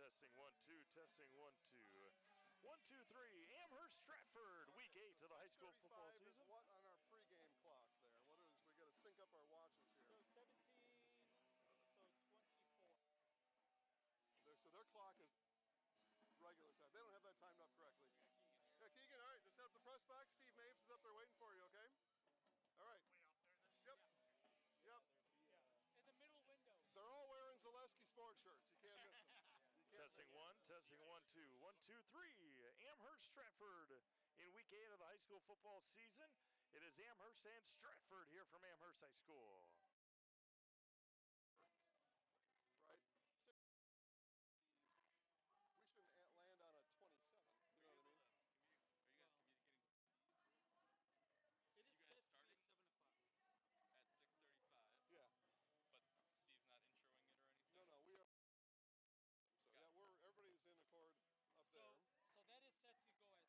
Testing 1 2, testing 1 2. 1 2 3. Amherst Stratford, week 8 of the high school football season. Is what on our pregame clock there? What is, we got to sync up our watches here. So 17, so 24. So their clock is regular time. They don't have that timed up correctly. Yeah, Keegan, all right, just have the press box. Steve Maves is up there waiting for you, okay? All right. Way up there then? Yep. Yep. In the middle window. They're all wearing Zaleski sport shirts. You can't miss them. You can't Testing miss 1, testing 1 2. 1 2 3. Amherst Stratford in week 8 of the high school football season. It is Amherst and Stratford here from Amherst High School. Right. We shouldn't land on a 27. You know what I mean? Are you guys communicating? It is You guys set to be starting? at 7 o'clock. At 6:35. Yeah. But Steve's not introing it or anything? No, we are. So yeah, everybody's in accord up there. So that is set to go at 7.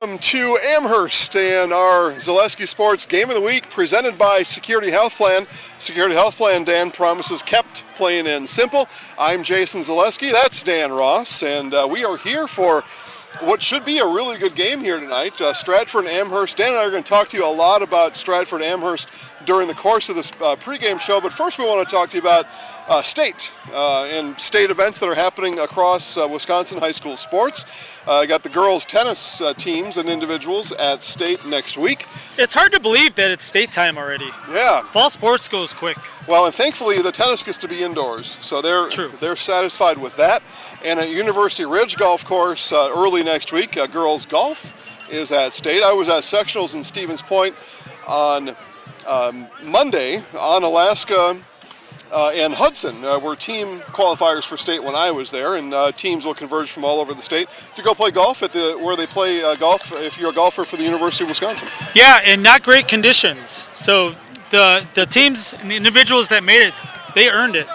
Welcome to Amherst and our Zaleski Sports Game of the Week presented by Security Health Plan. Security Health Plan, Dan promises, kept plain and simple. I'm Jason Zaleski, that's Dan Ross, and we are here for what should be a really good game here tonight. Stratford and Amherst. Dan and I are going to talk to you a lot about Stratford and Amherst during the course of this pregame show, but first we want to talk to you about state and state events that are happening across Wisconsin high school sports. Got the girls tennis teams and individuals at state next week. It's hard to believe that it's state time already. Yeah. Fall sports goes quick. Well, and thankfully the tennis gets to be indoors, so they're satisfied with that. And at University Ridge Golf Course early next week, girls golf is at state. I was at sectionals in Stevens Point on Monday. On Alaska and Hudson were team qualifiers for state when I was there, and teams will converge from all over the state to go play golf at where they play golf if you're a golfer for the University of Wisconsin. Yeah, and not great conditions. So the teams and the individuals that made it, they earned it.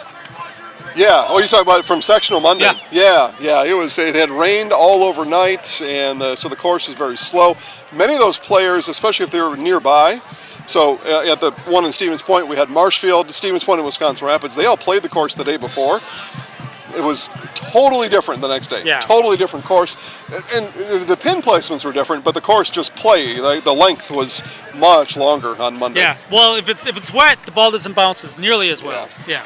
Yeah. Oh, you're talking about it from sectional Monday. Yeah. It had rained all overnight, and so the course was very slow. Many of those players, especially if they were nearby. So at the one in Stevens Point, we had Marshfield, Stevens Point, and Wisconsin Rapids. They all played the course the day before. It was totally different the next day. Yeah. Totally different course. And the pin placements were different, but the course just played. The length was much longer on Monday. Yeah. Well, if it's wet, the ball doesn't bounce as nearly as well. Yeah.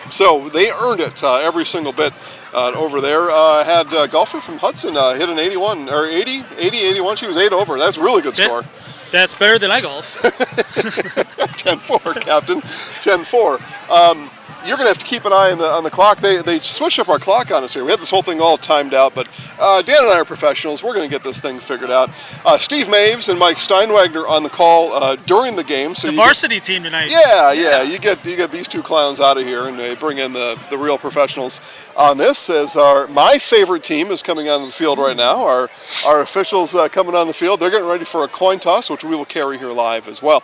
So they earned it every single bit over there. Had a golfer from Hudson hit an 81 or 81. She was 8 over. That's a really good score. That's better than I golf. 10-4, Captain. 10-4. You're going to have to keep an eye on the clock. They switched up our clock on us here. We had this whole thing all timed out, but Dan and I are professionals. We're going to get this thing figured out. Steve Maves and Mike Steinwagner on the call during the game. So the varsity team tonight. Yeah. You get these two clowns out of here, and they bring in the real professionals on this. As my favorite team is coming onto the field right now. Our officials coming on the field. They're getting ready for a coin toss, which we will carry here live as well.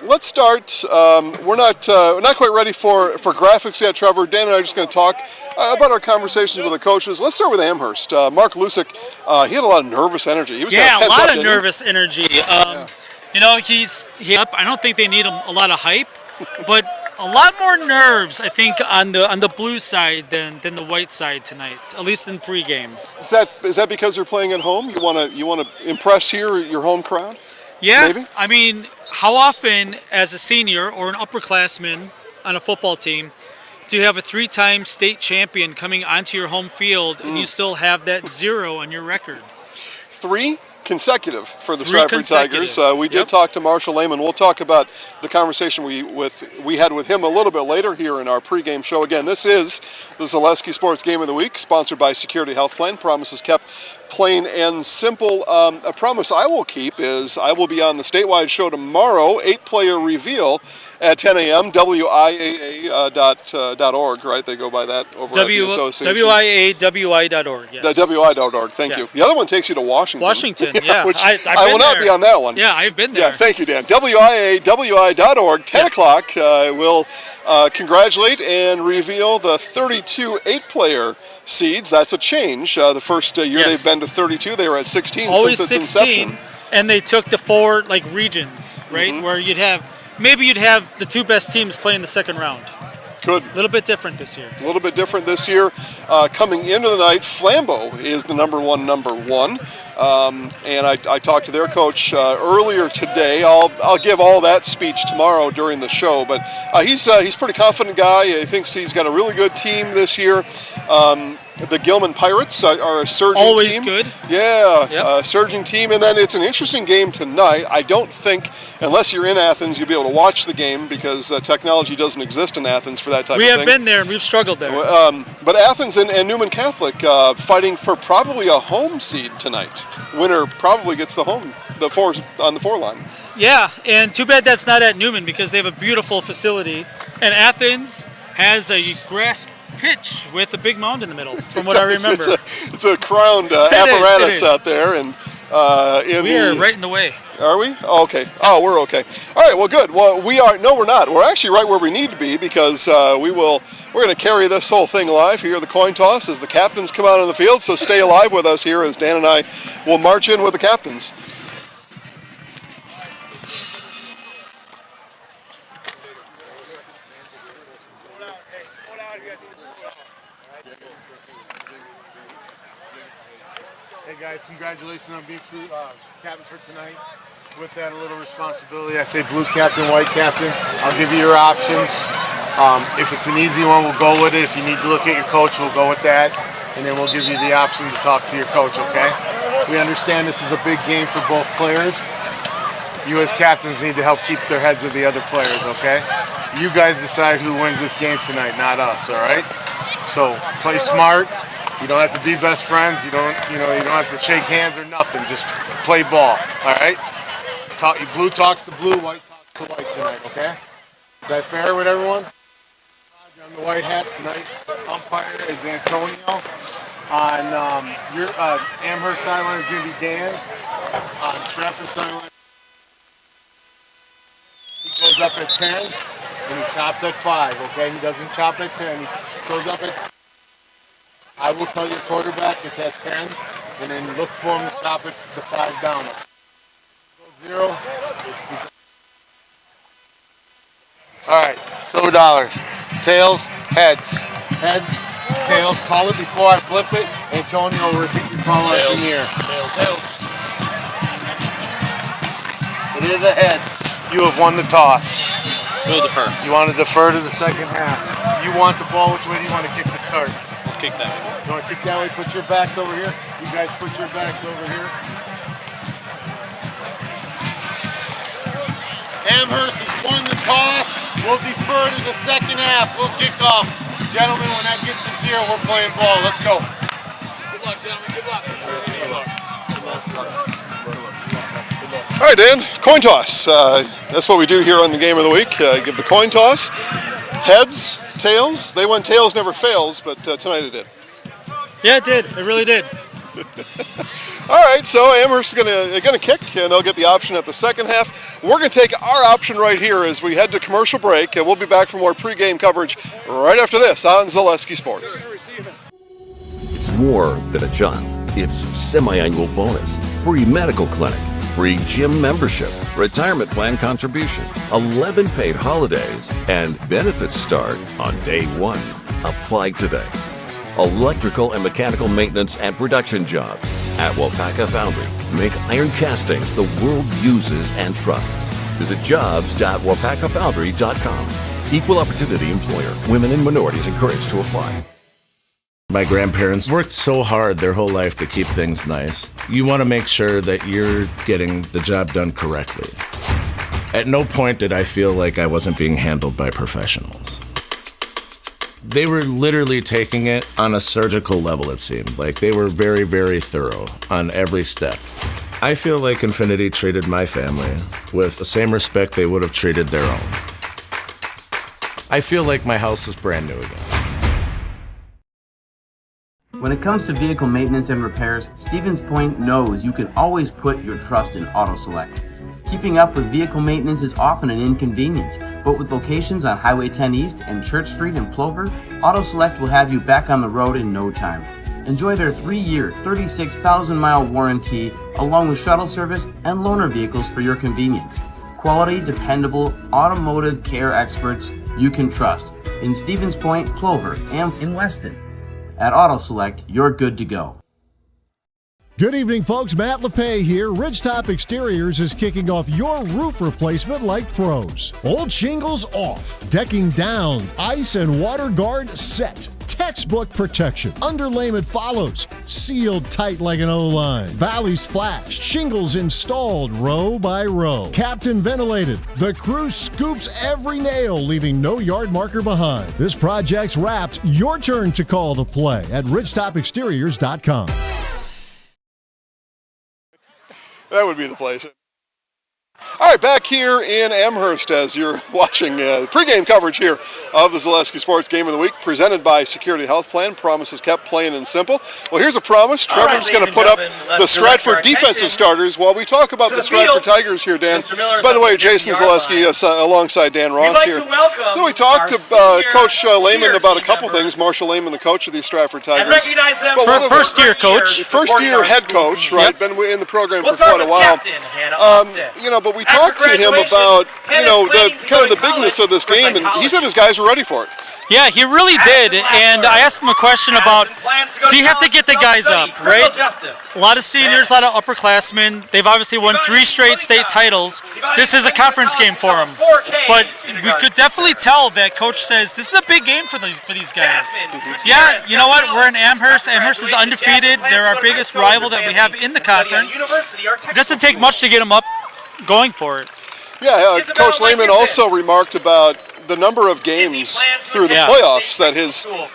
Let's start. We're not quite ready for graphics yet, Trevor. Dan and I are just going to talk about our conversations with the coaches. Let's start with Amherst. Mark Lusick, he had a lot of nervous energy. He was a lot of nervous energy. You know, he's up. I don't think they need a lot of hype, but a lot more nerves, I think, on the blue side than the white side tonight, at least in pregame. Is that because you're playing at home? You want to impress your home crowd? Yeah, maybe? I mean, how often as a senior or an upperclassman on a football team do you have a 3-time state champion coming onto your home field and you still have that 0 on your record? 3 consecutive for the Stratford Tigers. We did Yep. talk to Marshall Lehman. We'll talk about the conversation we had with him a little bit later here in our pregame show. Again, this is the Zaleski Sports Game of the Week, sponsored by Security Health Plan. Promises kept, plain and simple. A promise I will keep is I will be on the statewide show tomorrow, 8-player reveal at 10 a.m. WIAA.org, right? They go by that over at the association. WIAWI.org, yes. The WI.org, thank you. The other one takes you to Washington. Yeah. Which I've I will not be on that one. Yeah, I've been there. Yeah, thank you, Dan. WIAWI.org, 10 o'clock. We'll congratulate and reveal the 32 8-player seeds. That's a change. The first year they've been to 32. They were at 16 Always since its 16, inception. and they took the 4 regions, right? Where you'd have the 2 best teams play in the second round. Good. A little bit different this year. A little bit different this year. Coming into the night, Flambeau is the number one. And I talked to their coach earlier today. I'll give all that speech tomorrow during the show. But he's a pretty confident guy. He thinks he's got a really good team this year. The Gilman Pirates are a surging team. Always good. Yeah, surging team. And then it's an interesting game tonight. I don't think, unless you're in Athens, you'll be able to watch the game because technology doesn't exist in Athens for that type of thing. We have been there and we've struggled there. But Athens and Newman Catholic fighting for probably a home seed tonight. Winner probably gets on the 4 line. Yeah, and too bad that's not at Newman because they have a beautiful facility. And Athens has a grass pitch with a big mound in the middle, from what I remember. It's a crowned apparatus out there, and We are right in the way. Are we? Oh, okay. Oh, we're okay. All right. Well, good. Well, we are. No, we're not. We're actually right where we need to be because we're going to carry this whole thing live here. The coin toss as the captains come out on the field. So stay alive with us here as Dan and I will march in with the captains. Hey guys, congratulations on being captain for tonight. With that, a little responsibility. I say blue captain, white captain. I'll give you your options. If it's an easy one, we'll go with it. If you need to look at your coach, we'll go with that. And then we'll give you the option to talk to your coach, okay? We understand this is a big game for both players. You as captains need to help keep their heads of the other players, okay? You guys decide who wins this game tonight, not us, all right? So play smart. You don't have to be best friends. You don't have to shake hands or nothing. Just play ball, all right? Blue talks to blue, white talks to white tonight, okay? Is that fair with everyone? I'm the white hat tonight. Umpire is Antonio. On your Amherst sideline is going to be Dan. On Stratford sideline, he goes up at 10 and he chops at 5, okay? He doesn't chop at 10. He goes up at... I will tell your quarterback it's at 10, and then look for him to stop at the 5 down. 0. All right, silver dollars. Tails, heads. Heads, tails. Call it before I flip it. Antonio will repeat your call out in here. Tails. It is a heads. You have won the toss. We'll defer. You want to defer to the second half. You want the ball. Which way do you want to kick the start? We'll kick that way. You want to kick that way? Put your backs over here. You guys put your backs over here. Amherst has won the toss. We'll defer to the second half. We'll kick off. Gentlemen, when that gets to 0, we're playing ball. Let's go. Good luck, gentlemen. Good luck. Good luck. All right, Dan. Coin toss. That's what we do here on the Game of the Week. Give the coin toss. Heads, tails. They went tails never fails, but tonight it did. Yeah, it did. It really did. All right, so Amherst is gonna kick, and they'll get the option at the second half. We're gonna take our option right here as we head to commercial break, and we'll be back for more pregame coverage right after this on Zaleski Sports. It's more than a job. It's semi-annual bonus, free medical clinic, free gym membership, retirement plan contribution, 11 paid holidays, and benefits start on day 1. Apply today. Electrical and mechanical maintenance and production jobs at WIAA Foundry make iron castings the world uses and trusts. Visit jobs.wapakafoundry.com. Equal opportunity employer. Women and minorities encouraged to apply. My grandparents worked so hard their whole life to keep things nice. You want to make sure that you're getting the job done correctly. At no point did I feel like I wasn't being handled by professionals. They were literally taking it on a surgical level, it seemed. Like they were very, very thorough on every step. I feel like Infinity treated my family with the same respect they would have treated their own. I feel like my house is brand new again. When it comes to vehicle maintenance and repairs, Stevens Point knows you can always put your trust in AutoSelect. Keeping up with vehicle maintenance is often an inconvenience, but with locations on Highway 10 East and Church Street in Plover, AutoSelect will have you back on the road in no time. Enjoy their 3-year, 36,000-mile warranty, along with shuttle service and loaner vehicles for your convenience. Quality, dependable, automotive care experts you can trust in Stevens Point, Plover, and in Weston. At AutoSelect, you're good to go. Good evening, folks. Matt LePay here. Ridgetop Exteriors is kicking off your roof replacement like pros. Old shingles off, decking down, ice and water guard set. Textbook protection. Underlayment follows. Sealed tight like an O-line. Valleys flashed. Shingles installed row by row. Captain ventilated. The crew scoops every nail, leaving no yard marker behind. This project's wrapped. Your turn to call the play at ridgetopexteriors.com. That would be the place. All right, back here in Amherst as you're watching pregame coverage here of the Zaleski Sports Game of the Week, presented by Security Health Plan. Promises kept, plain and simple. Well, here's a promise. Trevor's going to put up the Stratford defensive starters while we talk about the Stratford Tigers here, Dan. By the way, Jason Zaleski alongside Dan Ross here. Then we talked to Coach Lehman about a couple things. Marshall Lehman, the coach of the Stratford Tigers. First-year coach. First-year head coach, right? Been in the program for quite a while. But we talked to him about, the bigness of this game, and he said his guys were ready for it. Yeah, he really did, and I asked him a question about, do you have to get the guys up, right? A lot of seniors, a lot of upperclassmen. They've obviously won 3 straight state titles. This is a conference game for them, but we could definitely tell that Coach says this is a big game for these guys. Yeah, you know what? We're in Amherst. Amherst is undefeated. They're our biggest rival that we have in the conference. It doesn't take much to get them up going for it. Yeah, Coach Lehman also remarked about the number of games through the playoffs that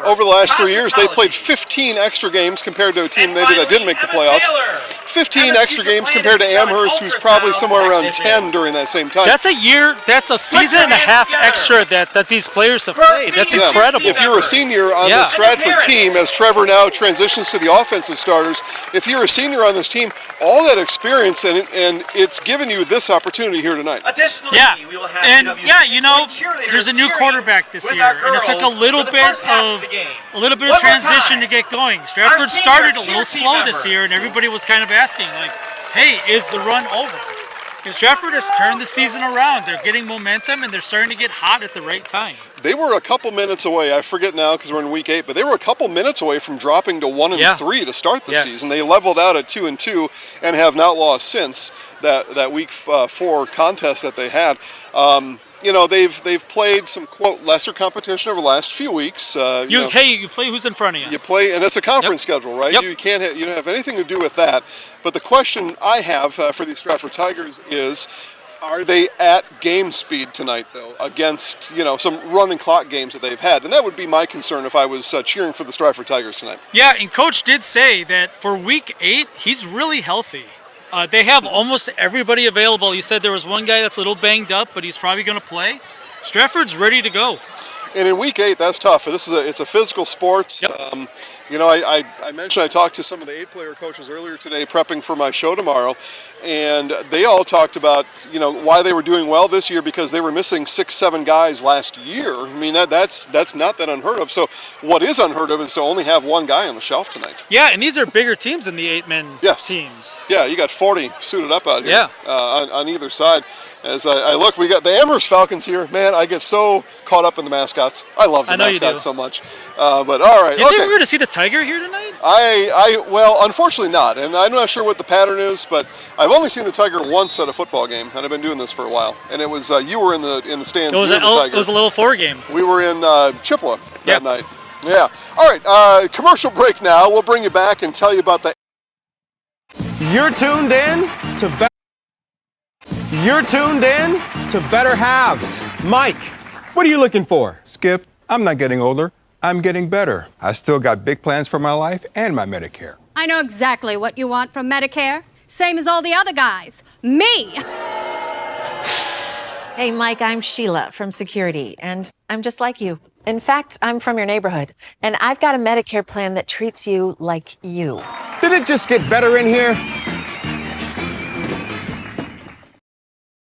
over the last 3 years, they played 15 extra games compared to a team maybe that didn't make the playoffs. 15 extra games compared to Amherst, who's probably somewhere around 10 during that same time. That's a season and a half extra that these players have played. That's incredible. If you're a senior on the Stratford team, as Trevor now transitions to the offensive starters, if you're a senior on this team, all that experience, and it's given you this opportunity here tonight. Yeah, and there's a new quarterback this year, and it took a little bit of transition to get going. Stratford started a little slow this year, and everybody was kind of asking, like, hey, is the run over? Because Stratford has turned the season around. They're getting momentum, and they're starting to get hot at the right time. They were a couple minutes away. I forget now because we're in week 8, but they were a couple minutes away from dropping to 1-3 to start the season. They leveled out at 2-2 and have not lost since that week 4 contest that they had. They've played some, quote, lesser competition over the last few weeks. You play who's in front of you. You play, and it's a conference schedule, right? You don't have anything to do with that. But the question I have for the Stratford Tigers is, are they at game speed tonight, though, against, some running clock games that they've had? And that would be my concern if I was cheering for the Stratford Tigers tonight. Yeah, and Coach did say that for week 8, he's really healthy. They have almost everybody available. He said there was one guy that's a little banged up, but he's probably going to play. Stratford's ready to go. And in week 8, that's tough. It's a physical sport. Yep. I mentioned I talked to some of the 8-player coaches earlier today prepping for my show tomorrow, and they all talked about, why they were doing well this year because they were missing 6-7 guys last year. I mean, that's not that unheard of. So what is unheard of is to only have one guy on the shelf tonight. Yeah, and these are bigger teams than the 8-man teams. Yeah, you got 40 suited up out here on either side. As I look, we got the Amherst Falcons here. Man, I get so caught up in the mascots. I love the mascots so much. But all right. Do you think we're going to see the Tiger here tonight? Well, unfortunately not. And I'm not sure what the pattern is, but I've only seen the Tiger once at a football game, and I've been doing this for a while. And it was you were in the stands. It was a little 4 game. We were in Chippewa that night. Yeah. All right. Commercial break now. We'll bring you back and tell you about the. You're tuned in to Better Halves. Mike, what are you looking for? Skip, I'm not getting older. I'm getting better. I still got big plans for my life and my Medicare. I know exactly what you want from Medicare. Same as all the other guys. Me! Hey, Mike, I'm Sheila from Security, and I'm just like you. In fact, I'm from your neighborhood, and I've got a Medicare plan that treats you like you. Did it just get better in here?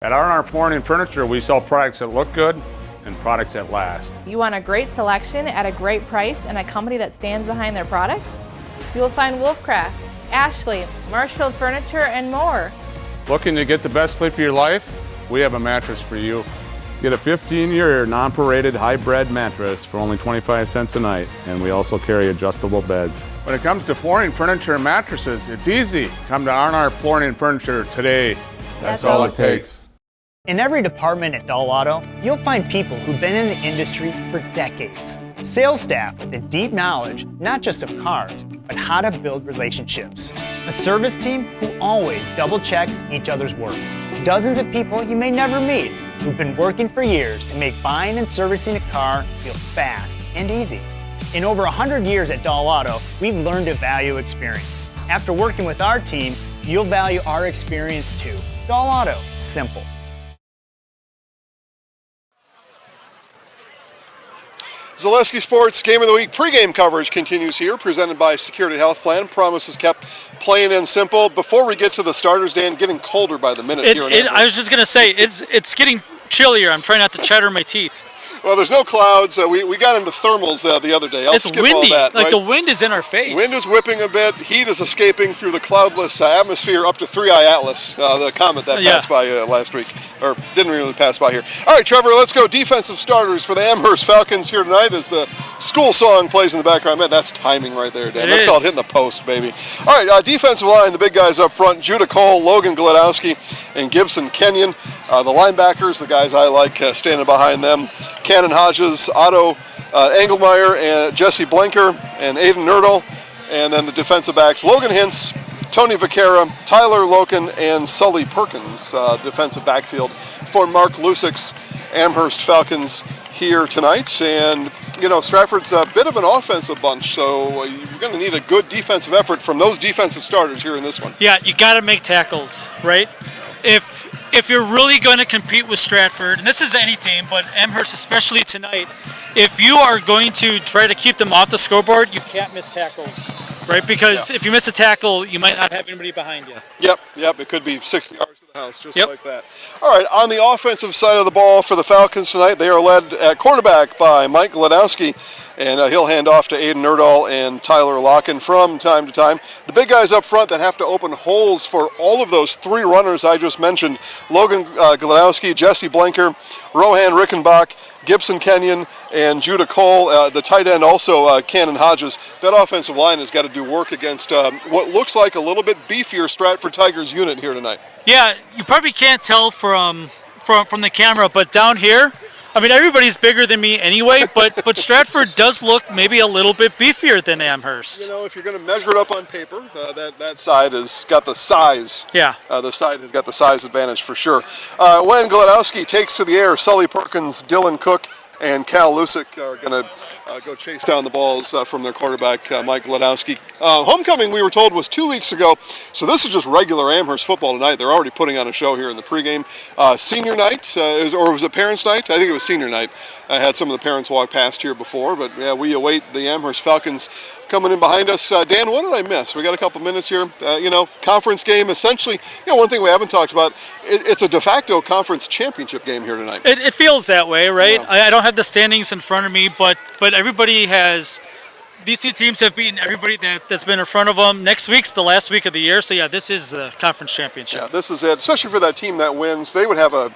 At R&R Flooring and Furniture, we sell products that look good and products that last. You want a great selection at a great price and a company that stands behind their products? You will find Wolfcraft, Ashley, Marshfield Furniture, and more. Looking to get the best sleep of your life? We have a mattress for you. Get a 15-year non-paraded hybrid mattress for only 25 cents a night, and we also carry adjustable beds. When it comes to flooring, furniture, and mattresses, it's easy. Come to R&R Flooring and Furniture today. That's all it takes. In every department at Dull Auto, you'll find people who've been in the industry for decades. Sales staff with a deep knowledge, not just of cars, but how to build relationships. A service team who always double checks each other's work. Dozens of people you may never meet who've been working for years to make buying and servicing a car feel fast and easy. In over 100 years at Dull Auto, we've learned to value experience. After working with our team, you'll value our experience too. Dull Auto, simple. Zaleski Sports Game of the Week pregame coverage continues here, presented by Security Health Plan. Promises kept, plain and simple. Before we get to the starters, Dan, getting colder by the minute here in Amherst. I was just going to say, it's getting chillier. I'm trying not to chatter my teeth. Well, there's no clouds. We got into thermals the other day. It's skip windy. all that, like right? the wind is in our face. Wind is whipping a bit. Heat is escaping through the cloudless atmosphere up to 3i Atlas, the comet that passed by last week, or didn't really pass by here. All right, Trevor, let's go. Defensive starters for the Amherst Falcons here tonight as the school song plays in the background. Man, that's timing right there, Dan. That's called hitting the post, baby. All right, defensive line, the big guys up front, Judah Cole, Logan Gladowski, and Gibson Kenyon. The linebackers, the guys I like standing behind them, Cannon Hodges, Otto Engelmeyer, and Jesse Blinker, and Aiden Nerdle. And then the defensive backs, Logan Hintz, Tony Vaquera, Tyler Loken, and Sully Perkins, defensive backfield for Mark Lusik's Amherst Falcons here tonight. And, you know, Stratford's a bit of an offensive bunch, so you're going to need a good defensive effort from those defensive starters here in this one. Yeah, you got to make tackles, right? If you're really going to compete with Stratford, and this is any team, but Amherst especially tonight, if you are going to try to keep them off the scoreboard, you can't miss tackles, right? Because if you miss a tackle, you might not have anybody behind you. Yep, it could be 60 yards to the house, just like that. All right, on the offensive side of the ball for the Falcons tonight, they are led at quarterback by Mike Gladowski, and he'll hand off to Aiden Nerdall and Tyler Locken from time to time. The big guys up front that have to open holes for all of those three runners I just mentioned, Logan Gladowski, Jesse Blinker, Rohan Rickenbach, Gibson Kenyon, and Judah Cole. The tight end also, Cannon Hodges. That offensive line has got to do work against what looks like a little bit beefier Stratford Tigers unit here tonight. Yeah, you probably can't tell from the camera, but down here, I mean, everybody's bigger than me anyway, but Stratford does look maybe a little bit beefier than Amherst. You know, if you're going to measure it up on paper, that side has got the size. Yeah. The side has got the size advantage for sure. When Gladowski takes to the air, Sully Perkins, Dylan Cook, and Cal Lusick are going to go chase down the balls from their quarterback, Mike Gladowski. Homecoming, we were told, was 2 weeks ago, so this is just regular Amherst football tonight. They're already putting on a show here in the pregame. Senior night, or was it parents' night? I think it was senior night. I had some of the parents walk past here before, but yeah, we await the Amherst Falcons coming in behind us. Dan, what did I miss? We got a couple minutes here. Conference game, essentially, one thing we haven't talked about, it's a de facto conference championship game here tonight. It feels that way, right? Yeah. I don't have the standings in front of me, but everybody has. These two teams have beaten everybody that's been in front of them. Next week's the last week of the year, so yeah, this is the conference championship. Yeah, this is it. Especially for that team that wins, they would have at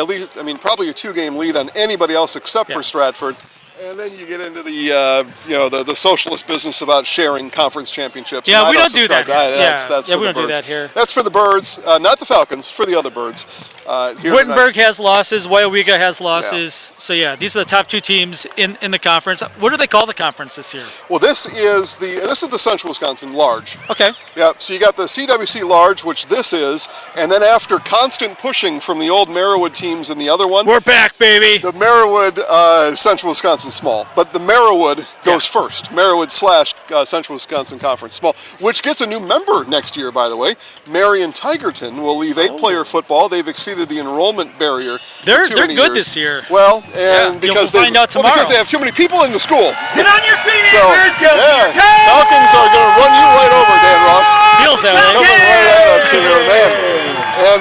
least, probably a 2-game lead on anybody else except for Stratford. And then you get into the socialist business about sharing conference championships. Yeah, we don't do that. That's we don't do that here. That's for the Birds, not the Falcons, for the other Birds. Wittenberg has losses. WIAA has losses. Yeah. So yeah, these are the top two teams in the conference. What do they call the conference this year? Well, this is the Central Wisconsin Large. Okay. Yeah. So you got the CWC Large, which this is, and then after constant pushing from the old Merriwood teams in the other one, we're back, baby. The Merriwood Central Wisconsin Small, but the Merriwood goes first. Merriwood / Central Wisconsin Conference Small, which gets a new member next year, by the way. Marion Tigerton will leave 8-player football. They've exceeded the enrollment barrier. They're good this year. Well, and because we'll find out tomorrow. Because they have too many people in the school. Get on your feet, so, Falcons are going to run you right over, Dan Ross. Feels that way. Coming right at us here, man. And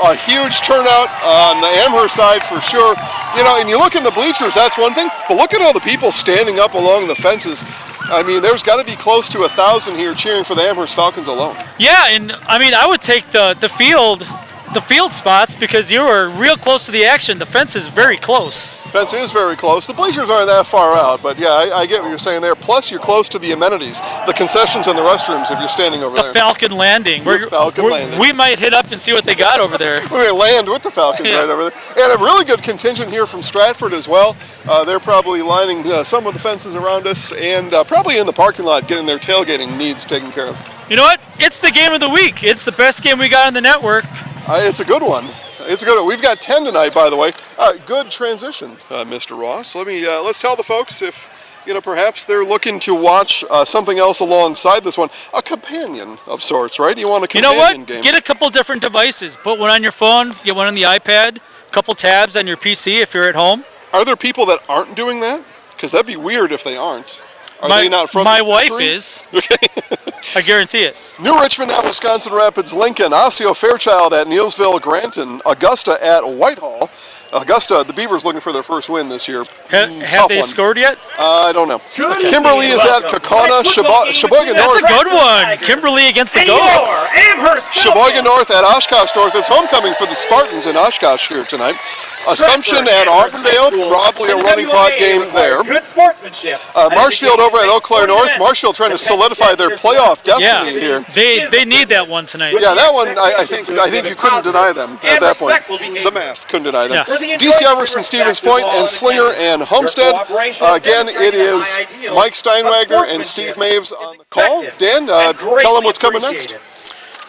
a huge turnout on the Amherst side for sure. And you look in the bleachers, that's one thing, but look at all the people standing up along the fences. I mean, there's got to be close to 1,000 here cheering for the Amherst Falcons alone. Yeah, and I mean, I would take the field spots because you were real close to the action. The fence is very close. Fence is very close. The bleachers aren't that far out, but yeah, I get what you're saying there. Plus, you're close to the amenities, the concessions and the restrooms if you're standing over there. The Falcon Landing. Landing. We might hit up and see what they got over there. We may land with the Falcons right over there. And a really good contingent here from Stratford as well. They're probably lining some of the fences around us and probably in the parking lot getting their tailgating needs taken care of. You know what? It's the game of the week. It's the best game we got on the network. It's a good one. We've got 10 tonight, by the way. Good transition, Mr. Ross. Let's tell the folks if Perhaps they're looking to watch something else alongside this one, a companion of sorts, right? You want a companion game. Get a couple different devices. Put one on your phone, get one on the iPad, a couple tabs on your PC if you're at home. Are there people that aren't doing that? Because that'd be weird if they aren't. Are they not from my this wife country? is. Okay. I guarantee it. New Richmond at Wisconsin Rapids, Lincoln, Osseo Fairchild at Neillsville, Granton, Augusta at Whitehall. Augusta, the Beavers looking for their first win this year. Have they scored yet? I don't know. Kimberly is at Kaukauna, Sheboygan North. That's a good one. Kimberly against the Ghosts. Sheboygan North at Oshkosh North. It's homecoming for the Spartans in Oshkosh here tonight. Assumption at Auburndale, probably a running clock game there. Marshfield over at Eau Claire North. Marshfield trying to solidify their playoff destiny here. They need that one tonight. Yeah, that one I think you couldn't deny them at that point. The math couldn't deny them. Yeah. DC Amherst and Stevens Point and Slinger and Homestead. Again, it is Mike Steinwagner and Steve Maves on the call. Dan, tell them what's coming next.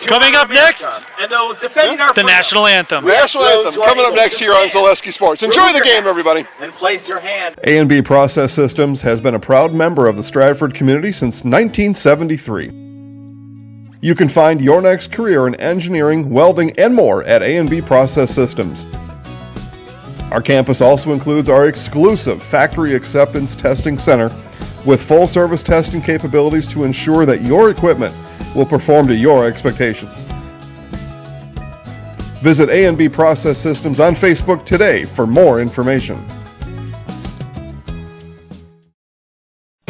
Coming up next, the National Anthem. National Anthem coming up next here on Zaleski Sports. Enjoy the game, everybody. And place your hand. A&B Process Systems has been a proud member of the Stratford community since 1973. You can find your next career in engineering, welding, and more at A&B Process Systems. Our campus also includes our exclusive Factory Acceptance Testing Center with full-service testing capabilities to ensure that your equipment will perform to your expectations. Visit A&B Process Systems on Facebook today for more information.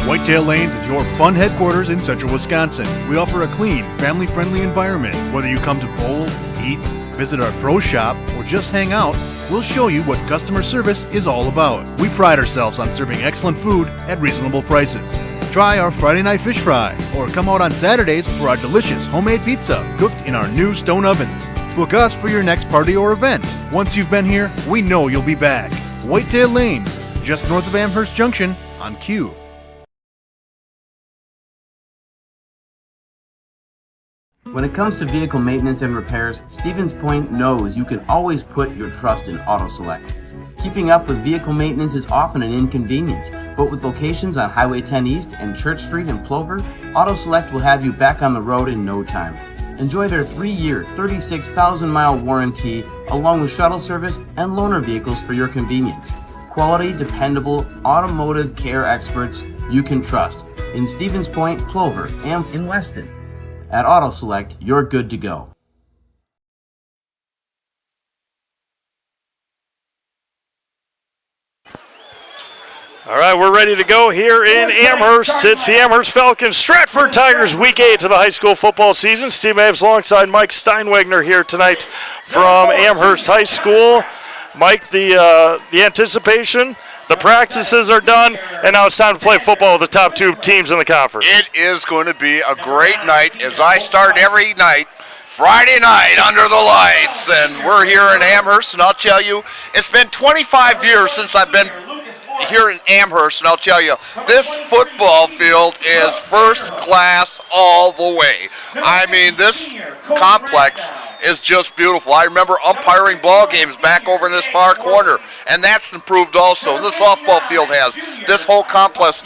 Whitetail Lanes is your fun headquarters in central Wisconsin. We offer a clean, family-friendly environment. Whether you come to bowl, eat, visit our pro shop, or just hang out, we'll show you what customer service is all about. We pride ourselves on serving excellent food at reasonable prices. Try our Friday night fish fry, or come out on Saturdays for our delicious homemade pizza cooked in our new stone ovens. Book us for your next party or event. Once you've been here, we know you'll be back. Whitetail Lanes, just north of Amherst Junction on Q. When it comes to vehicle maintenance and repairs, Stevens Point knows you can always put your trust in AutoSelect. Keeping up with vehicle maintenance is often an inconvenience, but with locations on Highway 10 East and Church Street in Plover, AutoSelect will have you back on the road in no time. Enjoy their 3-year, 36,000-mile warranty, along with shuttle service and loaner vehicles for your convenience. Quality, dependable, automotive care experts you can trust in Stevens Point, Plover, and in Weston. At AutoSelect, you're good to go. All right, we're ready to go here in Amherst. It's the Amherst Falcons Stratford Tigers Week 8 to the high school football season. Steve Maves alongside Mike Steinwagner here tonight from Amherst High School. Mike, the anticipation, the practices are done, and now it's time to play football with the top two teams in the conference. It is going to be a great night, as I start every night, Friday night under the lights. And we're here in Amherst, and I'll tell you, it's been 25 years since I've been here in Amherst, and I'll tell you, this football field is first class all the way. I mean, this complex is just beautiful. I remember umpiring ball games back over in this far corner, and that's improved also. And the softball field has. This whole complex,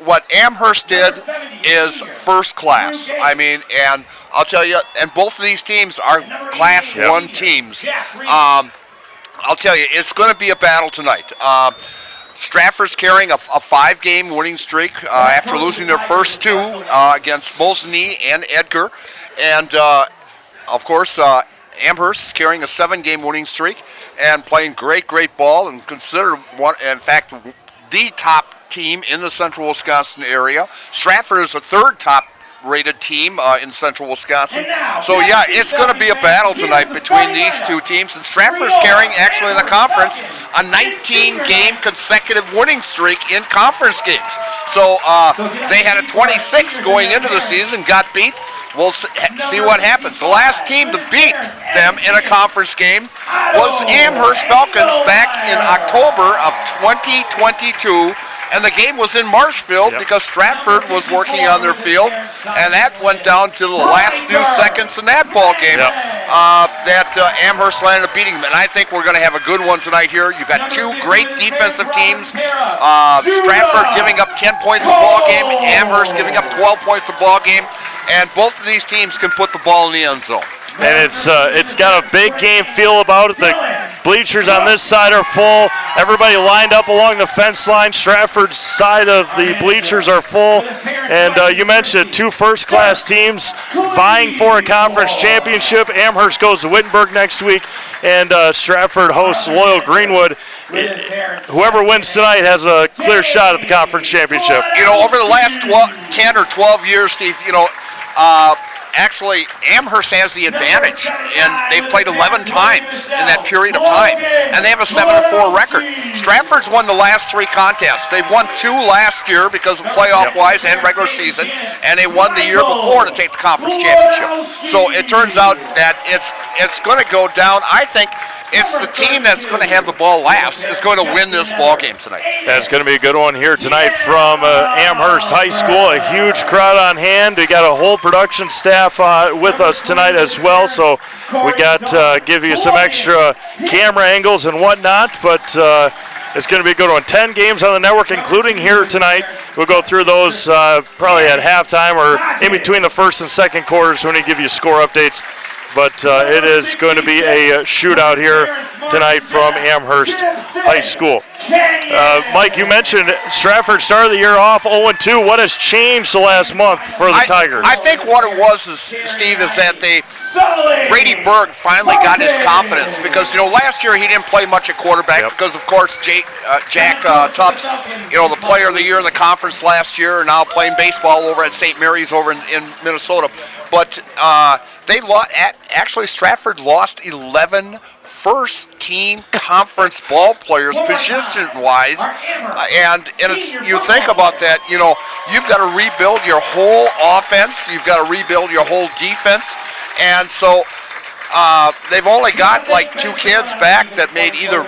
what Amherst did is first class. I mean, and I'll tell you, and both of these teams are Class 1 teams. I'll tell you, it's going to be a battle tonight. Stratford's carrying a 5-game winning streak after losing their first two against Mosinee and Edgar. And, of course, Amherst is carrying a 7-game winning streak and playing great ball and considered, in fact, the top team in the central Wisconsin area. Stratford is the third top-rated team in central Wisconsin. So, yeah, it's going to be a battle tonight between these two teams. And Stratford is carrying, actually, in the conference, a 19-game consecutive winning streak in conference games. So they had a 26 going into the season, got beat. We'll see what happens. The last team to beat them in a conference game was Amherst Falcons back in October of 2022. and the game was in Marshfield because Stratford was working on their field, and that went down to the last few seconds in that ball game that Amherst landed up beating them. And I think we're going to have a good one tonight here. You've got two great defensive teams. Stratford giving up 10 points a ball game, Amherst giving up 12 points a ball game, and both of these teams can put the ball in the end zone. And it's got a big game feel about it. The bleachers on this side are full. Everybody lined up along the fence line. Stratford's side of the bleachers are full. And you mentioned two first-class teams vying for a conference championship. Amherst goes to Wittenberg next week, and Stratford hosts Loyal Greenwood. Whoever wins tonight has a clear shot at the conference championship. You know, over the last 10 or 12 years, Steve, actually, Amherst has the advantage, and they've played 11 times in that period of time, and they have a 7-4 record. Stratford's won the last 3 contests. They've won 2 last year because of playoff-wise and regular season, and they won the year before to take the conference championship. So it turns out that it's going to go down. I think it's the team that's going to have the ball last is going to win this ball game tonight. That's going to be a good one here tonight from Amherst High School. A huge crowd on hand. We got a whole production staff with us tonight as well, so we got give you some extra camera angles and whatnot, but it's going to be a good one. 10 games on the network, including here tonight. We'll go through those probably at halftime or in between the first and second quarters when we give you score updates. But it is going to be a shootout here tonight from Amherst High School. Mike, you mentioned Stratford started the year off 0-2. What has changed the last month for the Tigers? I think what it was, Steve, is that Brady Berg finally got his confidence because, last year he didn't play much at quarterback because, of course, Jack Tubbs, the player of the year in the conference last year, now playing baseball over at St. Mary's over in Minnesota. But actually Stratford lost 11 first-team conference ball players position-wise, and you think about that, you've got to rebuild your whole offense, you've got to rebuild your whole defense, and so they've only got like 2 kids back that made either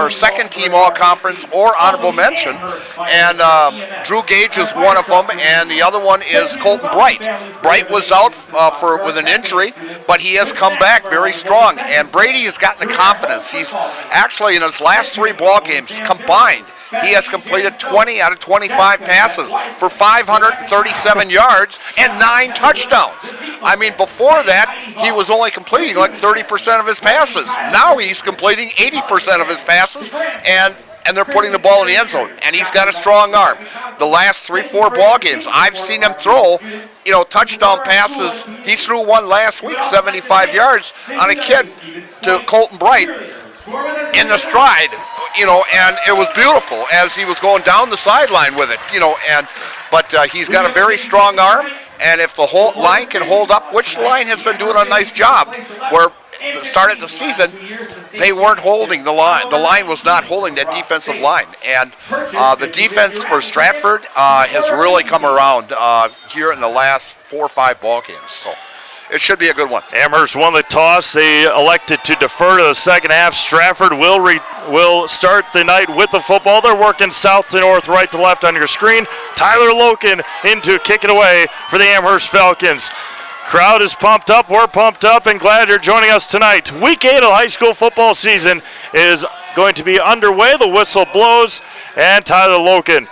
second-team all-conference or honorable mention, and Drew Gage is one of them, and the other one is Colton Bright. Bright was out with an injury, but he has come back very strong, and Brady has gotten the confidence. He's actually, in his last 3 ball games combined, he has completed 20 out of 25 passes for 537 yards and 9 touchdowns. I mean, before that, he was only completing like 30% of his passes. Now he's completing 80% of his passes, and they're putting the ball in the end zone. And he's got a strong arm. The last 3-4 ball games, I've seen him throw, touchdown passes. He threw one last week, 75 yards, on a kid to Colton Bright in the stride, and it was beautiful as he was going down the sideline with it, but he's got a very strong arm, and if the whole line can hold up, which line has been doing a nice job, where started the season, they weren't holding the line. The line was not holding that defensive line, and the defense for Stratford has really come around here in the last 4 or 5 ball games, so it should be a good one. Amherst won the toss. They elected to defer to the second half. Stratford will start the night with the football. They're working south to north, right to left on your screen. Tyler Loken into kick it away for the Amherst Falcons. Crowd is pumped up. We're pumped up and glad you're joining us tonight. Week 8 of the high school football season is going to be underway. The whistle blows, and Tyler Loken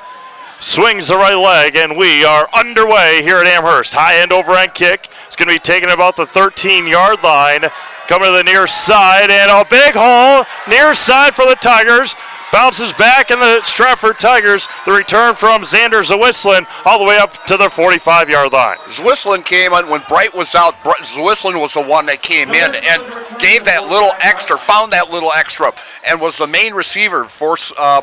swings the right leg, and we are underway here at Amherst. High end overhand kick. It's going to be taken about the 13-yard line. Coming to the near side, and a big hole near side for the Tigers. Bounces back, and the Stratford Tigers, the return from Xander Zwislin, all the way up to the 45-yard line. Zwislin came on when Bright was out. Zwislin was the one that came in and gave that little extra, found that little extra, and was the main receiver for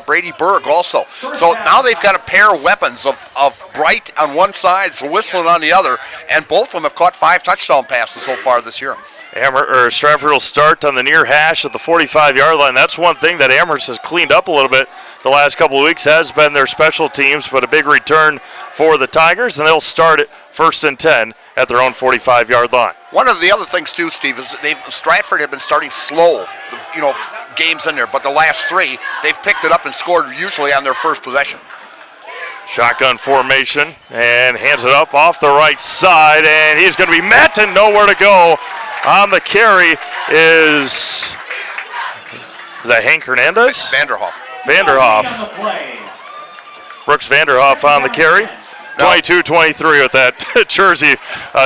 Brady Berg also. So now they've got a pair of weapons of Bright on one side, Zwislin on the other, and both of them have caught 5 touchdown passes so far this year. Stratford will start on the near hash at the 45-yard line. That's one thing that Amherst has cleaned up a little bit the last couple of weeks, has been their special teams, but a big return for the Tigers, and they'll start it 1st and 10 at their own 45-yard line. One of the other things, too, Steve, is Stratford have been starting slow, games in there, but the last 3, they've picked it up and scored usually on their first possession. Shotgun formation and hands it up off the right side, and he's going to be met and nowhere to go. On the carry is that Hank Hernandez? Vanderhoff. Brooks Vanderhoff on the carry. 22-23 with that jersey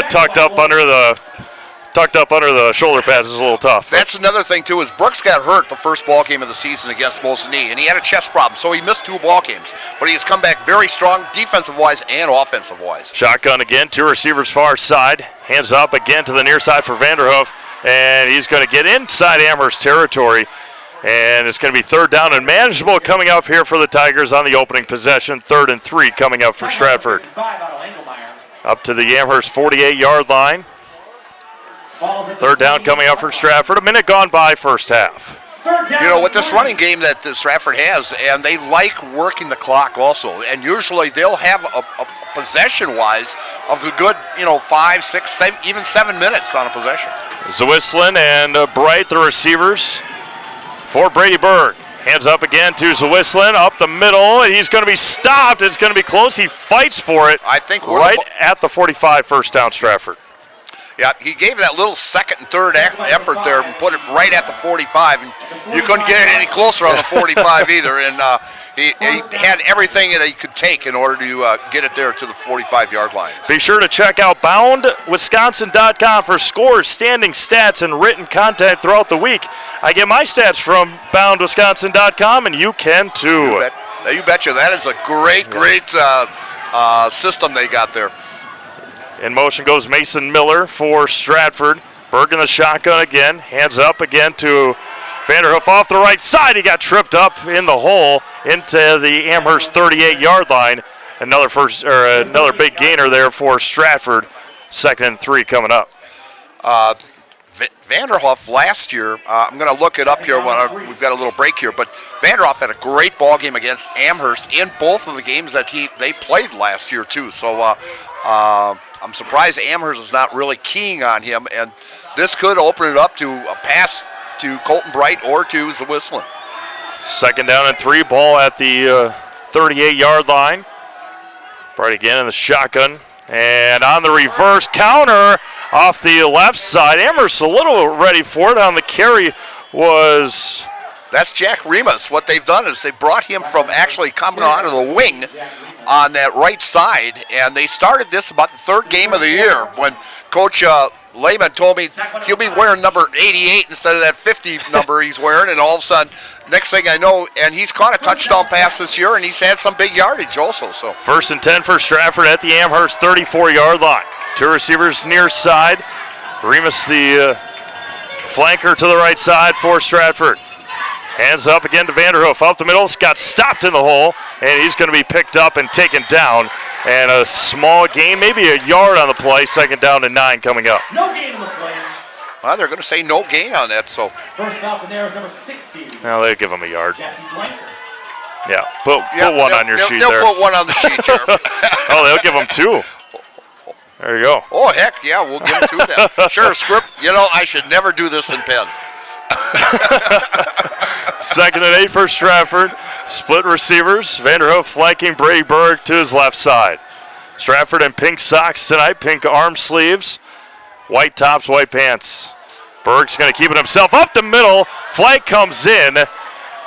tucked up under the shoulder pads is a little tough. That's another thing too, is Brooks got hurt the first ball game of the season against Mosinee, and he had a chest problem, so he missed 2 ball games. But he has come back very strong defensive-wise and offensive-wise. Shotgun again, 2 receivers far side. Hands up again to the near side for Vanderhoof, and he's going to get inside Amherst territory. And it's going to be 3rd down and manageable coming up here for the Tigers on the opening possession. 3rd and 3 coming up for Stratford. Up to the Amherst 48-yard line. 3rd down coming up for Stratford. A minute gone by first half. You know, with this running game that Stratford has, and they like working the clock also, and usually they'll have a possession-wise of a good, 5, 6, 7, even 7 minutes on a possession. Zwislin and Bright, the receivers for Brady Berg. Hands up again to Zwislin, up the middle, and he's going to be stopped. It's going to be close. He fights for it. I think right at the 45, first down Stratford. Yeah, he gave that little second and third effort there and put it right at the 45, and you couldn't get it any closer on the 45 either. And he had everything that he could take in order to get it there to the 45-yard line. Be sure to check out BoundWisconsin.com for scores, standing stats, and written content throughout the week. I get my stats from BoundWisconsin.com, and you can too. You betcha. That is a great system they got there. In motion goes Mason Miller for Stratford. Berg in the shotgun again. Hands up again to Vanderhoof off the right side. He got tripped up in the hole into the Amherst 38-yard line. Another big gainer there for Stratford. 2nd and 3 coming up. Vanderhoff last year, I'm going to look it up here when we've got a little break here, but Vanderhoff had a great ball game against Amherst in both of the games that they played last year too. So I'm surprised Amherst is not really keying on him, and this could open it up to a pass to Colton Bright or to Zwislin. 2nd down and 3, ball at the 38-yard line. Bright again in the shotgun, and on the reverse counter off the left side. Amherst a little ready for it. On the carry was... That's Jack Remus. What they've done is they brought him from actually coming out of the wing on that right side, and they started this about the 3rd game of the year when Coach Lehman told me he'll be wearing number 88 instead of that 50 number he's wearing, and all of a sudden, next thing I know, and he's caught a touchdown pass this year, and he's had some big yardage also. So 1st and 10 for Stratford at the Amherst 34-yard line. 2 receivers near side. Remus the flanker to the right side for Stratford. Hands up again to Vanderhoof. Up the middle, got stopped in the hole, and he's going to be picked up and taken down. And a small gain, maybe a yard on the play. 2nd down and 9 coming up. No gain on the play. Well, they're going to say no gain on that. So first out there is number 60. Well, they'll give him a yard. Yeah, put one on your sheet there. They'll put one on the sheet here. Oh, they'll give him 2. There you go. Oh, heck, yeah, we'll give him 2 then. Sure, script. I should never do this in pen. 2nd and 8 for Stratford. Split receivers. Vanderhoof flanking Brady Berg to his left side. Stratford in pink socks tonight, pink arm sleeves, white tops, white pants. Berg's going to keep it himself up the middle. Flag comes in,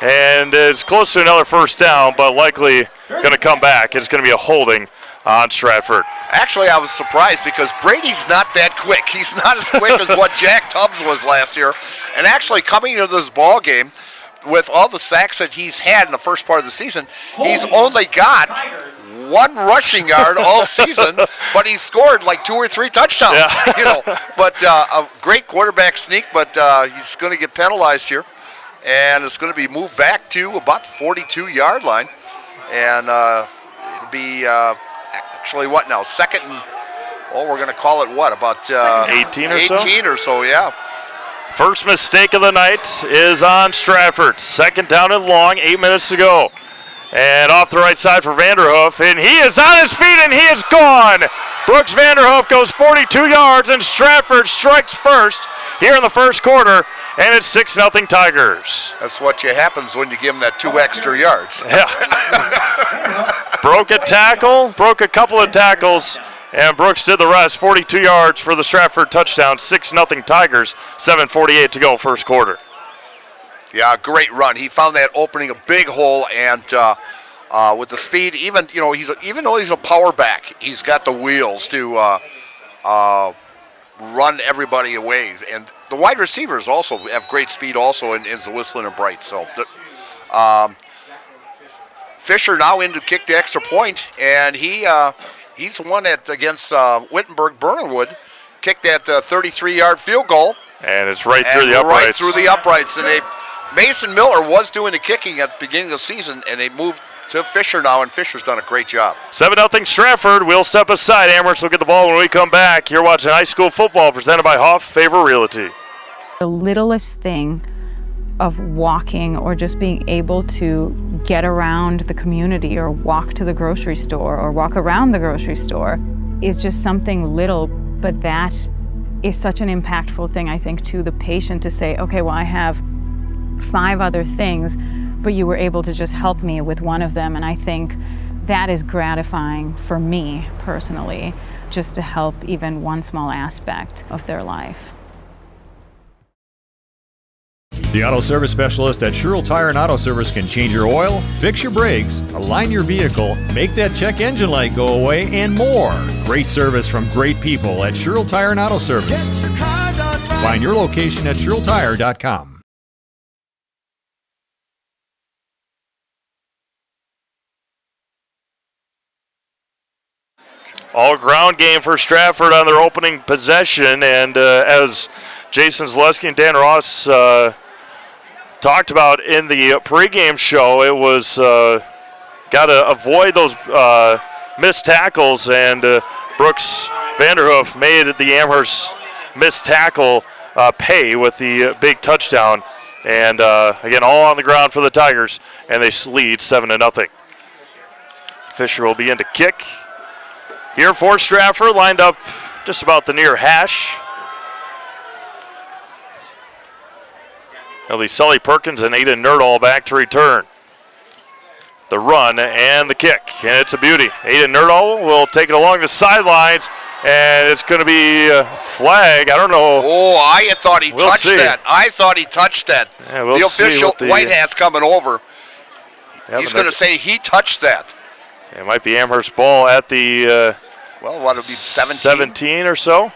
and it's close to another first down, but likely going to come back. It's going to be a holding on Stratford. Actually, I was surprised because Brady's not that quick. He's not as quick as what Jack Tubbs was last year. And actually, coming into this ball game, with all the sacks that he's had in the first part of the season, he's only got 1 rushing yard all season, but he's scored like 2 or 3 touchdowns. Yeah. But a great quarterback sneak, but he's going to get penalized here, and it's going to be moved back to about the 42-yard line, and it'll be actually what now? 2nd and we're going to call it what, about 18 or so? 18 or so, yeah. First mistake of the night is on Stratford. 2nd down and long, 8 minutes to go. And off the right side for Vanderhoof, and he is on his feet, and he is gone. Brooks Vanderhoof goes 42 yards, and Stratford strikes first here in the first quarter, and it's 6-0 Tigers. That's what happens when you give them that 2 extra yards. Yeah. broke a tackle, broke a couple of tackles, and Brooks did the rest. 42 yards for the Stratford touchdown, 6-0 Tigers, 7:48 to go first quarter. Yeah, great run. He found that opening, a big hole, and with the speed, even though he's a power back, he's got the wheels to run everybody away. And the wide receivers also have great speed also in Whistling and Bright. So Fisher now in to kick the extra point, and he's the one that against Wittenberg-Burnwood kicked that 33-yard field goal. And it's right through the uprights. Right through the uprights. And Mason Miller was doing the kicking at the beginning of the season, and they moved to Fisher now, and Fisher's done a great job. 7-0 Stratford. We'll step aside. Amherst will get the ball when we come back. You're watching high school football presented by Hoff Favor Realty. The littlest thing of walking or just being able to get around the community or walk to the grocery store or walk around the grocery store is just something little, but that is such an impactful thing, I think, to the patient to say, okay, well, I have 5 other things, but you were able to just help me with one of them. And I think that is gratifying for me personally, just to help even one small aspect of their life. The auto service specialist at Sherrill Tire and Auto Service can change your oil, fix your brakes, align your vehicle, make that check engine light go away, and more. Great service from great people at Sherrill Tire and Auto Service. Find your location at SherrillTire.com. All ground game for Stratford on their opening possession, and as Jason Zaleski and Dan Ross talked about in the pregame show, it was got to avoid those missed tackles, and Brooks Vanderhoof made the Amherst missed tackle pay with the big touchdown, and again, all on the ground for the Tigers, and they lead 7-0. Fisher will begin to kick. Here for Stratford, lined up just about the near hash. It'll be Sully Perkins and Aiden Nerdahl back to return. The run and the kick, and it's a beauty. Aiden Nerdahl will take it along the sidelines, and it's going to be a flag. I don't know. Oh, I thought he touched that. I thought he touched that. Yeah, we'll the official, White Hat's coming over. Yeah, he's going to say he touched that. It might be Amherst ball at the well, what, it'll be 17 or so.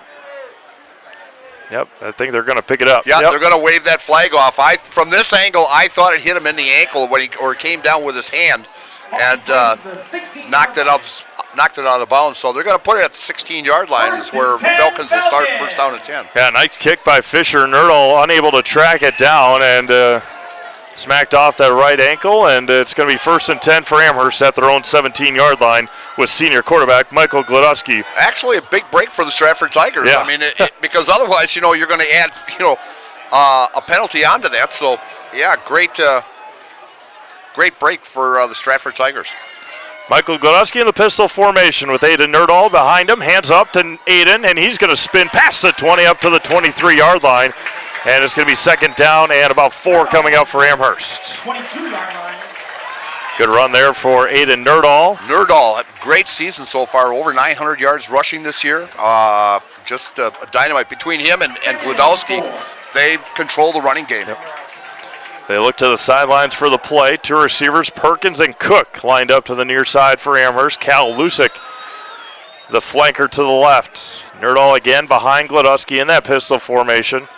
Yep, I think they're going to pick it up. Yeah, yep. They're going to wave that flag off. From this angle, I thought it hit him in the ankle when he came down with his hand and knocked it out of bounds. So they're going to put it at the 16-yard line, is where the Falcons will start first down and 10. Yeah, nice kick by Fisher. Nerdahl unable to track it down and smacked off that right ankle, and it's going to be 1st and 10 for Amherst at their own 17-yard line with senior quarterback Michael Glodowski. Actually, a big break for the Stratford Tigers. Yeah. I mean, because otherwise, you're going to add, a penalty onto that. So, yeah, great break for the Stratford Tigers. Michael Glodowski in the pistol formation with Aiden Nerdahl behind him. Hands up to Aiden, and he's going to spin past the 20 up to the 23-yard line. And it's going to be 2nd down and about 4 coming up for Amherst. 22-yard line. Good run there for Aiden Nerdahl. Nerdahl, great season so far, over 900 yards rushing this year. Just a dynamite. Between him and Glodowski, they control the running game. Yep. They look to the sidelines for the play. 2 receivers, Perkins and Cook, lined up to the near side for Amherst. Cal Lusick, the flanker to the left. Nerdahl again behind Glodowski in that pistol formation.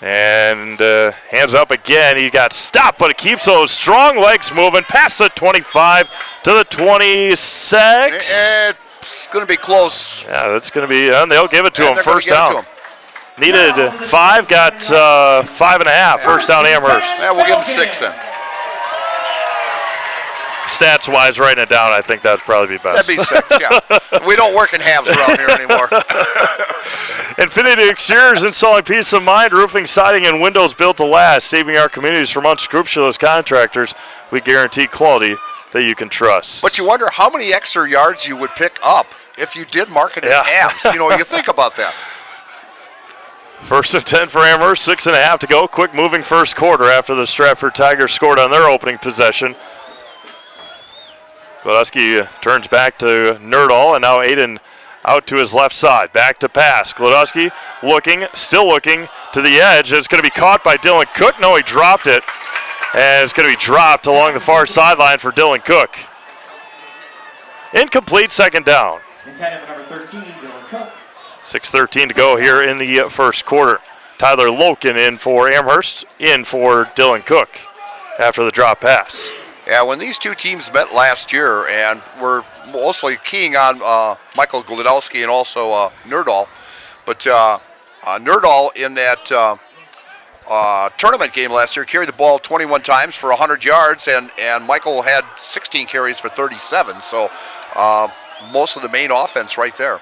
And hands up again. He got stopped, but it keeps those strong legs moving past the 25 to the 26. It's going to be close. Yeah, that's going to be, and they'll give it to him. First down. Him. Needed 5, got 5.5. First down Amherst. Yeah, we'll give him 6 then. Stats-wise, writing it down, I think that'd probably be best. That'd be 6, yeah. We don't work in halves around here anymore. Infinity Exteriors, installing peace of mind, roofing, siding, and windows built to last, saving our communities from unscrupulous contractors. We guarantee quality that you can trust. But you wonder how many extra yards you would pick up if you did mark it in halves. You think about that. 1st and 10 for Amherst, 6.5 to go. Quick moving first quarter after the Stratford Tigers scored on their opening possession. Gladowski turns back to Nerdahl, and now Aiden out to his left side. Back to pass. Gladowski still looking to the edge. It's going to be caught by Dylan Cook. No, he dropped it. And it's going to be dropped along the far sideline for Dylan Cook. Incomplete, second down. Intended for number 13, Dylan Cook. 6:13 to go here in the first quarter. Tyler Loken in for Amherst, in for Dylan Cook after the drop pass. Yeah, when these two teams met last year, and we're mostly keying on Michael Gladowski and also Nerdahl, but Nerdahl in that tournament game last year carried the ball 21 times for 100 yards, and Michael had 16 carries for 37, so most of the main offense right there.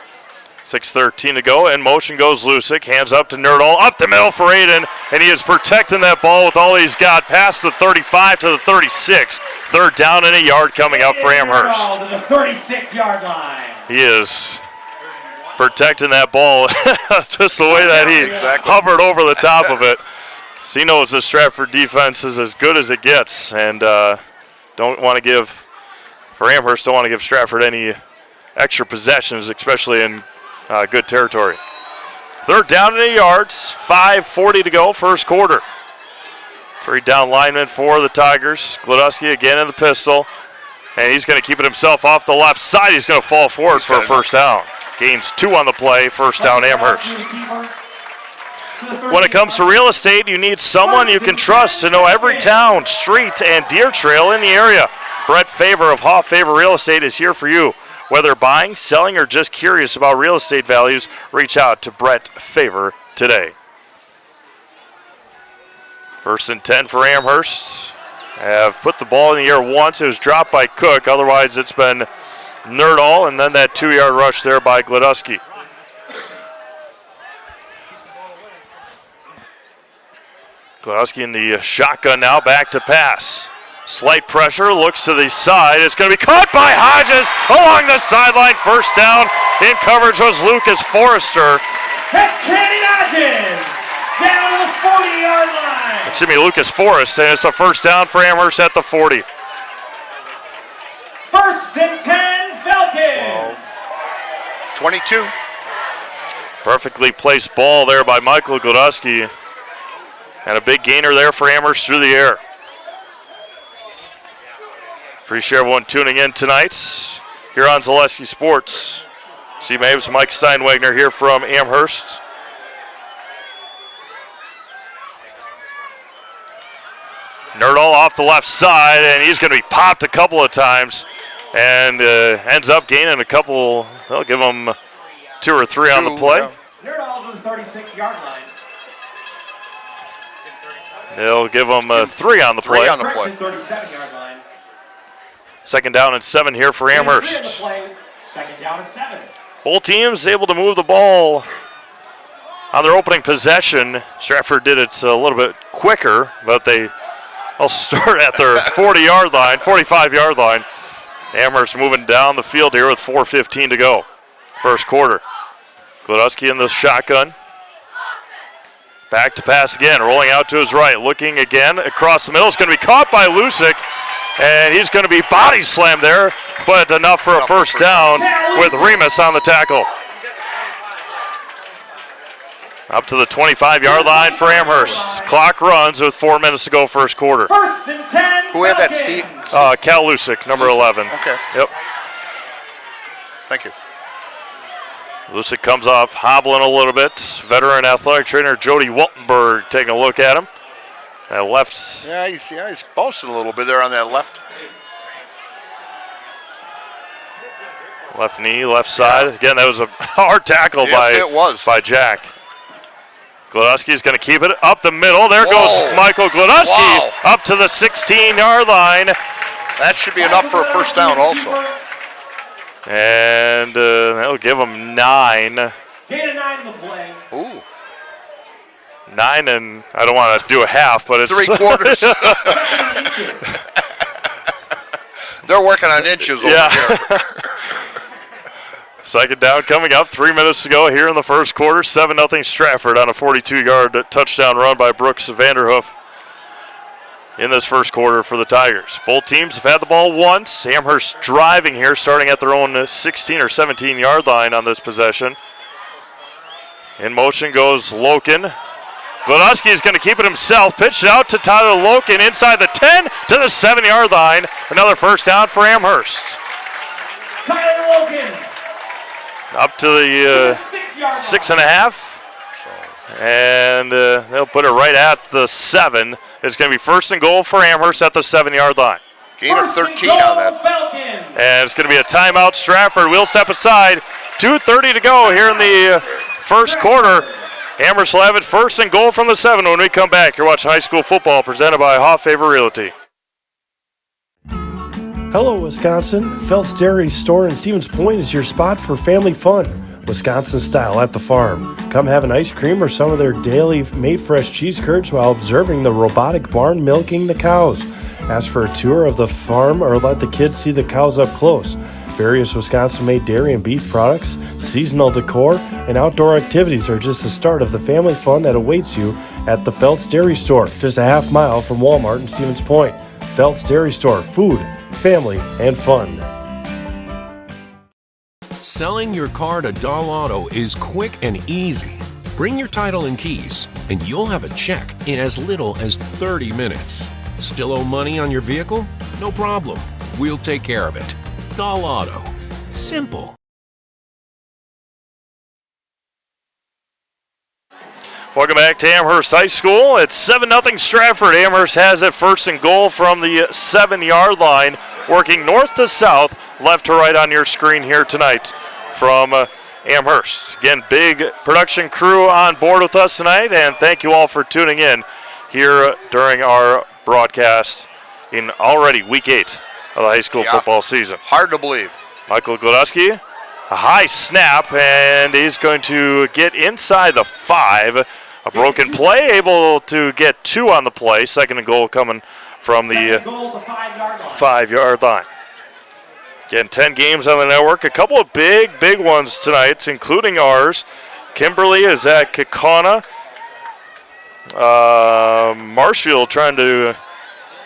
6:13 to go, and motion goes Lusick. Hands up to Nerdahl, up the middle for Aiden, and he is protecting that ball with all he's got, past the 35 to the 36. Third down and a yard coming up for Amherst. To the 36-yard line. He is protecting that ball just the way that he hovered over the top of it. So he knows the Stratford defense is as good as it gets, and don't want to give Stratford any extra possessions, especially in good territory. Third down and a yard, 5:40 to go, first quarter. Three down linemen for the Tigers. Gladowski again in the pistol, and he's going to keep it himself off the left side. He's going to fall forward for a first down. Gains 2 on the play, first down Amherst. When it comes to real estate, you need someone you can trust to know every town, street, and deer trail in the area. Brett Favor of Hoff Favor Real Estate is here for you. Whether buying, selling, or just curious about real estate values, reach out to Brett Favor today. First and 10 for Amherst. Have put the ball in the air once. It was dropped by Cook. Otherwise, it's been Nerdahl, and then that 2-yard rush there by Gladowski. Gladowski in the shotgun now, back to pass. Slight pressure, looks to the side. It's going to be caught by Hodges along the sideline. First down. In coverage was Lucas Forrester. That's Kenny Hodges down to the 40-yard line. Excuse me, Lucas Forrest, and it's a first down for Amherst at the 40. First and 10, Falcons. 22. Perfectly placed ball there by Michael Gladowski. And a big gainer there for Amherst through the air. Appreciate everyone tuning in tonight here on Zaleski Sports. Steve Maves, Mike Steinwegner here from Amherst. Nerdahl off the left side, and he's going to be popped a couple of times and ends up gaining a couple. They'll give him 2 or 3 on the play. Yeah. Nerdahl to the 36-yard line. They'll give him 3 on the play. 3 on the play. 37-yard line. Second down and 7 here for Amherst. Second down and 7. Both teams able to move the ball on their opening possession. Stratford did it a little bit quicker, but they also start at their 40-yard line, 45-yard line. Amherst moving down the field here with 4:15 to go. First quarter. Gladowski in the shotgun. Back to pass again, rolling out to his right, looking again across the middle. It's going to be caught by Lusick, and he's going to be body slammed there, but enough for a first down with Remus on the tackle. Up to the 25-yard line for Amherst. Clock runs with 4 minutes to go, first quarter. First and 10. Who had that, Steve? Cal Lusick, number 11. Okay. Yep. Thank you. Lusick comes off hobbling a little bit. Veteran athletic trainer Jody Waltenberg taking a look at him. That left. Yeah, he's boasting a little bit there on that left. Left knee, left side. Again, that was a hard tackle by Jack. Gladowski's going to keep it up the middle. There goes Michael Gladowski up to the 16-yard line. That should be enough for a first down also. And that'll give him 9. Gain of 9 in the play. Ooh. 9, and I don't want to do a half, but it's 3 quarters. They're working on inches over here. Second down coming up, 3 minutes to go here in the first quarter. 7-0 Stratford on a 42-yard touchdown run by Brooks Vanderhoof. in this first quarter for the Tigers. Both teams have had the ball once. Amherst driving here, starting at their own 16 or 17-yard line on this possession. In motion goes Loken. Glodowski is going to keep it himself. Pitched it out to Tyler Loken inside the 10 to the 7-yard line. Another first down for Amherst. Tyler Loken. Up to the 6.5. And they'll put it right at the 7. It's going to be first and goal for Amherst at the 7-yard line. Gain of 13 on that. And it's going to be a timeout. Stratford will step aside. 2:30 to go here in the first quarter. Amherst will have it first and goal from the 7 when we come back. You're watching high school football presented by Hoff Favor Realty. Hello, Wisconsin. Felt's Dairy Store in Stevens Point is your spot for family fun. Wisconsin style at the farm. Come have an ice cream or some of their daily made fresh cheese curds while observing the robotic barn milking the cows. Ask for a tour of the farm or let the kids see the cows up close. Various Wisconsin-made dairy and beef products, seasonal decor, and outdoor activities are just the start of the family fun that awaits you at the Felt's Dairy Store, just a half mile from Walmart in Stevens Point. Felt's Dairy Store, food, family, and fun. Selling your car to Dahl Auto is quick and easy. Bring your title and keys, and you'll have a check in as little as 30 minutes. Still owe money on your vehicle? No problem. We'll take care of it. Dahl Auto. Simple. Welcome back to Amherst High School. It's 7-0 Stratford. Amherst has it first and goal from the 7-yard line, working north to south, left to right on your screen here tonight from Amherst. Again, big production crew on board with us tonight, and thank you all for tuning in here during our broadcast in already week 8 of the high school football season. Hard to believe. Michael Glodowski, a high snap, and he's going to get inside the 5. A broken play, able to get 2 on the play. Second and goal coming from the 5-yard line. Again, 10 games on the network. A couple of big ones tonight, including ours. Kimberly is at Kekona. Marshfield trying to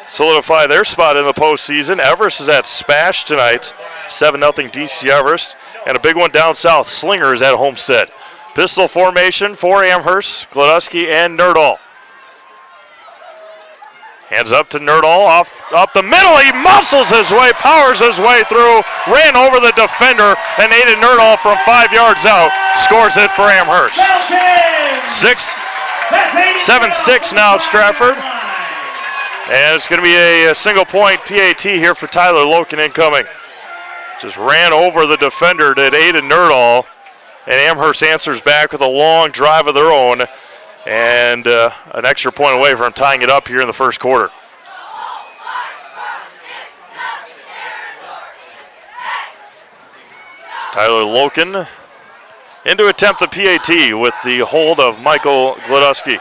solidify their spot in the postseason. Everest is at Spash tonight. 7-0 DC Everest. And a big one down south. Slinger is at Homestead. Pistol formation for Amherst, Glodowski, and Nerdahl. Hands up to Nerdahl, up the middle. He muscles his way, powers his way through, ran over the defender, and Aiden Nerdahl from 5 yards out scores it for Amherst. 7-6 now Stratford. And it's going to be a single-point PAT here for Tyler Loken incoming. Just ran over the defender, did Aiden Nerdahl. And Amherst answers back with a long drive of their own and an extra point away from tying it up here in the first quarter. Tyler Loken in to attempt the PAT with the hold of Michael Glodowski.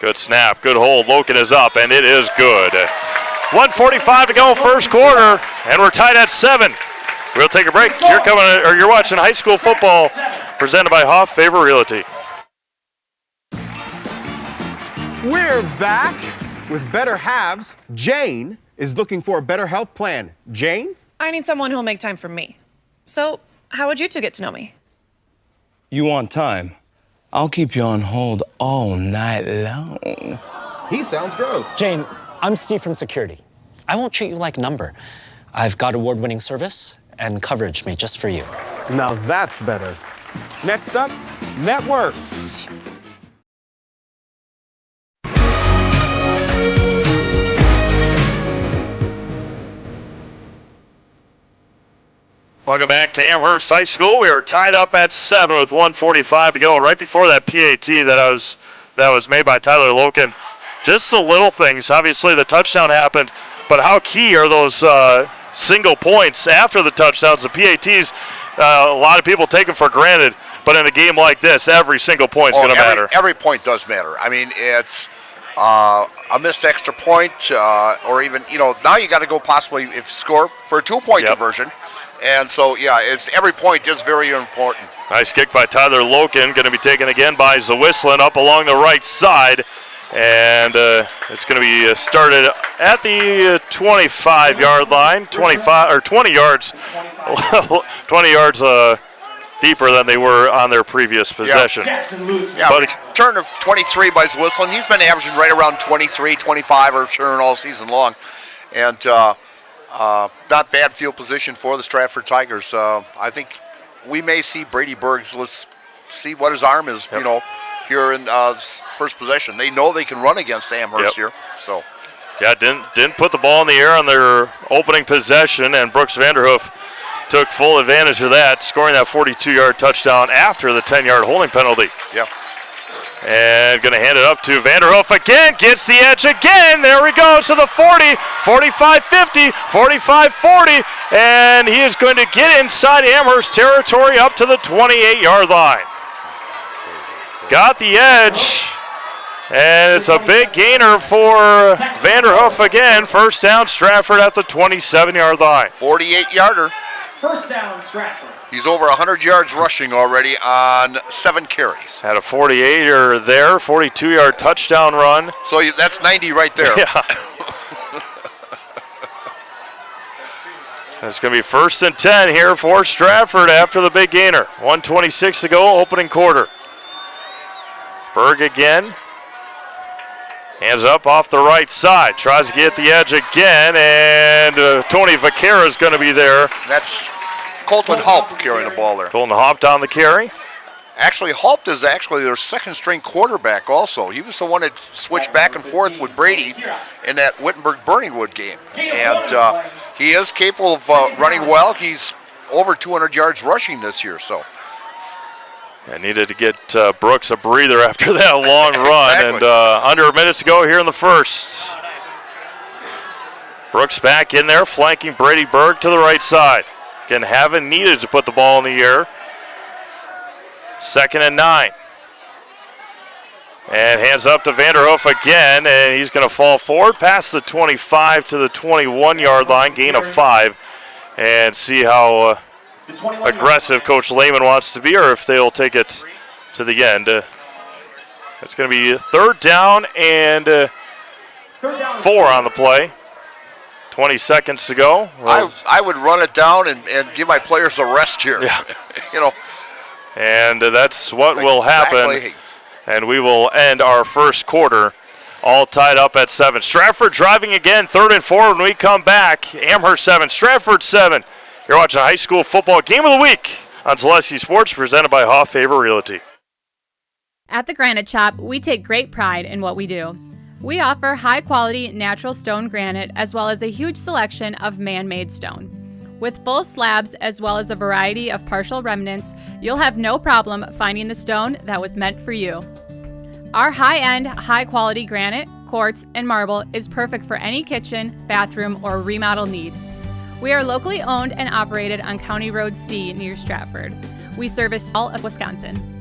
Good snap, good hold. Loken is up, and it is good. 1:45 to go, first quarter, and we're tied at 7. We'll take a break. You're watching high school football presented by Hoff Favor Realty. We're back with Better Halves. Jane is looking for a better health plan. Jane? I need someone who'll make time for me. So, how would you two get to know me? You want time? I'll keep you on hold all night long. He sounds gross. Jane, I'm Steve from Security. I won't treat you like a number. I've got award-winning service and coverage made just for you. Now that's better. Next up, networks. Welcome back to Amherst High School. We are tied up at 7 with 1:45 to go. Right before that PAT that was made by Tyler Loken. Just the little things. Obviously, the touchdown happened, but how key are those single points after the touchdowns? The PATs, a lot of people take them for granted, but in a game like this, every single point is going to matter. Every point does matter. I mean, it's a missed extra point, or even, now you got to go possibly if score for a 2-point conversion. And so, yeah, it's every point is very important. Nice kick by Tyler Loken, going to be taken again by Zawislin up along the right side. And it's going to be started at the 25-yard line, 20 yards, 20 yards deeper than they were on their previous possession. Yeah, but turn of 23 by Zawislin. He's been averaging right around 23, 25 or turn all season long. And not bad field position for the Stratford Tigers. I think we may see Brady Bergs. Let's see what his arm is, you know, here in first possession. They know they can run against Amherst here. So, yeah, didn't put the ball in the air on their opening possession, and Brooks Vanderhoof took full advantage of that, scoring that 42-yard touchdown after the 10-yard holding penalty. Yeah. And going to hand it up to Vanderhoof again, gets the edge again. There we go to the 40, 45, 50, 45, 40, and he is going to get inside Amherst territory up to the 28-yard line. Got the edge, and it's a big gainer for Vanderhoof again. First down, Stratford at the 27-yard line. 48-yarder. First down, Stratford. He's over 100 yards rushing already on 7 carries. Had a 48-er there, 42-yard touchdown run. So that's 90 right there. Yeah. It's going to be 1st and 10 here for Stratford after the big gainer. 1:26 to go, opening quarter. Berg again. Hands up off the right side. Tries to get the edge again, and Tony Vaquera is going to be there. That's Colton Haupt carrying the ball there. Colton Haupt on the carry. Actually, Haupt is actually their second-string quarterback also. He was the one that switched back and forth with Brady in that Wittenberg-Burningwood game. And he is capable of running well. He's over 200 yards rushing this year, so. I needed to get Brooks a breather after that long run. Exactly. And under a minute to go here in the first. Brooks back in there, flanking Brady Berg to the right side. Again, haven't needed to put the ball in the air. 2nd and 9. And hands up to Vanderhoof again, and he's going to fall forward past the 25 to the 21-yard line, gain of 5. And see how aggressive Coach Lehman wants to be, or if they'll take it to the end. It's going to be 3rd down and 4 on the play. 20 seconds to go. I would run it down and give my players a rest here. Yeah. You know. And that's what will happen. And we will end our first quarter all tied up at 7. Stratford driving again, 3rd and 4 when we come back. Amherst 7, Stratford 7. You're watching High School Football Game of the Week on Zaleski Sports, presented by Hoff Favor Realty. At the Granite Shop, we take great pride in what we do. We offer high-quality natural stone granite as well as a huge selection of man-made stone. With full slabs as well as a variety of partial remnants, you'll have no problem finding the stone that was meant for you. Our high-end, high-quality granite, quartz, and marble is perfect for any kitchen, bathroom, or remodel need. We are locally owned and operated on County Road C near Stratford. We service all of Wisconsin.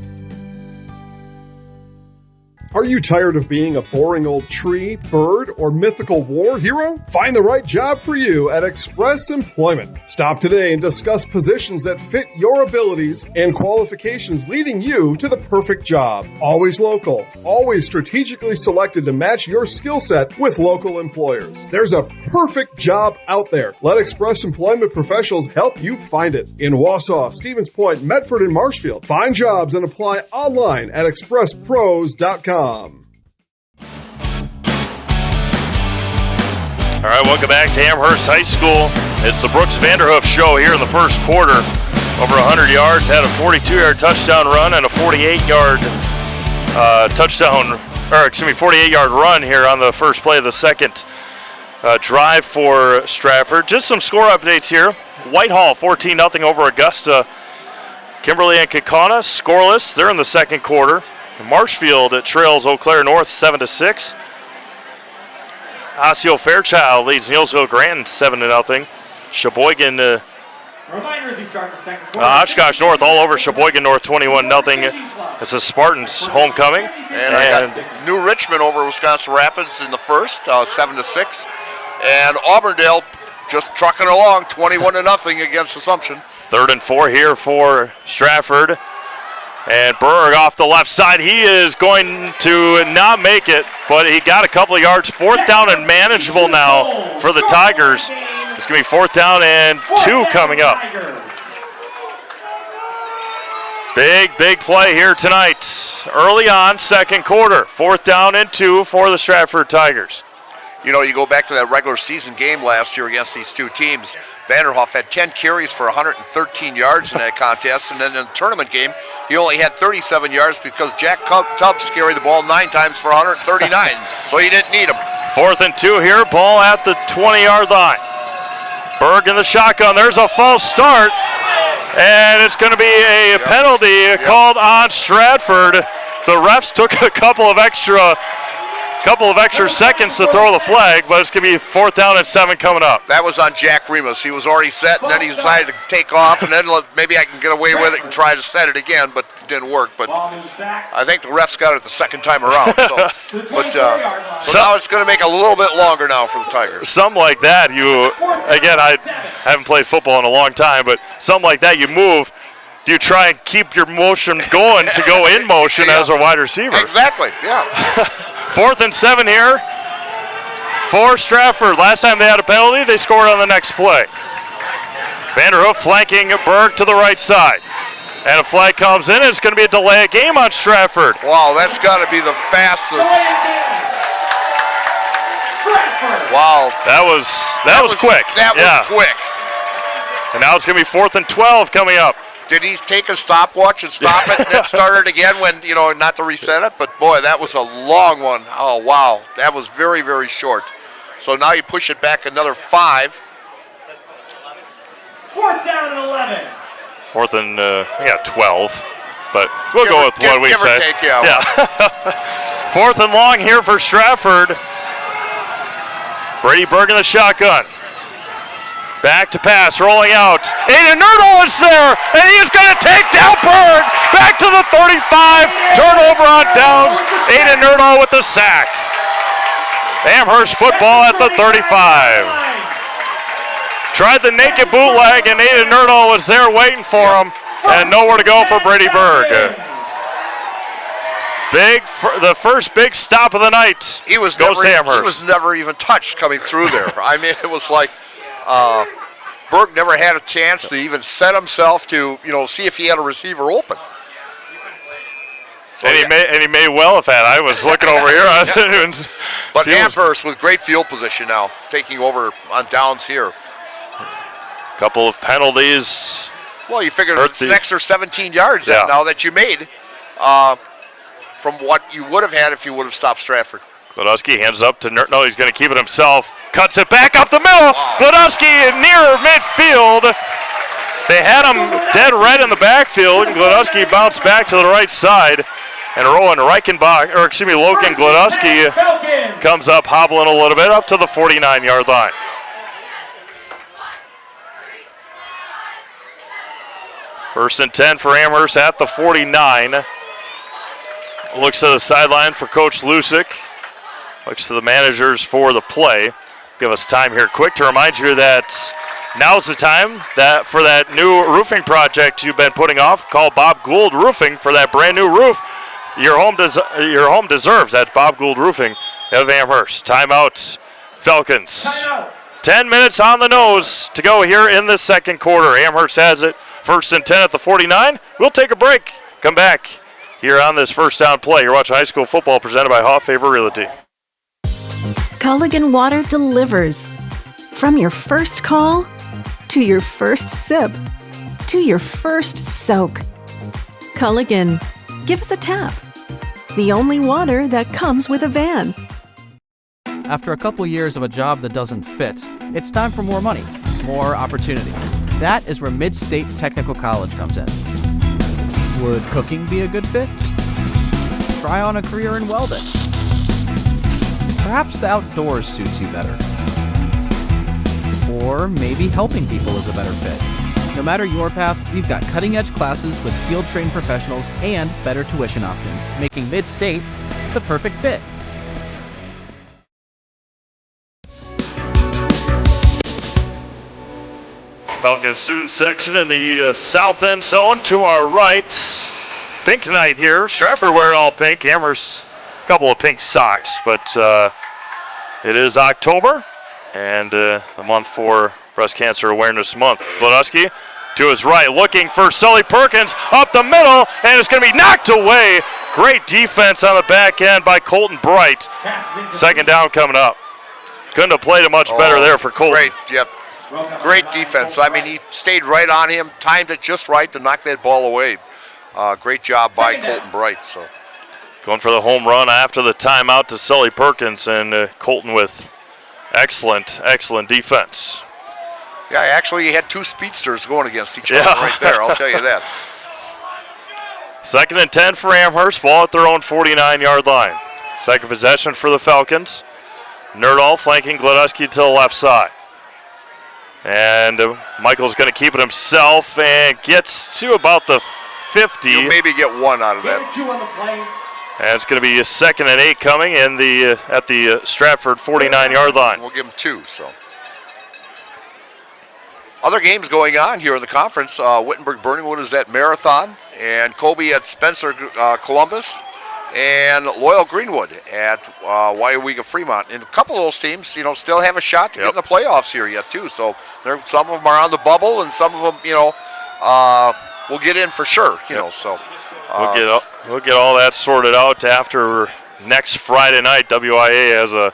Are you tired of being a boring old tree, bird, or mythical war hero? Find the right job for you at Express Employment. Stop today and discuss positions that fit your abilities and qualifications, leading you to the perfect job. Always local, always strategically selected to match your skill set with local employers. There's a perfect job out there. Let Express Employment professionals help you find it. In Wausau, Stevens Point, Medford, and Marshfield. Find jobs and apply online at expresspros.com. All right, welcome back to Amherst High School. It's the Brooks Vanderhoof show here in the first quarter. Over 100 yards, had a 42-yard touchdown run and a 48-yard 48-yard run here on the first play of the second drive for Stratford. Just some score updates here. Whitehall 14-0 over Augusta. Kimberly and Kaukauna scoreless. They're in the second quarter. Marshfield trails Eau Claire North 7-6. Osseo Fairchild leads Neillsville Granton 7-0. Sheboygan Reminder as we start the second quarter. Oshkosh North all over Sheboygan North 21-0. It's the Spartans homecoming. And I got New Richmond over Wisconsin Rapids in the first, 7-6. And Auburndale just trucking along, 21-0 against Assumption. 3rd and 4 here for Stratford. And Berg off the left side. He is going to not make it, but he got a couple of yards. 4th down and manageable now for the Tigers. It's going to be 4th down and 2 coming up. Big play here tonight. Early on, 2nd quarter. 4th down and 2 for the Stratford Tigers. You know, you go back to that regular season game last year against these two teams. Vanderhoff had 10 carries for 113 yards in that contest, and then in the tournament game, he only had 37 yards because Jack Tubbs carried the ball 9 times for 139, so he didn't need him. 4th and 2 here, ball at the 20-yard line. Berg in the shotgun, there's a false start, and it's going to be a penalty called on Stratford. The refs took a couple of extra seconds to throw the flag, but it's going to be 4th down and 7 coming up. That was on Jack Remus. He was already set, and then he decided to take off, and then maybe I can get away with it and try to set it again, but it didn't work. But I think the refs got it the second time around. So now it's going to make a little bit longer now for the Tigers. Something like that, I haven't played football in a long time, but something like that, you move. Do you try and keep your motion going to go in motion as a wide receiver? Exactly, yeah. 4th and 7 here for Stratford. Last time they had a penalty, they scored on the next play. Vanderhoof flanking Berg to the right side. And a flag comes in. It's going to be a delay of game on Stratford. Wow, that's got to be the fastest. Wow. That was quick. That was quick. And now it's going to be 4th and 12 coming up. Did he take a stopwatch and stop it and then start it again when, not to reset it? But, boy, that was a long one. Oh, wow. That was very, very short. So now you push it back another 5. 4th down and 11. 4th and 12. But we'll go with what we say. Give or take, yeah. 4th and long here for Stratford. Brady Berg in the shotgun. Back to pass, rolling out. Aiden Nerdal is there, and he's going to take down Berg. Back to the 35. Turnover on downs. Aiden Nerdal with the sack. Amherst football at the 35. Tried the naked bootleg, and Aiden Nerdal was there waiting for him, and nowhere to go for Brady Berg. The first big stop of the night. He was never even touched coming through there. I mean, it was like Berg never had a chance to even set himself to, see if he had a receiver open. So, and he may well have had. I was looking over here. I didn't even but Amherst with great field position now, taking over on downs here. Couple of penalties. Well, you figure it's an extra 17 yards now that you made from what you would have had if you would have stopped Stratford. Gladowski hands up to No, he's going to keep it himself. Cuts it back up the middle. Wow. Gladowski near midfield. They had him dead red in the backfield, and Gladowski bounced back to the right side. And Logan Gladowski comes up hobbling a little bit up to the 49-yard line. First and 10 for Amherst at the 49. Looks to the sideline for Coach Lusick. Looks to the managers for the play. Give us time here quick to remind you that now's the time for that new roofing project you've been putting off. Call Bob Gould Roofing for that brand new roof your home deserves. That's Bob Gould Roofing of Amherst. Timeout, Falcons. Timeout. 10 minutes on the nose to go here in the second quarter. Amherst has it. First and 10 at the 49. We'll take a break. Come back here on this first down play. You're watching high school football presented by Hoff Favor Realty. Culligan Water delivers. From your first call, to your first sip, to your first soak. Culligan, give us a tap. The only water that comes with a van. After a couple years of a job that doesn't fit, it's time for more money, more opportunity. That is where Mid-State Technical College comes in. Would cooking be a good fit? Try on a career in welding. Perhaps the outdoors suits you better. Or maybe helping people is a better fit. No matter your path, we've got cutting-edge classes with field-trained professionals and better tuition options, making Mid-State the perfect fit. Falcon student section in the south end zone to our right. Pink tonight here. Stratford wearing all pink. Amherst, a couple of pink socks, but it is October and the month for Breast Cancer Awareness Month. Glodowski to his right, looking for Sully Perkins up the middle, and it's going to be knocked away. Great defense on the back end by Colton Bright. Second down coming up. Couldn't have played it much better there for Colton. Great, yep. Great defense. I mean, he stayed right on him, timed it just right to knock that ball away. Great job by Colton Bright. So, going for the home run after the timeout to Sully Perkins, and Colton with excellent defense. Yeah, actually, he had two speedsters going against each other right there, I'll tell you that. 2nd and 10 for Amherst, ball at their own 49-yard line. Second possession for the Falcons. Nerdall flanking Glodowski to the left side. And Michael's going to keep it himself and gets to about the 50. You'll maybe get one out of that. And it's going to be a 2nd and 8 coming in at the Stratford 49-yard line. We'll give him 2, so. Other games going on here in the conference. Wittenberg-Burningwood is at Marathon, and Colby at Spencer Columbus, and Loyal Greenwood at WIAA Fremont. And a couple of those teams, still have a shot to get in the playoffs here yet too. So some of them are on the bubble, and some of them, will get in for sure. So we'll get all that sorted out after next Friday night. WIAA has a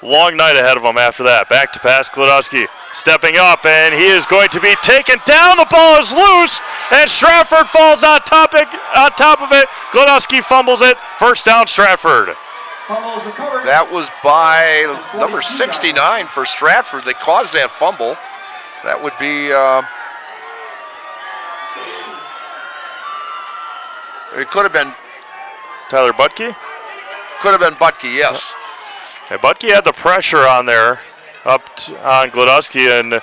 long night ahead of them after that. Back to pass, Glodowski stepping up, and he is going to be taken down. The ball is loose, and Stratford falls on top of it. Glodowski fumbles it. First down, Stratford. That was by number 69 for Stratford. They caused that fumble. That would be, it could have been Tyler Butke? Could have been Butke, yes. And Butke had the pressure on there on Glodowski, and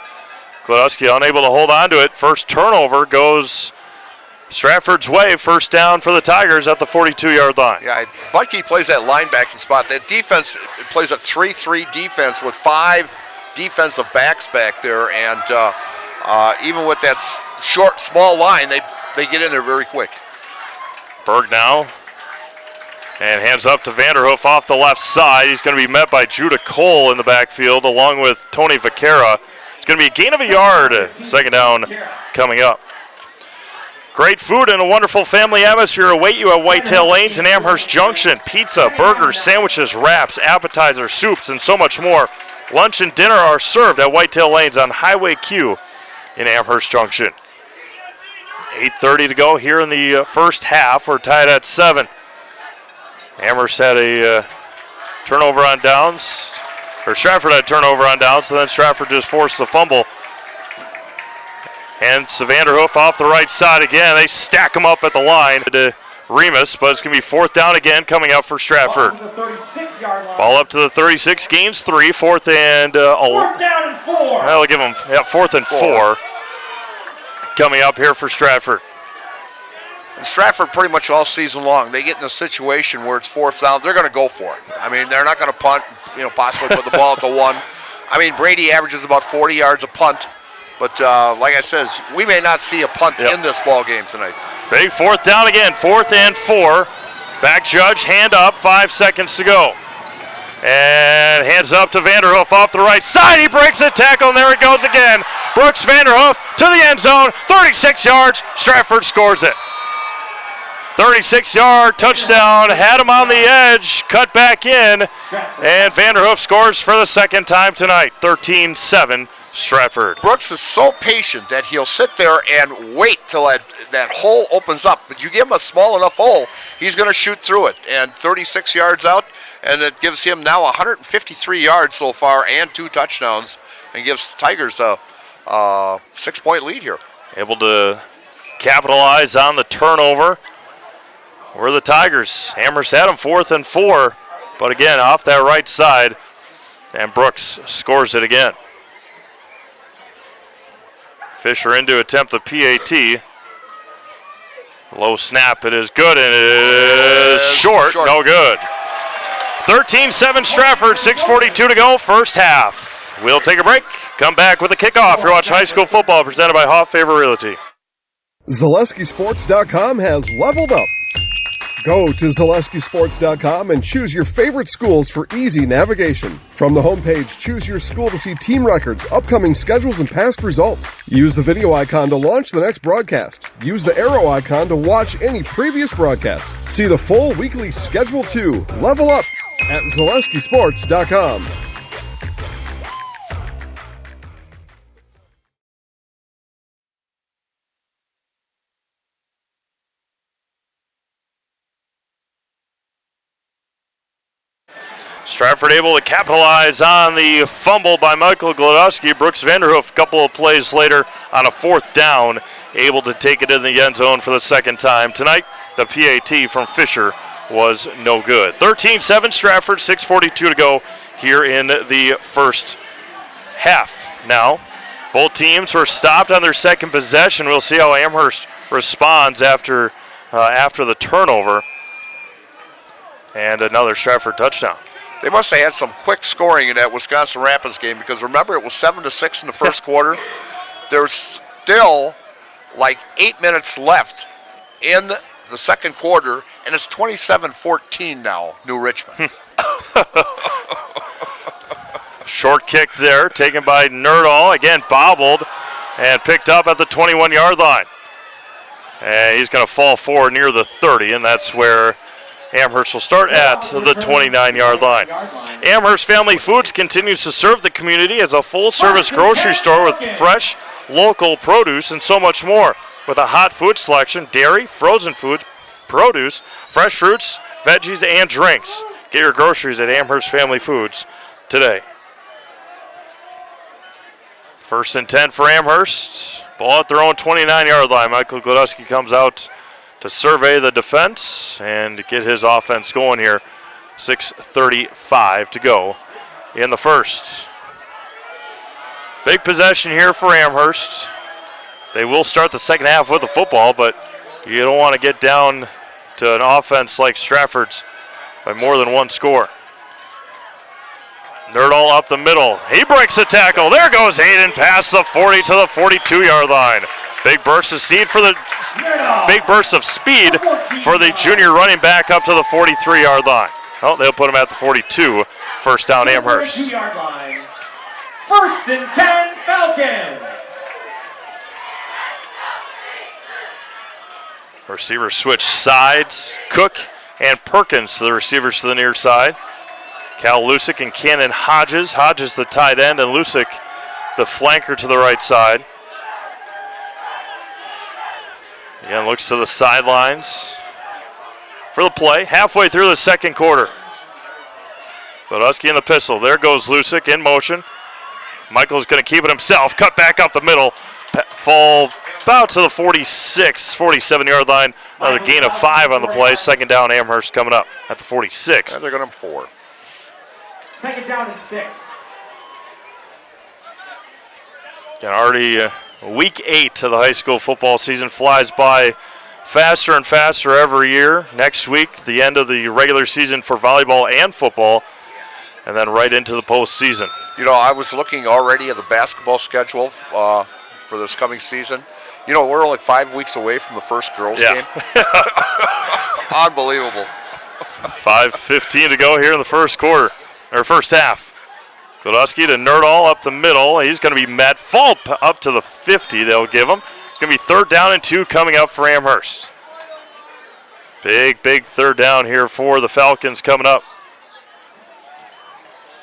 Glodowski unable to hold on to it. First turnover goes Stratford's way. First down for the Tigers at the 42-yard line. Yeah, Butke plays that linebacking spot. That defense plays a 3-3 defense with 5 defensive backs back there, and even with that short, small line, they get in there very quick. Berg now. And hands up to Vanderhoof off the left side. He's going to be met by Judah Cole in the backfield along with Tony Vaquera. It's going to be a gain of a yard. Second down coming up. Great food and a wonderful family atmosphere await you at Whitetail Lanes in Amherst Junction. Pizza, burgers, sandwiches, wraps, appetizers, soups, and so much more. Lunch and dinner are served at Whitetail Lanes on Highway Q in Amherst Junction. 8:30 to go here in the first half. We're tied at 7. Amherst had a turnover on downs, or Stratford had a turnover on downs, so then Stratford just forced the fumble. And Vanderhoof off the right side again. They stack him up at the line to Remus, but it's going to be 4th down again coming up for Stratford. Ball up to the 36, gains 3, 4th and 4th down and 4. That'll give them 4th and 4 coming up here for Stratford. And Stratford pretty much all season long, they get in a situation where it's 4th down, they're going to go for it. I mean, they're not going to punt, possibly put the ball at the 1. I mean, Brady averages about 40 yards a punt, but like I said, we may not see a punt in this ball game tonight. Big 4th down again, 4th and 4. Back judge, hand up, 5 seconds to go. And hands up to Vanderhoof off the right side. He breaks a tackle, and there it goes again. Brooks Vanderhoof to the end zone, 36 yards. Stratford scores it. 36-yard touchdown, had him on the edge, cut back in, and Vanderhoof scores for the second time tonight, 13-7 Stratford. Brooks is so patient that he'll sit there and wait till that hole opens up, but you give him a small enough hole, he's going to shoot through it, and 36 yards out, and it gives him now 153 yards so far and 2 touchdowns, and gives Tigers a 6-point lead here. Able to capitalize on the turnover. We're the Tigers. Amherst had them 4th and 4, but again, off that right side, and Brooks scores it again. Fisher in to attempt the PAT. Low snap, it is good, and it is short, no good. 13-7 Stratford, 6:42 to go, first half. We'll take a break. Come back with a kickoff. You're watching high school football presented by Hoff Favor Realty. ZaleskiSports.com has leveled up. Go to ZaleskiSports.com and choose your favorite schools for easy navigation. From the homepage, choose your school to see team records, upcoming schedules, and past results. Use the video icon to launch the next broadcast. Use the arrow icon to watch any previous broadcast. See the full weekly schedule too. Level up at ZaleskiSports.com. Stratford able to capitalize on the fumble by Michael Glodowski. Brooks Vanderhoof a couple of plays later on a 4th down, able to take it in the end zone for the second time. Tonight, the PAT from Fisher was no good. 13-7 Stratford, 6:42 to go here in the first half. Now, both teams were stopped on their second possession. We'll see how Amherst responds after the turnover. And another Stratford touchdown. They must have had some quick scoring in that Wisconsin Rapids game, because remember, it was 7-6 in the first quarter. There's still like 8 minutes left in the second quarter, and it's 27-14 now, New Richmond. Short kick there, taken by Nerdall. Again, bobbled and picked up at the 21-yard line. And he's going to fall forward near the 30, and that's where Amherst will start at the 29-yard line. Amherst Family Foods continues to serve the community as a full-service grocery store with fresh, local produce and so much more. With a hot food selection, dairy, frozen foods, produce, fresh fruits, veggies, and drinks. Get your groceries at Amherst Family Foods today. 1st and 10 for Amherst. Ball at their own 29-yard line. Michael Glodowski comes out to survey the defense and get his offense going here. 6:35 to go in the first. Big possession here for Amherst. They will start the second half with the football, but you don't want to get down to an offense like Stratford's by more than one score. Nerdall up the middle. He breaks a tackle. There goes Hayden past the 40 to the 42-yard line. Big burst of speed for the junior running back up to the 43-yard line. Oh, they'll put him at the 42. First down, Amherst. 42-yard line. 1st and 10, Falcons. Receivers switch sides. Cook and Perkins to the receivers to the near side. Cal Lusick and Cannon Hodges. Hodges the tight end and Lusick the flanker to the right side. Again, looks to the sidelines for the play. Halfway through the second quarter. Glodowski in the pistol. There goes Lusick in motion. Michael's going to keep it himself. Cut back up the middle. Fall about to the 46, 47-yard line. Another gain of 5 on the play. Second down, Amherst coming up at the 46. And they're going to 4. 2nd down and 6. And already week 8 of the high school football season flies by faster and faster every year. Next week, the end of the regular season for volleyball and football, and then right into the postseason. You know, I was looking already at the basketball schedule for this coming season. You know, we're only 5 weeks away from the first girls' game. Unbelievable. 5:15 to go here in the first quarter, or first half. Glodowski to Nerdall up the middle. He's going to be met. Fall up to the 50 they'll give him. It's going to be 3rd down and 2 coming up for Amherst. Big 3rd down here for the Falcons coming up.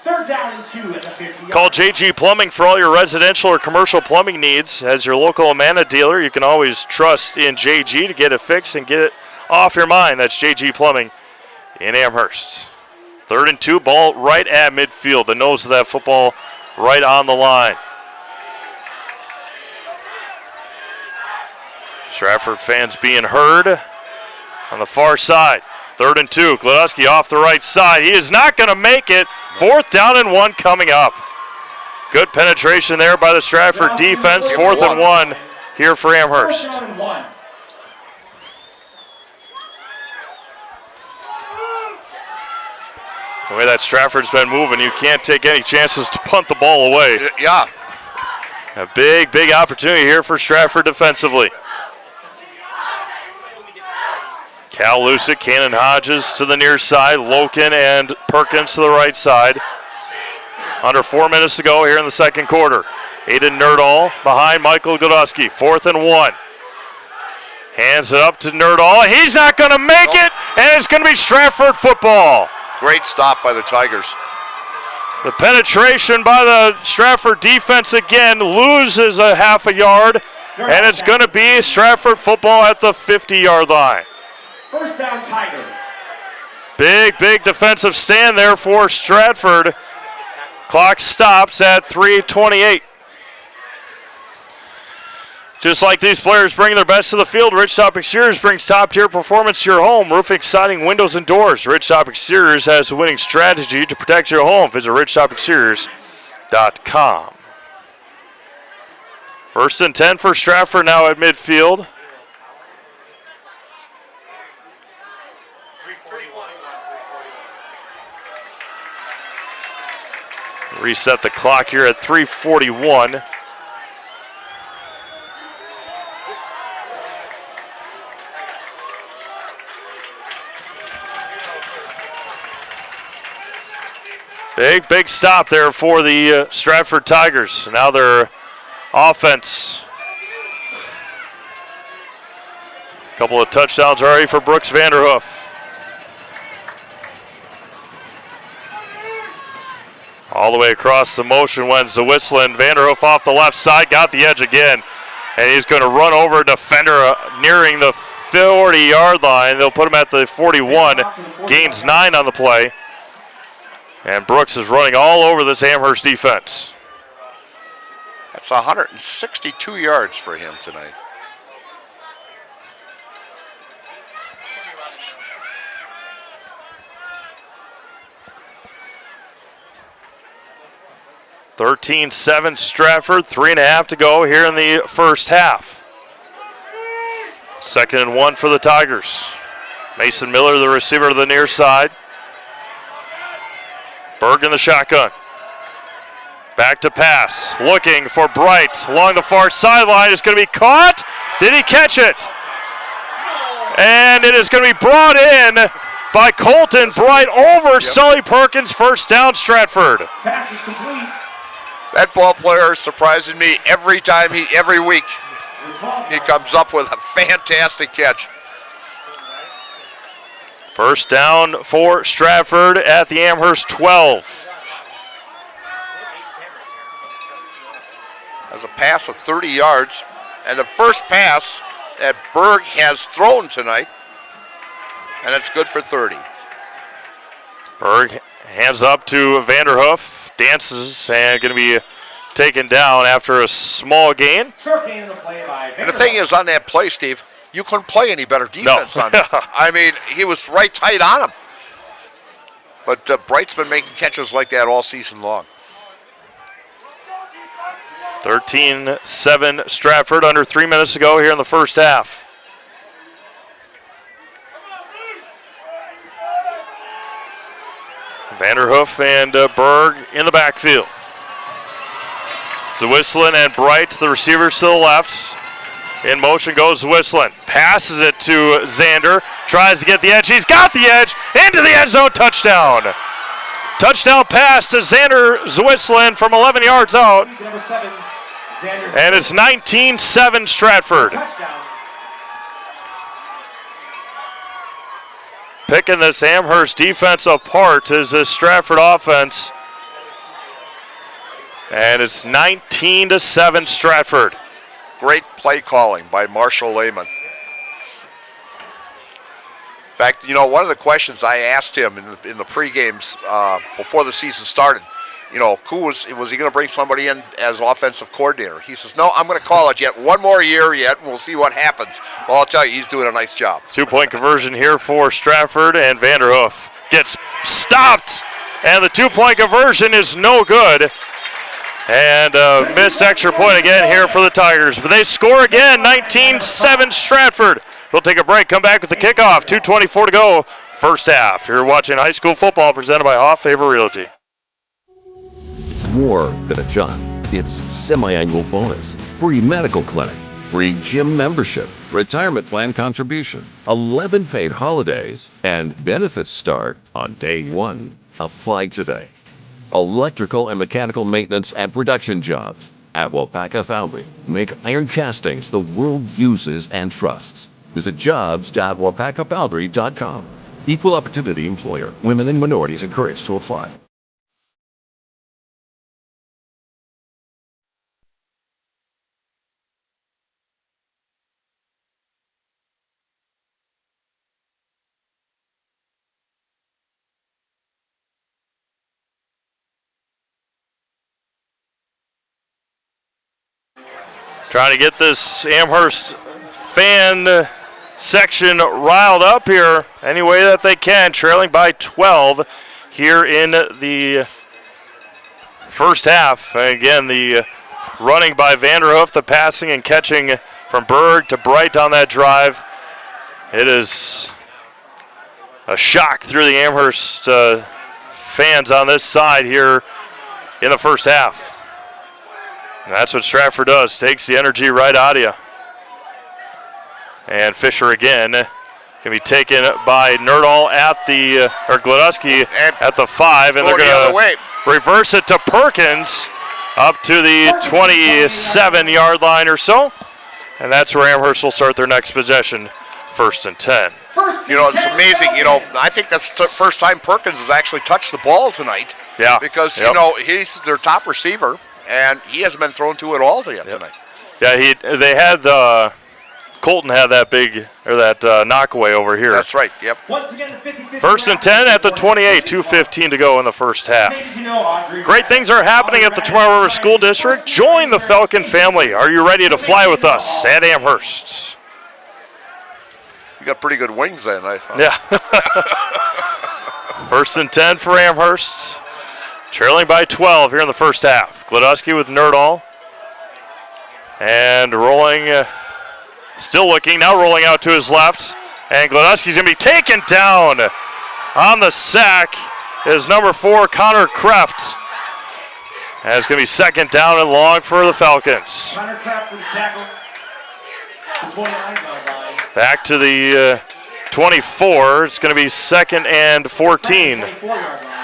3rd down and 2 at the 50. Call JG Plumbing for all your residential or commercial plumbing needs. As your local Amana dealer, you can always trust in JG to get it fixed and get it off your mind. That's JG Plumbing in Amherst. 3rd and 2, ball right at midfield. The nose of that football right on the line. Stratford fans being heard on the far side. 3rd and 2, Glodowski off the right side. He is not going to make it. 4th down and 1 coming up. Good penetration there by the Stratford defense. 4th and 1 here for Amherst. 4th down and 1. The way that Stratford's been moving, you can't take any chances to punt the ball away. Yeah. A big opportunity here for Stratford defensively. Cal Lucic, Cannon Hodges to the near side, Loken and Perkins to the right side. Under 4 minutes to go here in the second quarter. Aiden Nerdahl behind Michael Godowski, 4th and 1. Hands it up to Nerdahl. He's not going to make it, and it's going to be Stratford football. Great stop by the Tigers. The penetration by the Stratford defense again loses a half a yard, and it's going to be Stratford football at the 50-yard line. First down, Tigers. Big defensive stand there for Stratford. Clock stops at 3:28. Just like these players bring their best to the field, Ridgetop Exteriors brings top-tier performance to your home. Roofing, siding, windows, and doors. Ridgetop Exteriors has a winning strategy to protect your home. Visit ridgetopexteriors.com. 1st and 10 for Stratford now at midfield. Reset the clock here at 3:41. Big stop there for the Stratford Tigers. Now their offense. A couple of touchdowns already for Brooks Vanderhoof. All the way across the motion went Zwisslen. Vanderhoof off the left side, got the edge again. And he's going to run over a defender nearing the 40-yard line. They'll put him at the 41. Gains 9 on the play. And Brooks is running all over this Amherst defense. That's 162 yards for him tonight. (13-7) Stratford, 3.5 to go here in the first half. 2nd and 1 for the Tigers. Mason Miller, the receiver to the near side. Berg in the shotgun. Back to pass. Looking for Bright along the far sideline. It's going to be caught. Did he catch it? And it is going to be brought in by Colton Bright over Sully Perkins. First down, Stratford. Pass is complete. That ball player is surprising me every week. He comes up with a fantastic catch. First down for Stratford at the Amherst 12. Has a pass of 30 yards, and the first pass that Berg has thrown tonight, and it's good for 30. Berg hands up to Vanderhoof, dances, and going to be taken down after a small gain. And the thing is, on that play, Steve, you couldn't play any better defense on him. I mean, he was right tight on him. But Bright's been making catches like that all season long. 13-7 Stratford, under 3 minutes to go here in the first half. Vanderhoof and Berg in the backfield. Zwisslen and Bright, the receivers to the left. In motion goes Zwisslen. Passes it to Zander. Tries to get the edge. He's got the edge. Into the end zone. Touchdown. Touchdown pass to Zander Zwisslen from 11 yards out. And it's 19-7 Stratford. Picking this Amherst defense apart is this Stratford offense. And it's 19-7 Stratford. Great play calling by Marshall Lehman. In fact, you know, one of the questions I asked him in the pre-games before the season started, you know, was he going to bring somebody in as offensive coordinator? He says, no, I'm going to call it yet. One more year yet, and we'll see what happens. Well, I'll tell you, he's doing a nice job. 2-point conversion here for Stratford, and Vanderhoof gets stopped, and the 2-point conversion is no good. And missed extra point again here for the Tigers. But they score again, 19-7 Stratford. We'll take a break, come back with the kickoff. 2:24 to go first half. You're watching high school football presented by Hoff Favor Realty. It's more than a job. It's semi-annual bonus, free medical clinic, free gym membership, retirement plan contribution, 11 paid holidays, and benefits start on day 1. Apply today. Electrical and mechanical maintenance and production jobs at WIAA Foundry make iron castings the world uses and trusts. Visit jobs.wapakafoundry.com. Equal opportunity employer. Women and minorities encouraged to apply. Trying to get this Amherst fan section riled up here any way that they can, trailing by 12 here in the first half. Again, the running by Vanderhoof, the passing and catching from Berg to Bright on that drive. It is a shock through the Amherst fans on this side here in the first half. And that's what Stratford does, takes the energy right out of you. And Fisher again can be taken by Nerdahl at the, or Gladusky at the 5, and they're going to reverse it to Perkins up to the 27-yard line or so. And that's where Amherst will start their next possession, 1st and 10. You know, it's amazing. You know, I think that's the first time Perkins has actually touched the ball tonight. Yeah. Because, you know, he's their top receiver, and he hasn't been thrown to at all yet tonight. Yeah, they had Colton had that big, or that knockaway over here. That's right, yep. 1st and 10 at the 28, 2:15 to go in the first half. Great things are happening at the Tomorrow River School District. Join the Falcon family. Are you ready to fly with us at Amherst? You got pretty good wings then. Yeah. 1st and 10 for Amherst. Trailing by 12 here in the first half. Gladusky with Nerdahl. And rolling, still looking, now rolling out to his left. And Gladusky's going to be taken down on the sack is number 4, Connor Kreft. And it's going to be 2nd down and long for the Falcons. Connor Kraft for the tackle. The 29-yard line. Back to the 24. It's going to be 2nd and 14. 24-yard line.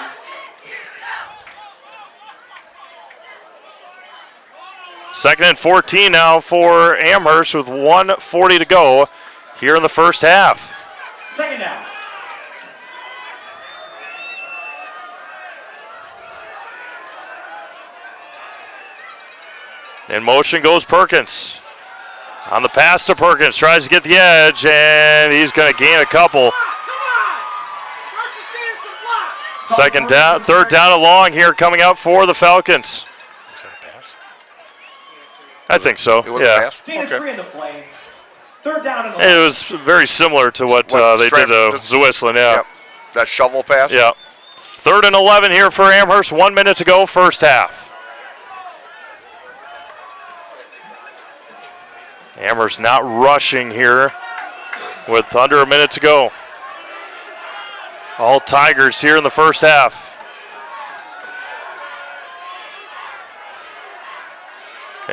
Second and 14 now for Amherst with 1:40 to go here in the first half. 2nd down. In motion goes Perkins. On the pass to Perkins, tries to get the edge, and he's going to gain a couple. 2nd down, 3rd down and long here coming up for the Falcons. I think so. It was a pass? Gain of 3 in the play. 3rd down and It was very similar to what they did to Zwislin, yeah. Yep. That shovel pass? Yeah. 3rd and 11 here for Amherst. 1 minute to go, first half. Amherst not rushing here with under a minute to go. All Tigers here in the first half.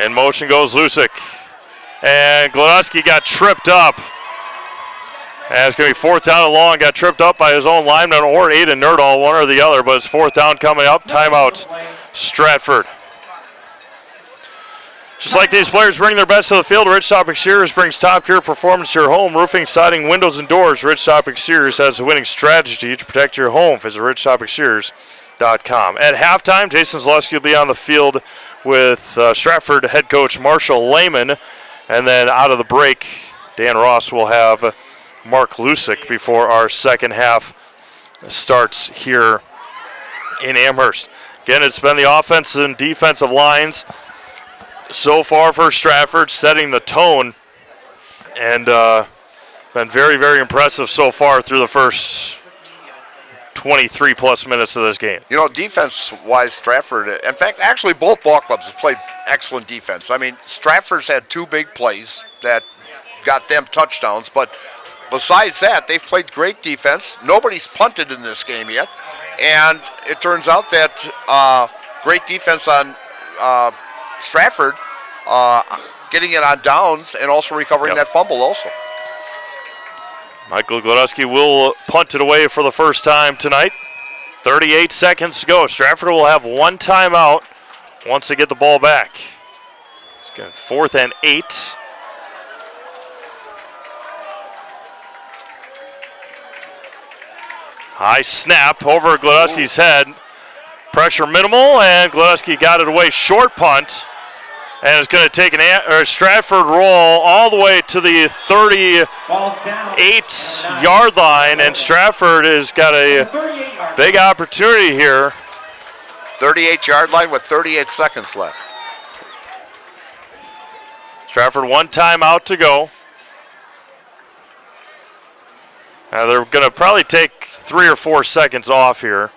In motion goes Lusick. And Gladusky got tripped up. And it's going to be 4th down and long. Got tripped up by his own lineman or Aiden Nerdahl, one or the other. But it's 4th down coming up. Timeout, Stratford. Just like these players bring their best to the field, Rich Top Exteriors brings top-tier performance to your home. Roofing, siding, windows, and doors. Rich Top Exteriors has a winning strategy to protect your home. Visit RichTopExteriors.com. At halftime, Jason Zaleski will be on the field with Stratford head coach Marshall Lehman. And then out of the break, Dan Ross will have Mark Lusick before our second half starts here in Amherst. Again, it's been the offensive and defensive lines so far for Stratford, setting the tone, and been very, very impressive so far through the first 23-plus minutes of this game. You know, defense-wise, Stratford, in fact, actually both ball clubs have played excellent defense. I mean, Stratford's had 2 big plays that got them touchdowns, but besides that, they've played great defense. Nobody's punted in this game yet. And it turns out that great defense on Stratford, getting it on downs and also recovering that fumble also. Michael Gladowski will punt it away for the first time tonight. 38 seconds to go. Stratford will have one timeout once they get the ball back. It's going 4th and 8. High snap over Gladowski's head. Pressure minimal, and Gladowski got it away. Short punt. And it's going to take a Stratford roll all the way to the 38-yard line, and Stratford has got a big opportunity here. 38-yard line with 38 seconds left. Stratford one timeout to go. Now they're going to probably take 3 or 4 seconds off here.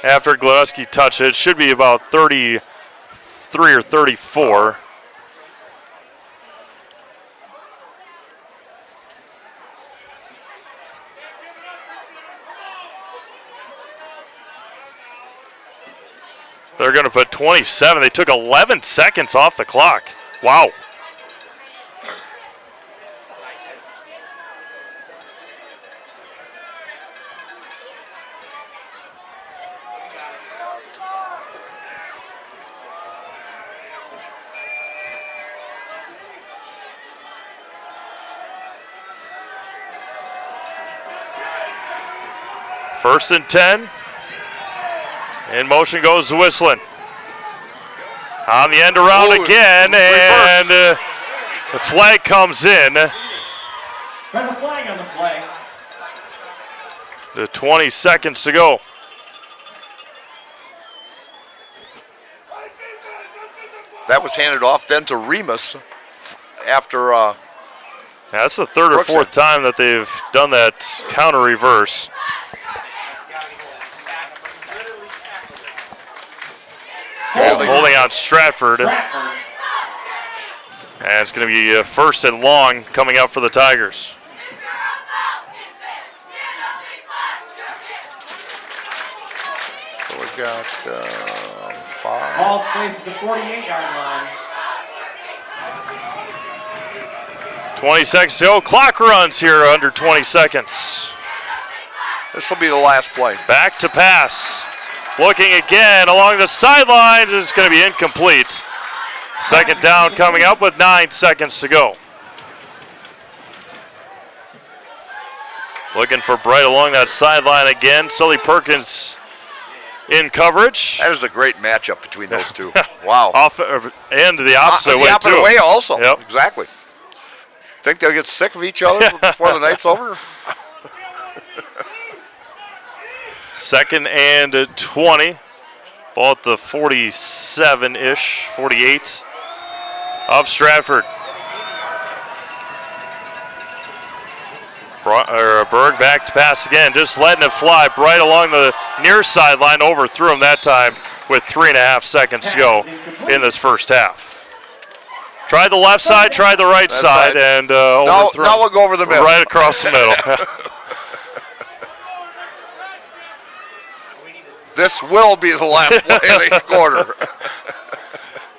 After Gladowski touched it should be about 33 or 34. They're going to put 27. They took 11 seconds off the clock. Wow. First and 10. In motion goes Whistling. On the end around again, and the flag comes in. There's a flag on the flag. The 20 seconds to go. That was handed off then to Remus after. That's the 3rd or 4th time that they've done that counter reverse. Holding on Stratford. And it's going to be first and long coming up for the Tigers. So we've got 5. Ball's placed at the 48-yard line. 20 seconds to go. Clock runs here under 20 seconds. This will be the last play. Back to pass. Looking again along the sidelines. It's going to be incomplete. Second down coming up with 9 seconds to go. Looking for Bright along that sideline again. Sully Perkins in coverage. That is a great matchup between those two. Wow. And the opposite way, the opposite too. way also. Yep. Exactly. Think they'll get sick of each other before the night's over? 2nd and 20. Ball at the 47-ish, 48 of Stratford. Berg back to pass again, just letting it fly. Bright along the near sideline, overthrew him that time with 3.5 seconds to go in this first half. Tried the left side, tried the right side, and overthrew now we'll go over the middle. Right across the middle. This will be the last play of the quarter.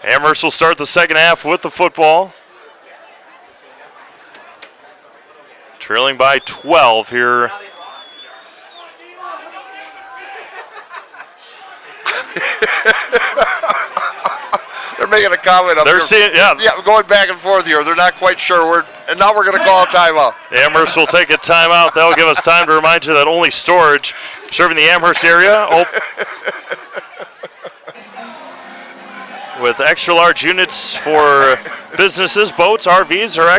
Amherst will start the second half with the football. Trailing by 12 here. They're making a comment up here. Yeah, going back and forth here. They're not quite sure. And now we're going to call a timeout. Amherst will take a timeout. That'll give us time to remind you that only storage serving the Amherst area with extra large units for businesses, boats, RVs, or an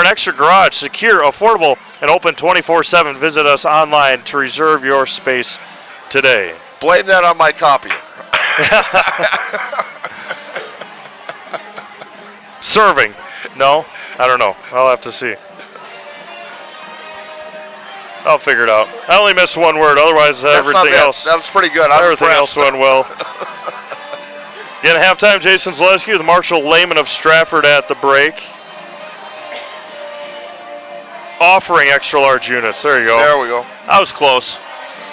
extra garage. Secure, affordable, and open 24/7. Visit us online to reserve your space today. Blame that on my copier. Serving. No? I don't know. I'll have to see. I'll figure it out. I only missed one word. Otherwise, everything else. That was pretty good. Everything else went well. Again, halftime, Jason Zaleski with Marshall Lehman of Stratford at the break. offering extra large units. There you go. There we go. That was close.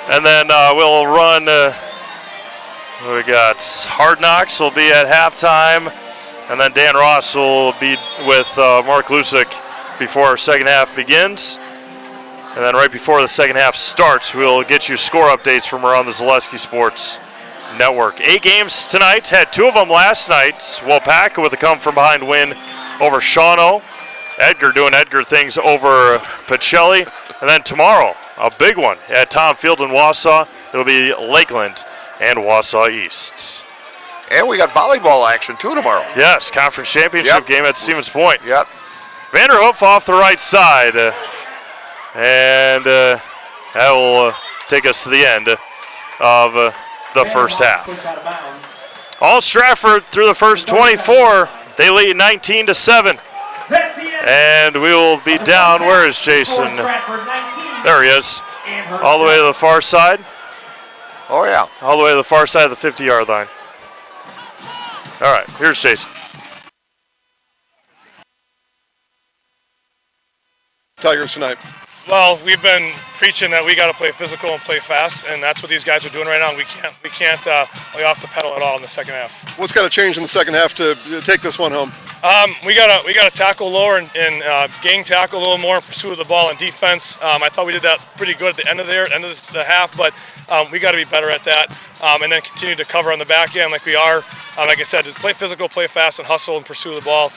And then we'll run, what we got? Hard Knocks will be at halftime. And then Dan Ross will be with Mark Lusick before our second half begins. And then right before the second half starts, we'll get you score updates from around the Zaleski Sports Network. 8 games tonight. Had 2 of them last night. Wapaka with a come-from-behind win over Shawano. Edgar doing Edgar things over Pacelli. And then tomorrow, a big one at Tom Field in Wausau. It'll be Lakeland and Wausau East. And we got volleyball action, too, tomorrow. Yes, conference championship game at Stevens Point. Yep. Vanderhoof off the right side. And that will take us to the end of the first half. All Stratford through the first 24. They lead 19-7. And we will be down. Where is Jason? There he is. All the way to the far side. Oh, yeah. All the way to the far side of the 50-yard line. All right, here's Jason. Tigers tonight. Well, we've been preaching that we got to play physical and play fast, and that's what these guys are doing right now. We can't lay off the pedal at all in the second half. What's got to change in the second half to take this one home? We gotta tackle lower and gang tackle a little more in pursuit of the ball and defense. I thought we did that pretty good at the end of the half, but we got to be better at that, and then continue to cover on the back end like we are. Like I said, just play physical, play fast, and hustle and pursue the ball.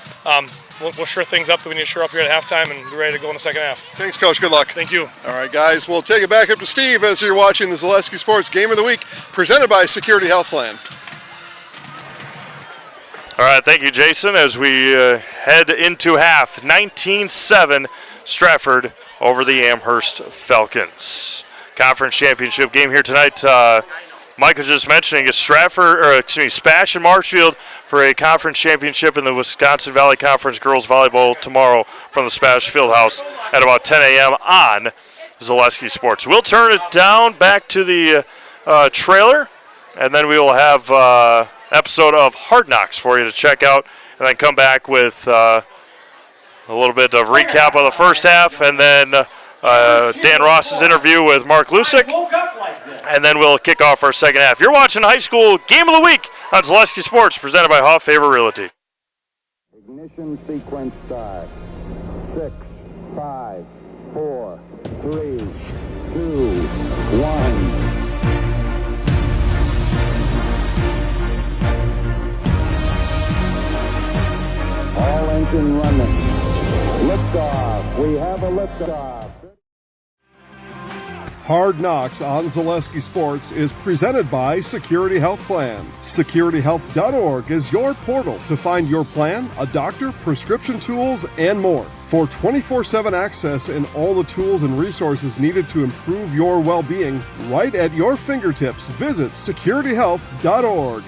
We'll sure things up that we need to sure up here at halftime and be ready to go in the second half. Thanks, Coach. Good luck. Thank you. All right, guys, we'll take it back up to Steve as you're watching the Zaleski Sports Game of the Week presented by Security Health Plan. All right, thank you, Jason, as we head into half. 19-7, Stratford over the Amherst Falcons. Conference championship game here tonight. Mike was just mentioning it's Spash and Marshfield for a conference championship in the Wisconsin Valley Conference Girls Volleyball tomorrow from the Spash Fieldhouse at about 10 a.m. on Zaleski Sports. We'll turn it down back to the trailer, and then we will have episode of Hard Knocks for you to check out, and then come back with a little bit of recap of the first half, and then Dan Ross's interview with Mark Lusick, and then we'll kick off our second half. You're watching High School Game of the Week on Zaleski Sports, presented by Hoff Favor Realty. Ignition sequence start. 6, 5, 4, 3, 2, 1. All engine running. Liftoff. We have a liftoff. Hard Knocks on Zaleski Sports is presented by Security Health Plan. SecurityHealth.org is your portal to find your plan, a doctor, prescription tools, and more. For 24/7 access and all the tools and resources needed to improve your well-being, right at your fingertips, visit SecurityHealth.org.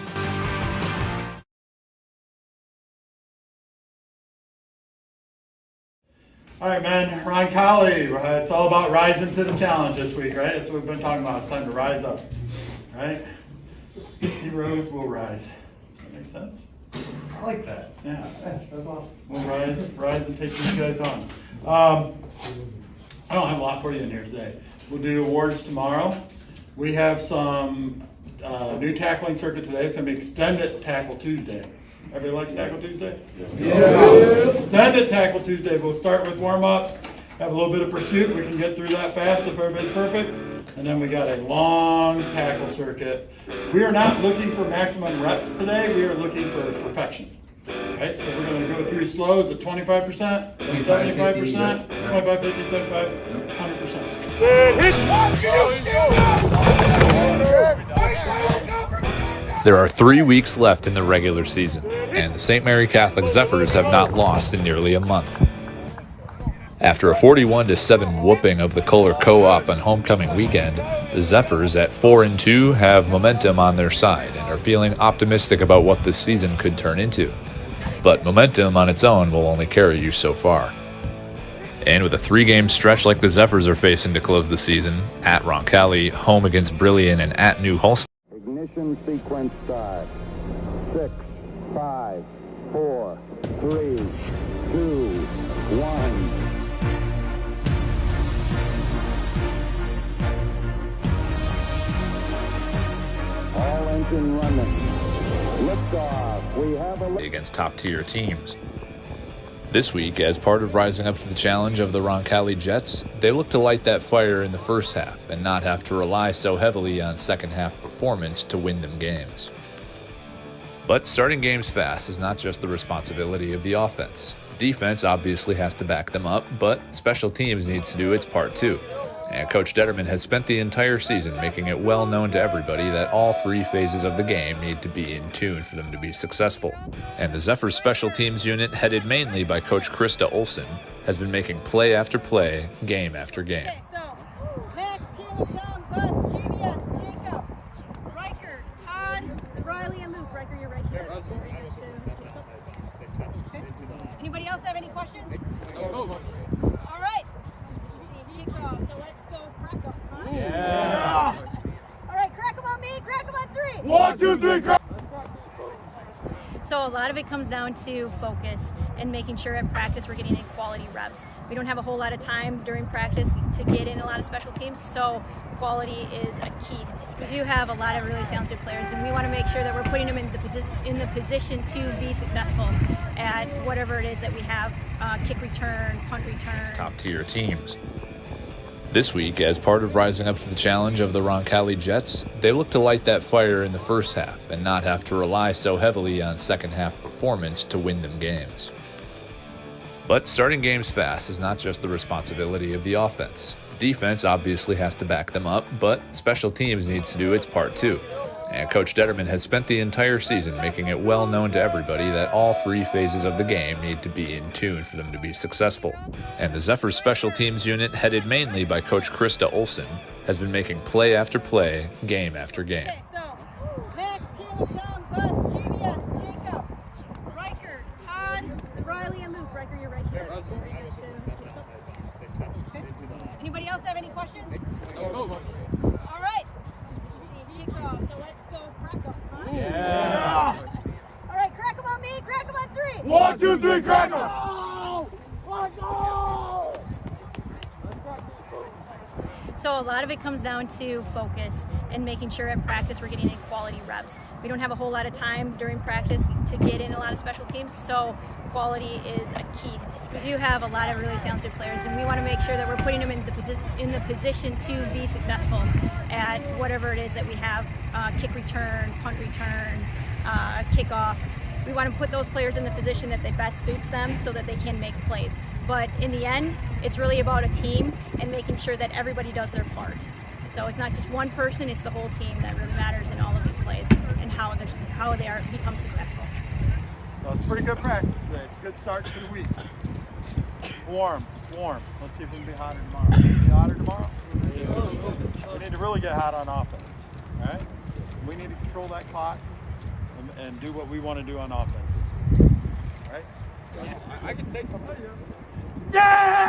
All right, man. Ron Colley. It's all about rising to the challenge this week, right? That's what we've been talking about. It's time to rise up, right? Heroes will rise. Does that make sense? I like that. Yeah, that's awesome. We'll rise and take these guys on. I don't have a lot for you in here today. We'll do awards tomorrow. We have some new tackling circuit today. It's going to be Extended Tackle Tuesday. Everybody likes Tackle Tuesday? Yeah. Extended Tackle Tuesday. We'll start with warm-ups, have a little bit of pursuit. We can get through that fast if everybody's perfect. And then we got a long tackle circuit. We are not looking for maximum reps today. We are looking for perfection. Right, so we're going to go through slows at 25%, then 75%, 25, 50, 75, 100%. There are 3 weeks left in the regular season, and the St. Mary Catholic Zephyrs have not lost in nearly a month. After a 41-7 whooping of the Kohler Co-op on homecoming weekend, the Zephyrs at 4-2 have momentum on their side and are feeling optimistic about what this season could turn into. But momentum on its own will only carry you so far. And with a 3-game stretch like the Zephyrs are facing to close the season, at Roncalli, home against Brilliant, and at New Holstein, Ignition sequence start. 6, 5, 4, 3, 2, 1. engine running. Liftoff. We have a against top-tier teams. This week, as part of rising up to the challenge of the Roncalli Jets, they look to light that fire in the first half and not have to rely so heavily on second-half performance to win them games. But starting games fast is not just the responsibility of the offense. The defense obviously has to back them up, but special teams needs to do its part too. And Coach Detterman has spent the entire season making it well known to everybody that all three phases of the game need to be in tune for them to be successful. And the Zephyrs special teams unit, headed mainly by Coach Krista Olson, has been making play after play, game after game. Okay, so Max, Caleb, Dom, Gus, JBS, Jacob, Riker, Todd, Riley, and Luke. Riker, you're right here. Okay. Anybody else have any questions? No. All right. Kickoff. So let's go crack up. Huh? Yeah. All right, crack them on me. Crack them on three. 1, 2, 3, crack. So a lot of it comes down to focus and making sure at practice we're getting in quality reps. We don't have a whole lot of time during practice to get in a lot of special teams, so quality is a key. We do have a lot of really talented players, and we want to make sure that we're putting them in the position to be successful at whatever it is that we have, kick return, punt return. Top-tier teams. This week, as part of rising up to the challenge of the Roncalli Jets, they look to light that fire in the first half and not have to rely so heavily on second-half performance to win them games. But starting games fast is not just the responsibility of the offense. The defense obviously has to back them up, but special teams needs to do its part too. And Coach Detterman has spent the entire season making it well known to everybody that all three phases of the game need to be in tune for them to be successful. And the Zephyrs special teams unit, headed mainly by Coach Krista Olson, has been making play after play, game after game. Okay, so Max, Caleb, Dom, Gus, JBS, Jacob, Riker, Todd, Riley, and Luke. Riker, you're right here. Okay. Anybody else have any questions? No. All right. Kickoff. So let's go crack up. Huh? Yeah. All right, crack them on me. Crack them on three. 1, 2, 3, crack them. Let's go. So a lot of it comes down to focus and making sure at practice we're getting in quality reps. We don't have a whole lot of time during practice to get in a lot of special teams, so quality is a key. We do have a lot of really talented players, and we want to make sure that we're putting them in the position to be successful at whatever it is that we have, kick return, punt return, kickoff. We want to put those players in the position that they best suits them so that they can make plays. But in the end, it's really about a team and making sure that everybody does their part. So it's not just one person, it's the whole team that really matters in all of these plays and how they are become successful. So it's pretty good practice today. It's a good start to the week. Warm. Let's see if we can be hotter tomorrow. Be hotter tomorrow? We need to really get hot on offense. All right? We need to control that clock and do what we want to do on offense. All right? I can say something. Yeah!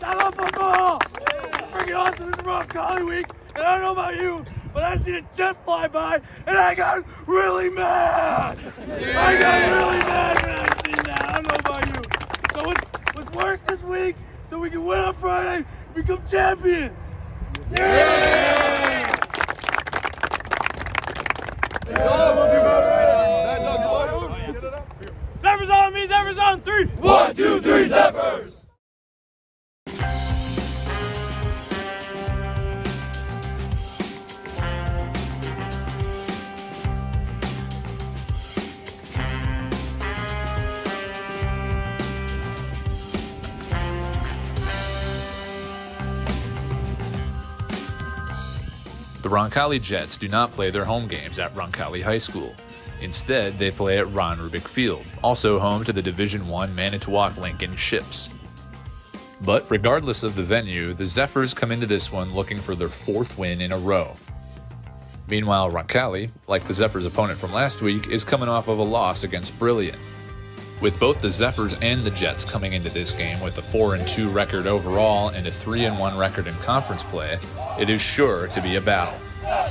I love football! It's freaking awesome. This is Roncalli week, and I don't know about you, but I seen a jet fly by, and I got really mad! I got really mad when I seen that. I don't know about you. So with work this week, so we can win on Friday and become champions! Yeah! Zephyrs on me, Zephyrs on three! 1, 2, 3, Zephyrs! The Roncalli Jets do not play their home games at Roncalli High School. Instead, they play at Ron Rubik Field, also home to the Division I Manitowoc Lincoln Ships. But regardless of the venue, the Zephyrs come into this one looking for their fourth win in a row. Meanwhile, Roncalli, like the Zephyrs' opponent from last week, is coming off of a loss against Brilliant. With both the Zephyrs and the Jets coming into this game with a 4-2 record overall and a 3-1 record in conference play, it is sure to be a battle. All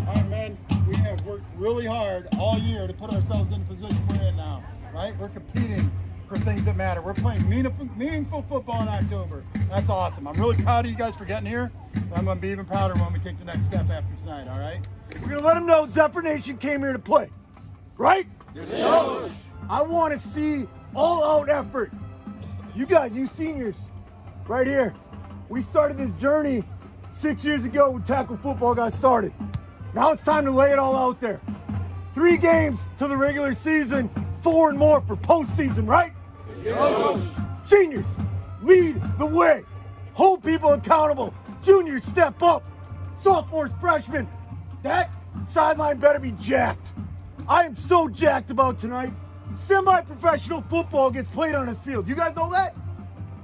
right, men, we have worked really hard all year to put ourselves in the position we're in now, right? We're competing for things that matter. We're playing meaningful football in October. That's awesome. I'm really proud of you guys for getting here. But I'm going to be even prouder when we take the next step after tonight, all right? We're going to let them know Zephyr Nation came here to play. Right? Yes, Coach. I want to see all-out effort. You guys, you seniors, right here. We started this journey 6 years ago when tackle football got started. Now it's time to lay it all out there. 3 games to the regular season, 4 and more for postseason, right? Yes. Seniors, lead the way. Hold people accountable. Juniors, step up. Sophomores, freshmen, that sideline better be jacked. I am so jacked about tonight. Semi-professional football gets played on this field. You guys know that?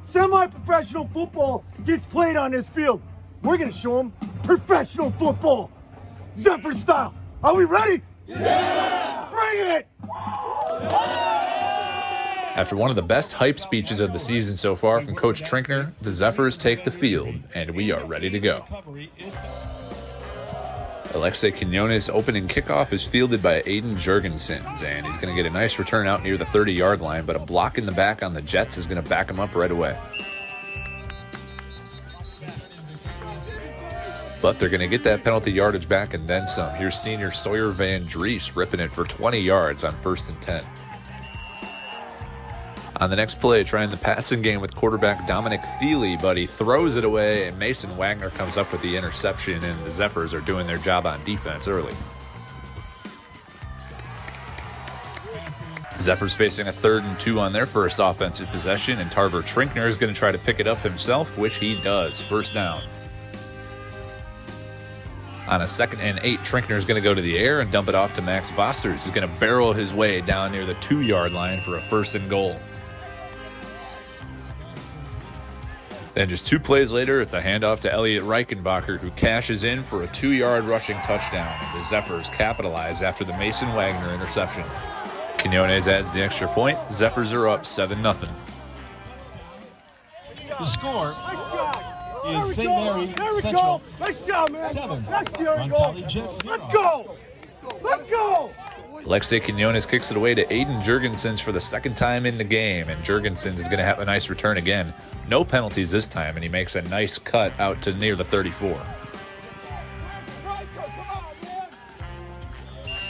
Semi-professional football gets played on this field. We're going to show them professional football. Zephyr style. Are we ready? Yeah! Bring it! After one of the best hype speeches of the season so far from Coach Trinkner, the Zephyrs take the field, and we are ready to go. Alexei Quinones' opening kickoff is fielded by Aiden Jurgensons, and he's going to get a nice return out near the 30-yard line, but a block in the back on the Jets is going to back him up right away. But they're going to get that penalty yardage back and then some. Here's senior Sawyer Van Dries ripping it for 20 yards on 1st and 10. On the next play, trying the passing game with quarterback Dominic Thiele, but he throws it away, and Mason Wagner comes up with the interception, and the Zephyrs are doing their job on defense early. Zephyrs facing a 3rd and 2 on their first offensive possession, and Tarver Trinkner is going to try to pick it up himself, which he does. 1st down. On a 2nd and 8, Trinkner is going to go to the air and dump it off to Max Vosters. He's going to barrel his way down near the 2-yard line for a 1st and goal. Then just 2 plays later, it's a handoff to Elliot Reichenbacher, who cashes in for a 2-yard rushing touchdown. The Zephyrs capitalize after the Mason Wagner interception. Quinones adds the extra point. Zephyrs are up 7-0. The score is St. Mary Central Nice job, man. 7. Let's go. Let's go. Alexei Quinones kicks it away to Aiden Jurgensons for the 2nd time in the game, and Jurgensons is going to have a nice return again. No penalties this time, and he makes a nice cut out to near the 34.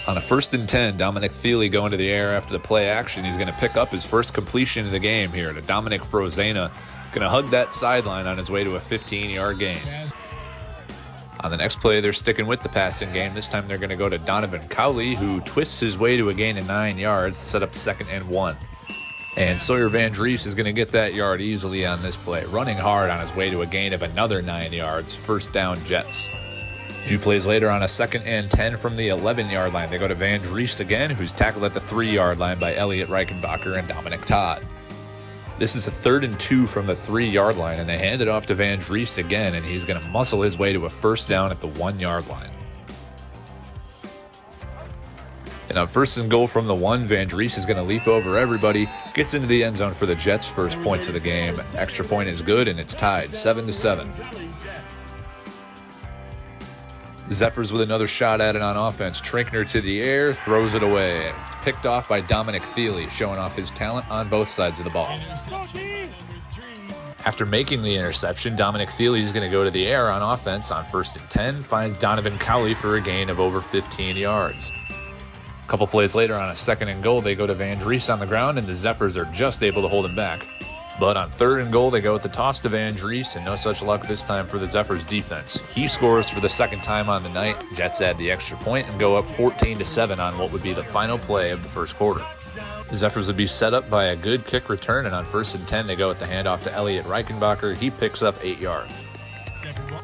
On a 1st and 10, Dominic Thiele going to the air after the play action. He's going to pick up his first completion of the game here to Dominic Frozena. Going to hug that sideline on his way to a 15-yard gain. On the next play, they're sticking with the passing game. This time they're going to go to Donovan Cowley, who twists his way to a gain of 9 yards to set up 2nd and 1. And Sawyer Van Dries is going to get that yard easily on this play, running hard on his way to a gain of another 9 yards. 1st down Jets. A few plays later on a 2nd and 10 from the 11-yard line, they go to Van Dries again, who's tackled at the 3-yard line by Elliot Reichenbacher and Dominic Todd. This is a 3rd and 2 from the 3-yard line, and they hand it off to Van Dries again, and he's going to muscle his way to a 1st down at the 1-yard line. And on 1st and goal from the 1, Van Dries is going to leap over everybody, gets into the end zone for the Jets' first points of the game. Extra point is good, and it's tied 7-7. Zephyrs with another shot at it on offense. Trinkner to the air, throws it away. It's picked off by Dominic Thiele, showing off his talent on both sides of the ball. After making the interception, Dominic Thiele is going to go to the air on offense on 1st and 10, finds Donovan Cowley for a gain of over 15 yards. A couple plays later on a 2nd and goal, they go to Van Dries on the ground, and the Zephyrs are just able to hold him back. But on 3rd and goal, they go with the toss to Van Dries, and no such luck this time for the Zephyrs defense. He scores for the 2nd time on the night. Jets add the extra point and go up 14-7 on what would be the final play of the 1st quarter. The Zephyrs would be set up by a good kick return, and on 1st and 10, they go with the handoff to Elliot Reichenbacher. He picks up 8 yards.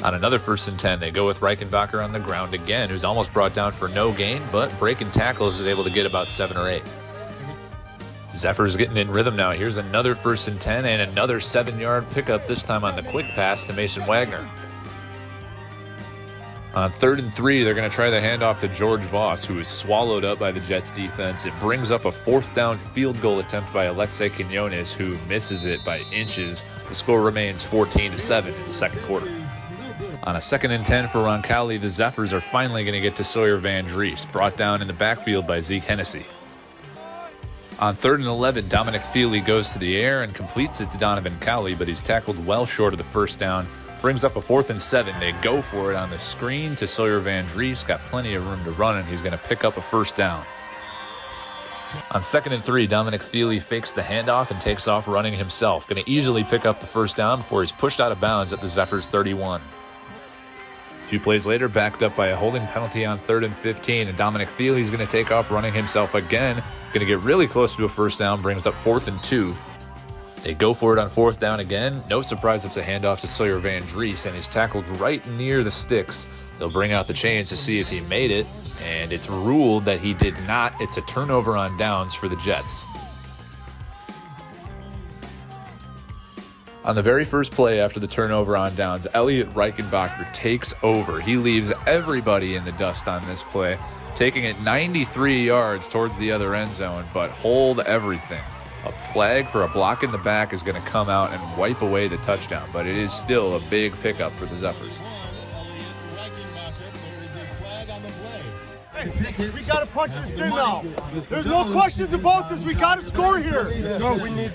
On another 1st and 10, they go with Reichenbacher on the ground again, who's almost brought down for no gain, but breaking tackles is able to get about 7 or 8. Zephyrs getting in rhythm now. Here's another 1st and 10 and another 7-yard pickup, this time on the quick pass to Mason Wagner. On 3rd and 3, they're going to try the handoff to George Voss, who is swallowed up by the Jets defense. It brings up a 4th down field goal attempt by Alexei Quinones, who misses it by inches. The score remains 14-7 in the 2nd quarter. On a 2nd and 10 for Roncalli, the Zephyrs are finally going to get to Sawyer Van Dries, brought down in the backfield by Zeke Hennessy. On 3rd and 11, Dominic Thiele goes to the air and completes it to Donovan Cowley, but he's tackled well short of the first down. Brings up a 4th and 7. They go for it on the screen to Sawyer Van Dries. Got plenty of room to run, and he's going to pick up a first down. On 2nd and 3, Dominic Thiele fakes the handoff and takes off running himself. Going to easily pick up the first down before he's pushed out of bounds at the Zephyrs 31. A few plays later, backed up by a holding penalty on 3rd and 15, and Dominic Thiele is going to take off running himself again. Going to get really close to a first down, brings up 4th and 2. They go for it on 4th down again. No surprise it's a handoff to Sawyer Van Dries, and he's tackled right near the sticks. They'll bring out the chains to see if he made it, and it's ruled that he did not. It's a turnover on downs for the Jets. On the very first play after the turnover on downs, Elliot Reichenbacher takes over. He leaves everybody in the dust on this play, taking it 93 yards towards the other end zone, but hold everything. A flag for a block in the back is going to come out and wipe away the touchdown, but it is still a big pickup for the Zephyrs. We got to punch this in now. There's no questions about this. We got to score here.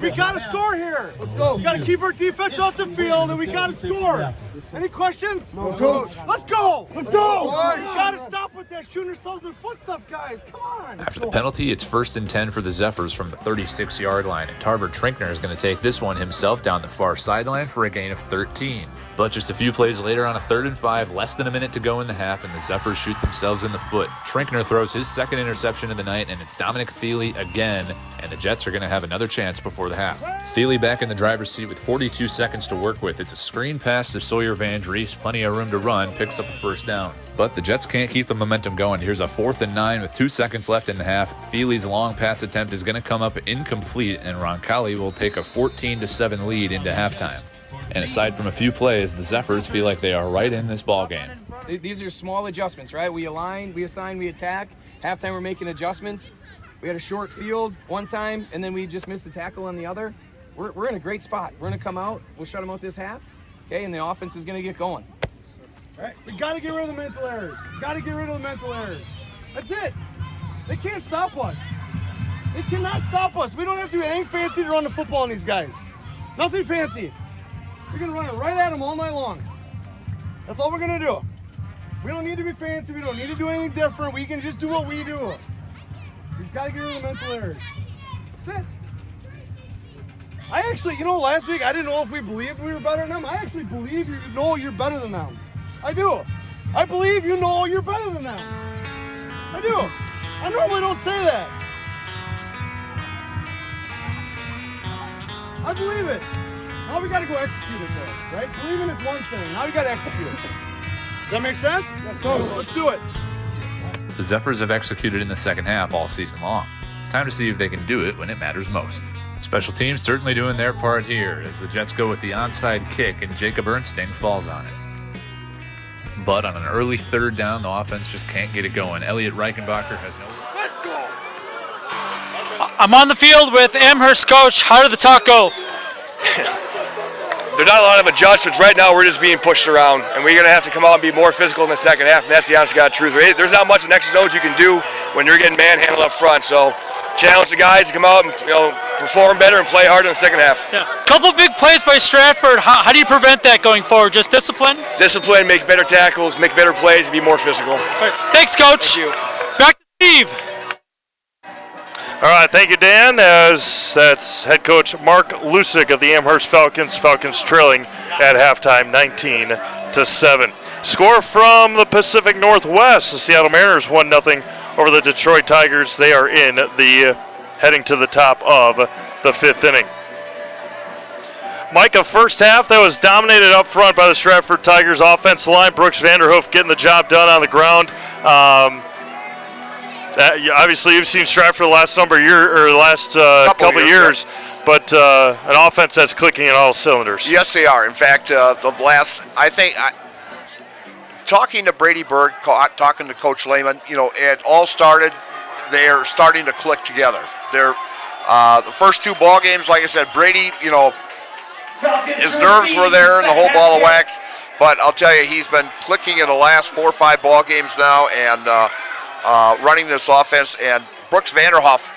We got to score here. Let's go. We got to keep our defense off the field, and we got to score. Any questions? No, Coach. Let's go. Let's go. We got to stop with that shooting ourselves in the foot stuff, guys. Come on. After the penalty, it's 1st and 10 for the Zephyrs from the 36-yard line, and Tarver Trinkner is going to take this one himself down the far sideline for a gain of 13. But just a few plays later on a 3rd and 5, less than a minute to go in the half, and the Zephyrs shoot themselves in the foot. Trinkner throws his second interception of the night, and it's Dominic Thiele again, and the Jets are going to have another chance before the half. Thiele back in the driver's seat with 42 seconds to work with. It's a screen pass to Sawyer Van Dries, plenty of room to run, picks up a first down. But the Jets can't keep the momentum going. Here's a 4th and 9 with 2 seconds left in the half. Thiele's long pass attempt is going to come up incomplete, and Roncalli will take a 14-7 lead into halftime. And aside from a few plays, the Zephyrs feel like they are right in this ballgame. These are small adjustments, right? We align, we assign, we attack. Halftime, we're making adjustments. We had a short field one time, and then we just missed a tackle on the other. We're in a great spot. We're going to come out. We'll shut them out this half, okay? And the offense is going to get going. All right, we got to get rid of the mental errors. Got to get rid of the mental errors. That's it. They can't stop us. They cannot stop us. We don't have to do anything fancy to run the football on these guys. Nothing fancy. We're going to run it right at them all night long. That's all we're going to do. We don't need to be fancy. We don't need to do anything different. We can just do what we do. We just got to get rid of the mental errors. That's it. I actually, last week I didn't know if we believed we were better than them. I actually believe you know you're better than them. I do. I believe you know you're better than them. I do. I normally don't say that. I believe it. Now we got to go execute it, though, right? Believing it's one thing. Now we got to execute it. Does that make sense? Let's go. Let's do it. The Zephyrs have executed in the second half all season long. Time to see if they can do it when it matters most. Special teams certainly doing their part here as the Jets go with the onside kick and Jacob Ernstine falls on it. But on an early 3rd down, the offense just can't get it going. Elliot Reichenbacher has no... Let's go. I'm on the field with Amherst coach. How did the talk go? There's not a lot of adjustments. Right now, we're just being pushed around, and we're going to have to come out and be more physical in the second half, and that's the honest God truth. There's not much X's and O's you can do when you're getting manhandled up front, so challenge the guys to come out and perform better and play harder in the second half. Yeah. Couple big plays by Stratford. How do you prevent that going forward? Just discipline? Discipline, make better tackles, make better plays, and be more physical. All right. Thanks, Coach. Thank you. Back to Steve. All right, thank you, Dan. As that's head coach Mark Lusick of the Amherst Falcons. Falcons trailing at halftime, 19-7. Score from the Pacific Northwest. The Seattle Mariners 1-0 over the Detroit Tigers. They are heading to the top of the 5th inning. Micah, first half, that was dominated up front by the Stratford Tigers offensive line. Brooks Vanderhoof getting the job done on the ground. Obviously, you've seen Stratford the last couple of years, but an offense that's clicking in all cylinders. Yes, they are. In fact, talking to Brady Berg, talking to Coach Lehman, it all started. They're starting to click together. They're the first 2 ball games, like I said, Brady, his nerves were there and the whole ball of wax. But I'll tell you, he's been clicking in the last 4 or 5 ball games now and running this offense. And Brooks Vanderhoff,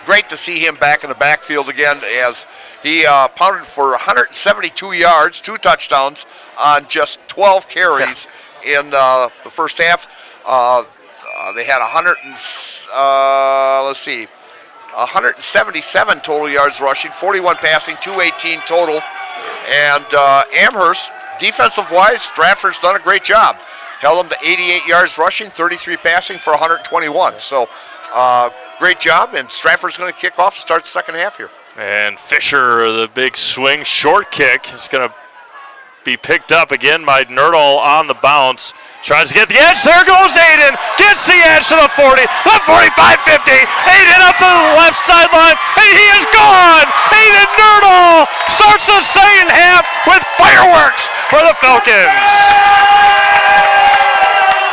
great to see him back in the backfield again, as he pounded for 172 yards, 2 touchdowns on just 12 carries in the first half. They had 177 total yards rushing, 41 passing, 218 total. And Amherst, defensive-wise, Stratford's done a great job. Held them to 88 yards rushing, 33 passing for 121. So great job, and Stratford's going to kick off to start the second half here. And Fisher, the big swing, short kick, is going to be picked up again by Nerdall on the bounce. Tries to get the edge. There goes Aiden. Gets the edge to the 40, the 45-50. Aiden up to the left sideline, and he is gone. Aiden Nerdall starts the second half with fireworks for the Falcons.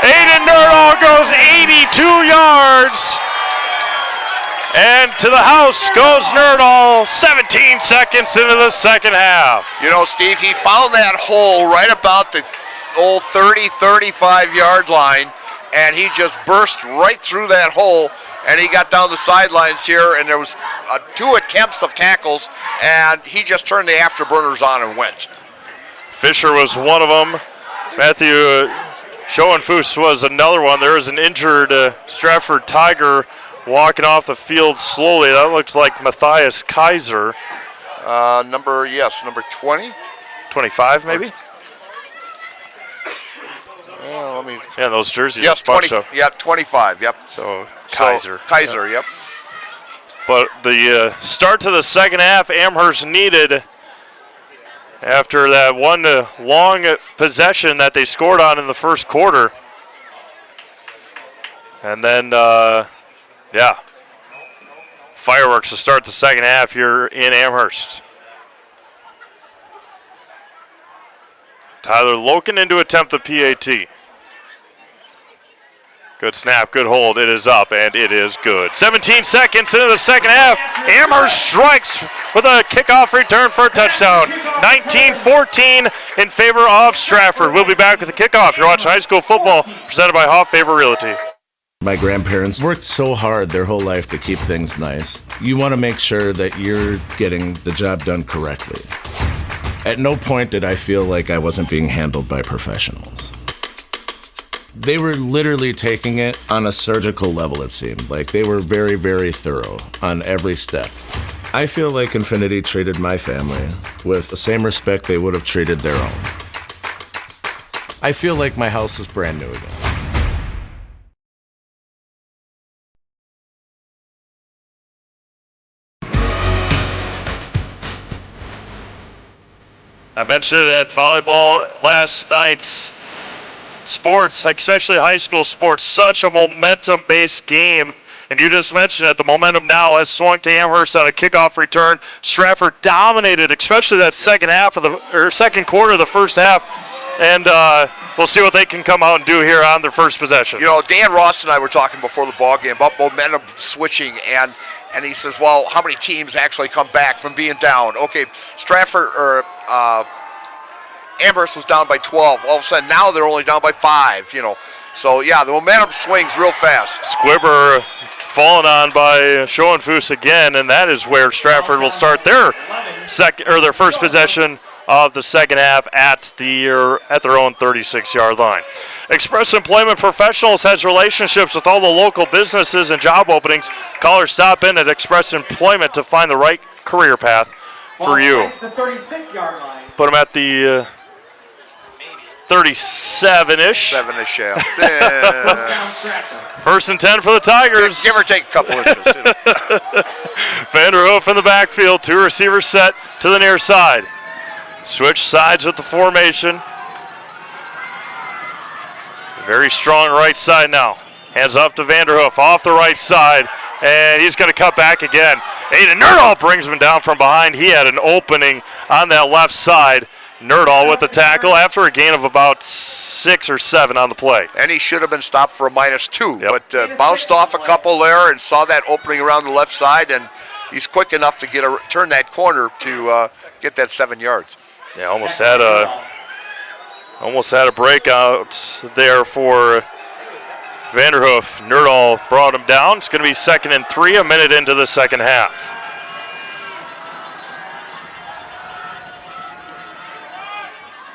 Aiden Nerdall goes 82 yards. And to the house goes Nerdall, 17 seconds into the second half. You know, Steve, he found that hole right about the old 30, 35-yard line, and he just burst right through that hole, and he got down the sidelines here, and there was 2 attempts of tackles, and he just turned the afterburners on and went. Fisher was one of them. Matthew Schoenfuss was another one. There is an injured Stratford Tiger walking off the field slowly. That looks like Matthias Kaiser. Number 20? 25 maybe? Yeah, those jerseys. Yes, 20. Yep, 25. Yep. So Kaiser. Kaiser. Yep. But the start to the second half, Amherst needed after that one long possession that they scored on in the first quarter, and then fireworks to start the second half here in Amherst. Tyler Loken to attempt the PAT. Good snap, good hold. It is up, and it is good. 17 seconds into the second half. Amherst strikes with a kickoff return for a touchdown. 19-14 in favor of Stratford. We'll be back with the kickoff. You're watching high school football presented by Hoff Favor Realty. My grandparents worked so hard their whole life to keep things nice. You want to make sure that you're getting the job done correctly. At no point did I feel like I wasn't being handled by professionals. They were literally taking it on a surgical level, it seemed. Like they were very, very thorough on every step. I feel like Infinity treated my family with the same respect they would have treated their own. I feel like my house is brand new again. I mentioned it at volleyball last night. Sports, especially high school sports, such a momentum-based game. And you just mentioned it, the momentum now has swung to Amherst on a kickoff return. Stratford dominated, especially that second quarter of the first half. And we'll see what they can come out and do here on their first possession. You know, Dan Ross and I were talking before the ball game about momentum switching, and he says, well, how many teams actually come back from being down? Okay, Stratford or Amherst was down by 12. All of a sudden, now they're only down by 5, you know. So, yeah, the momentum swings real fast. Squibber fallen on by Schoenfuss again, and that is where Stratford will start their first possession of the second half at their own 36-yard line. Express Employment Professionals has relationships with all the local businesses and job openings. Call or stop in at Express Employment to find the right career path for you. The 36-yard line. Put them at the 37-ish. 7-ish, yeah. First and 10 for the Tigers. Give or take a couple inches. Vanderhoof in the backfield. 2 receivers set to the near side. Switch sides with the formation. Very strong right side now. Hands off to Vanderhoof off the right side. And he's going to cut back again. Aiden Nerdall brings him down from behind. He had an opening on that left side. Nerdall with the tackle after a gain of about 6 or 7 on the play. And he should have been stopped for a -2, but bounced off a couple there and saw that opening around the left side, and he's quick enough to turn that corner to get that 7 yards. Yeah, almost had a breakout there for Vanderhoof, Nerdahl brought him down. It's going to be 2nd and 3, a minute into the second half.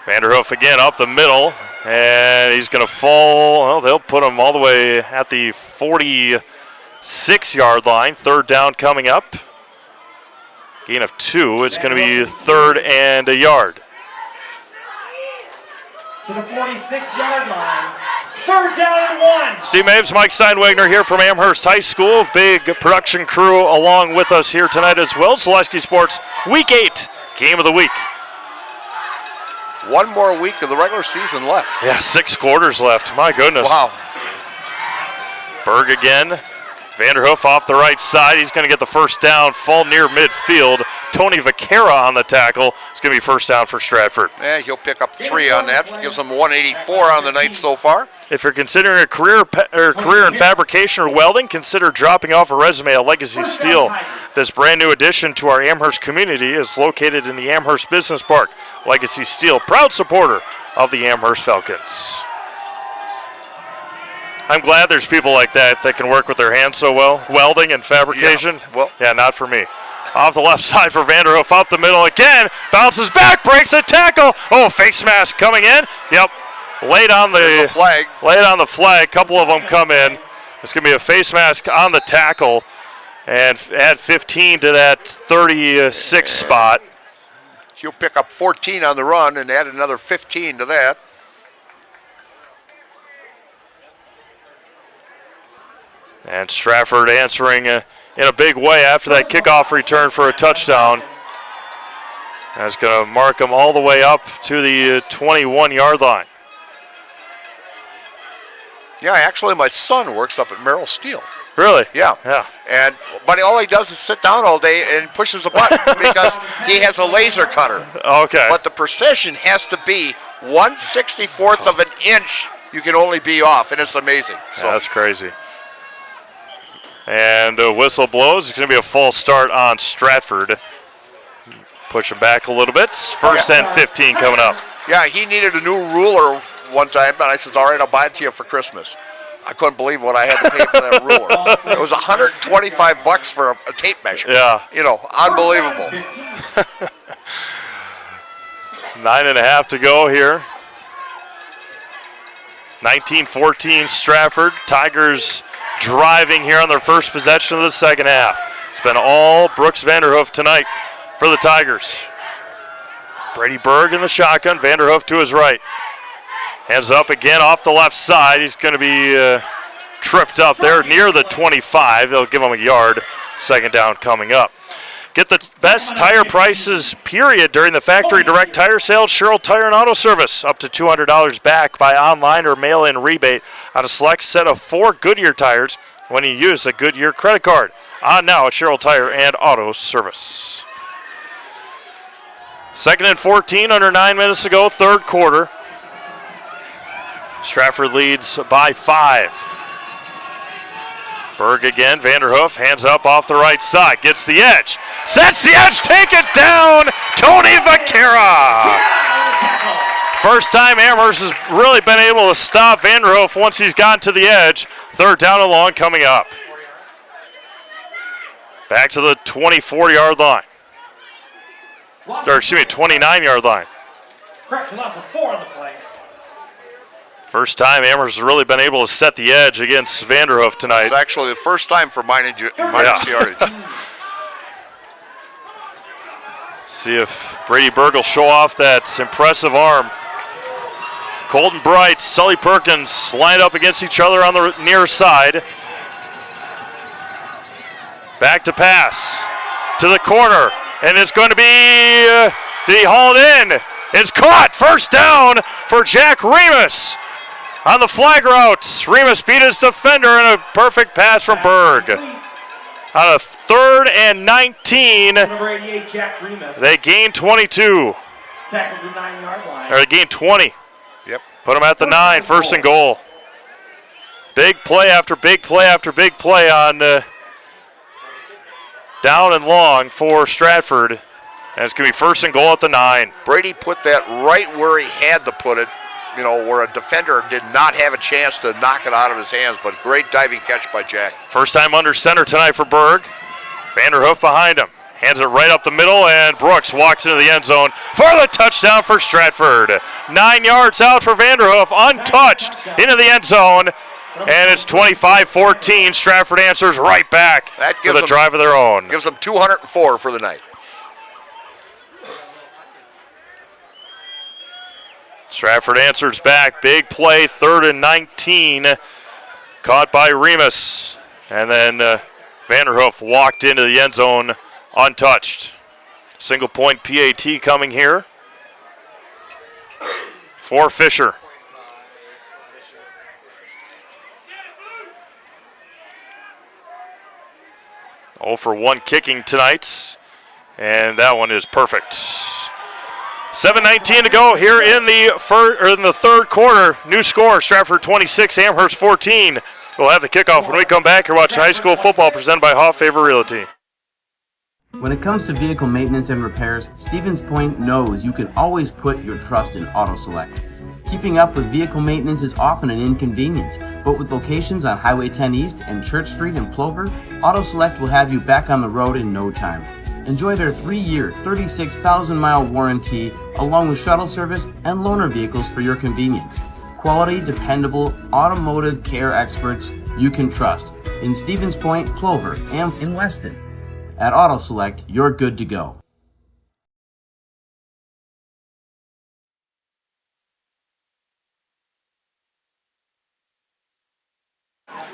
Vanderhoof again up the middle, and he's going to fall. Well, they'll put him all the way at the 46-yard line. 3rd down coming up. Gain of 2. It's going to be 3rd and a yard. To the 46-yard line. 3rd down and 1. Steve Maves, Mike Steinwegner here from Amherst High School. Big production crew along with us here tonight as well. Zaleski Sports Week 8 Game of the Week. One more week of the regular season left. Yeah, 6 quarters left. My goodness. Wow. Berg again. Vanderhoof off the right side. He's going to get the first down, fall near midfield. Tony Vaquera on the tackle. It's going to be first down for Stratford. Yeah, he'll pick up 3 on that. Gives him 184 on the night so far. If you're considering a career in fabrication or welding, consider dropping off a resume at Legacy Steel. This brand new addition to our Amherst community is located in the Amherst Business Park. Legacy Steel, proud supporter of the Amherst Falcons. I'm glad there's people like that can work with their hands so well. Welding and fabrication, yeah, not for me. Off the left side for Vanderhoof, up the middle again. Bounces back, breaks a tackle. Oh, face mask coming in. Yep, laid on the flag. Laid on the flag. A couple of them come in. It's going to be a face mask on the tackle, and add 15 to that 36 spot. He'll pick up 14 on the run and add another 15 to that. And Stratford answering in a big way after that kickoff return for a touchdown. That's going to mark them all the way up to the 21-yard line. Yeah, actually my son works up at Merrill Steel. Really? Yeah. Yeah. But all he does is sit down all day and pushes a button because he has a laser cutter. Okay. But the precision has to be 1/64th of an inch you can only be off, and it's amazing. So. Yeah, that's crazy. And a whistle blows. It's going to be a false start on Stratford. Push him back a little bit. First and 15 coming up. Yeah, he needed a new ruler one time, and I said, all right, I'll buy it to you for Christmas. I couldn't believe what I had to pay for that ruler. It was $125 for a tape measure. Yeah. You know, unbelievable. 9.5 to go here. 19-14 Stratford. Tigers driving here on their first possession of the second half. It's been all Brooks Vanderhoof tonight for the Tigers. Brady Berg in the shotgun, Vanderhoof to his right. Hands up again off the left side. He's going to be tripped up there near the 25. They'll give him a yard. Second down coming up. Get the best tire prices, period, during the factory direct tire sales. Sherrill Tire and Auto Service. Up to $200 back by online or mail-in rebate on a select set of 4 Goodyear tires when you use a Goodyear credit card. On now at Sherrill Tire and Auto Service. 2nd and 14, under 9 minutes to go, third quarter. Stratford leads by 5. Berg again, Vanderhoof, hands up off the right side, gets the edge, sets the edge, take it down, Tony Vaquera. First time Amherst has really been able to stop Vanderhoof once he's gotten to the edge. 3rd down and long coming up. Back to the 24-yard line. Or excuse me, 29-yard line. Correction, loss of 4 on the play. First time Amherst has really been able to set the edge against Vanderhoof tonight. It's actually the first time for minus yardage. See if Brady Berg will show off that impressive arm. Colton Bright, Sully Perkins lined up against each other on the near side. Back to pass to the corner, and it's going to be, did he haul it in? It's caught, first down for Jack Remus. On the flag route, Remus beat his defender in a perfect pass from Berg. On a 3rd and 19, Number 88, Jack Remus. they gain 22. Tackled the 9-yard line. Or they gain 20. Yep. Put them at the 9, first and goal. Big play after big play after big play on down and long for Stratford. And it's going to be first and goal at the 9. Brady put that right where he had to put it. where a defender did not have a chance to knock it out of his hands, but great diving catch by Jack. First time under center tonight for Berg. Vanderhoof behind him. Hands it right up the middle, and Brooks walks into the end zone for the touchdown for Stratford. 9 yards out for Vanderhoof, untouched into the end zone. And it's 25-14. Stratford answers right back with a drive of their own. Gives them 204 for the night. Stratford answers back. Big play, 3rd and 19. Caught by Remus. And then Vanderhoof walked into the end zone untouched. Single point PAT coming here for Fisher. Oh for 1 kicking tonight, and that one is perfect. 7:19 to go here in the third quarter. New score: Stratford 26, Amherst 14. We'll have the kickoff when we come back. You're watching high school football presented by Hoff Favor Realty. When it comes to vehicle maintenance and repairs, Stevens Point knows you can always put your trust in Auto Select. Keeping up with vehicle maintenance is often an inconvenience, but with locations on Highway 10 East and Church Street in Plover, Auto Select will have you back on the road in no time. Enjoy their 3-year, 36,000-mile warranty, along with shuttle service and loaner vehicles for your convenience. Quality, dependable, automotive care experts you can trust in Stevens Point, Plover, and in Weston. At Auto Select, you're good to go.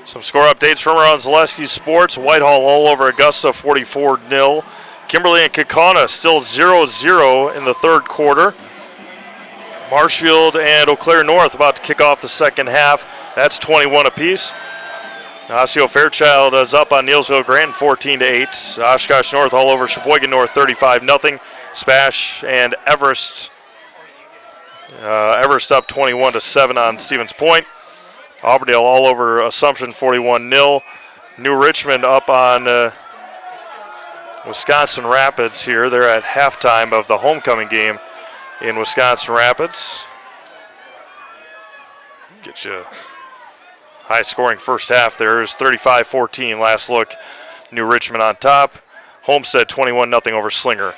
Some score updates from around Zaleski Sports. Whitehall all over Augusta, 44-0. Kimberly and Kaukauna still 0-0 in the third quarter. Marshfield and Eau Claire North about to kick off the second half. That's 21 apiece. Osseo Fairchild is up on Neilsville Grant 14-8. Oshkosh North all over Sheboygan North 35-0. Spash and Everest. Everest up 21-7 on Stevens Point. Auburndale all over Assumption 41-0. New Richmond up on Wisconsin Rapids here. They're at halftime of the homecoming game in Wisconsin Rapids. Get you high scoring first half there. Is 35-14. Last look, New Richmond on top. Homestead 21-0 over Slinger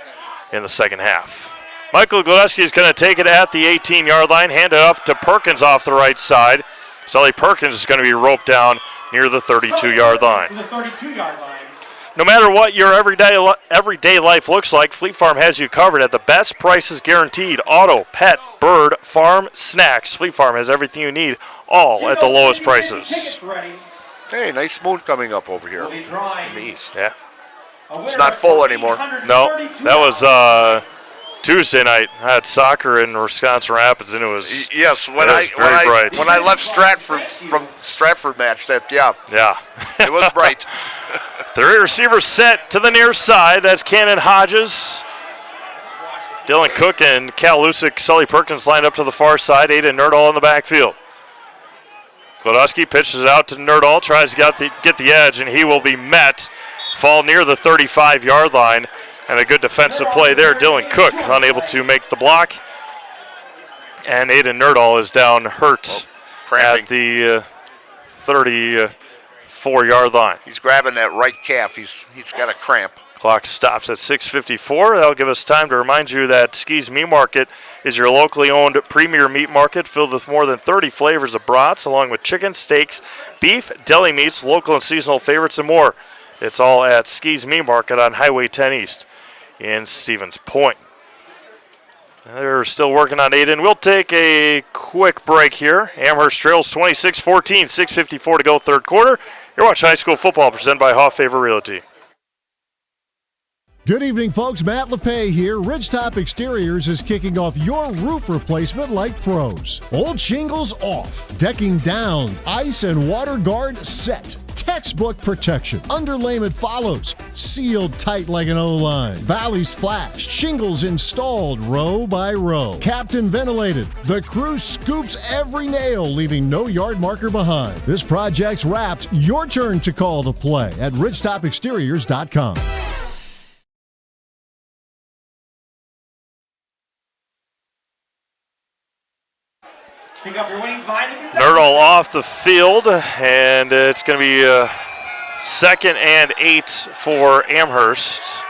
in the second half. Michael Gillespie is going to take it at the 18-yard line, hand it up to Perkins off the right side. Sully Perkins is going to be roped down near the 32-yard line. The 32-yard line. No matter what your everyday life looks like, Fleet Farm has you covered at the best prices guaranteed. Auto, pet, bird, farm, snacks. Fleet Farm has everything you need, all at the lowest prices. Hey, nice moon coming up over here in the east. Yeah. It's not full anymore. No, that was Tuesday night. I had soccer in Wisconsin Rapids, and it was when I left Stratford from Stratford match, it was bright. Three receivers set to the near side. That's Cannon Hodges, Dylan Cook, and Cal Lusick. Sully Perkins lined up to the far side. Aiden Nerdall in the backfield. Klodowski pitches it out to Nerdall, tries to get the edge, and he will be met. Fall near the 35-yard line. And a good defensive play there. Dylan Cook unable to make the block. And Aiden Nerdall is down hurt at the 34-yard line. He's grabbing that right calf. He's got a cramp. Clock stops at 6:54. That'll give us time to remind you that Ski's Meat Market is your locally owned premier meat market filled with more than 30 flavors of brats, along with chicken, steaks, beef, deli meats, local and seasonal favorites, and more. It's all at Ski's Meat Market on Highway 10 East in Stevens Point. They're still working on Aiden. We'll take a quick break here. Amherst trails 26-14, 6:54 to go third quarter. You're watching high school football presented by Hoff Favor Realty. Good evening, folks. Matt LePay here. Ridgetop Exteriors is kicking off your roof replacement like pros. Old shingles off, decking down, ice and water guard set. Textbook protection. Underlayment follows. Sealed tight like an O-line. Valleys flashed. Shingles installed row by row. Captain ventilated. The crew scoops every nail, leaving no yard marker behind. This project's wrapped. Your turn to call the play at ridgetopexteriors.com. Pick up your winnings behind the concession Nerdall off the field, and it's going to be 2nd and 8 for Amherst.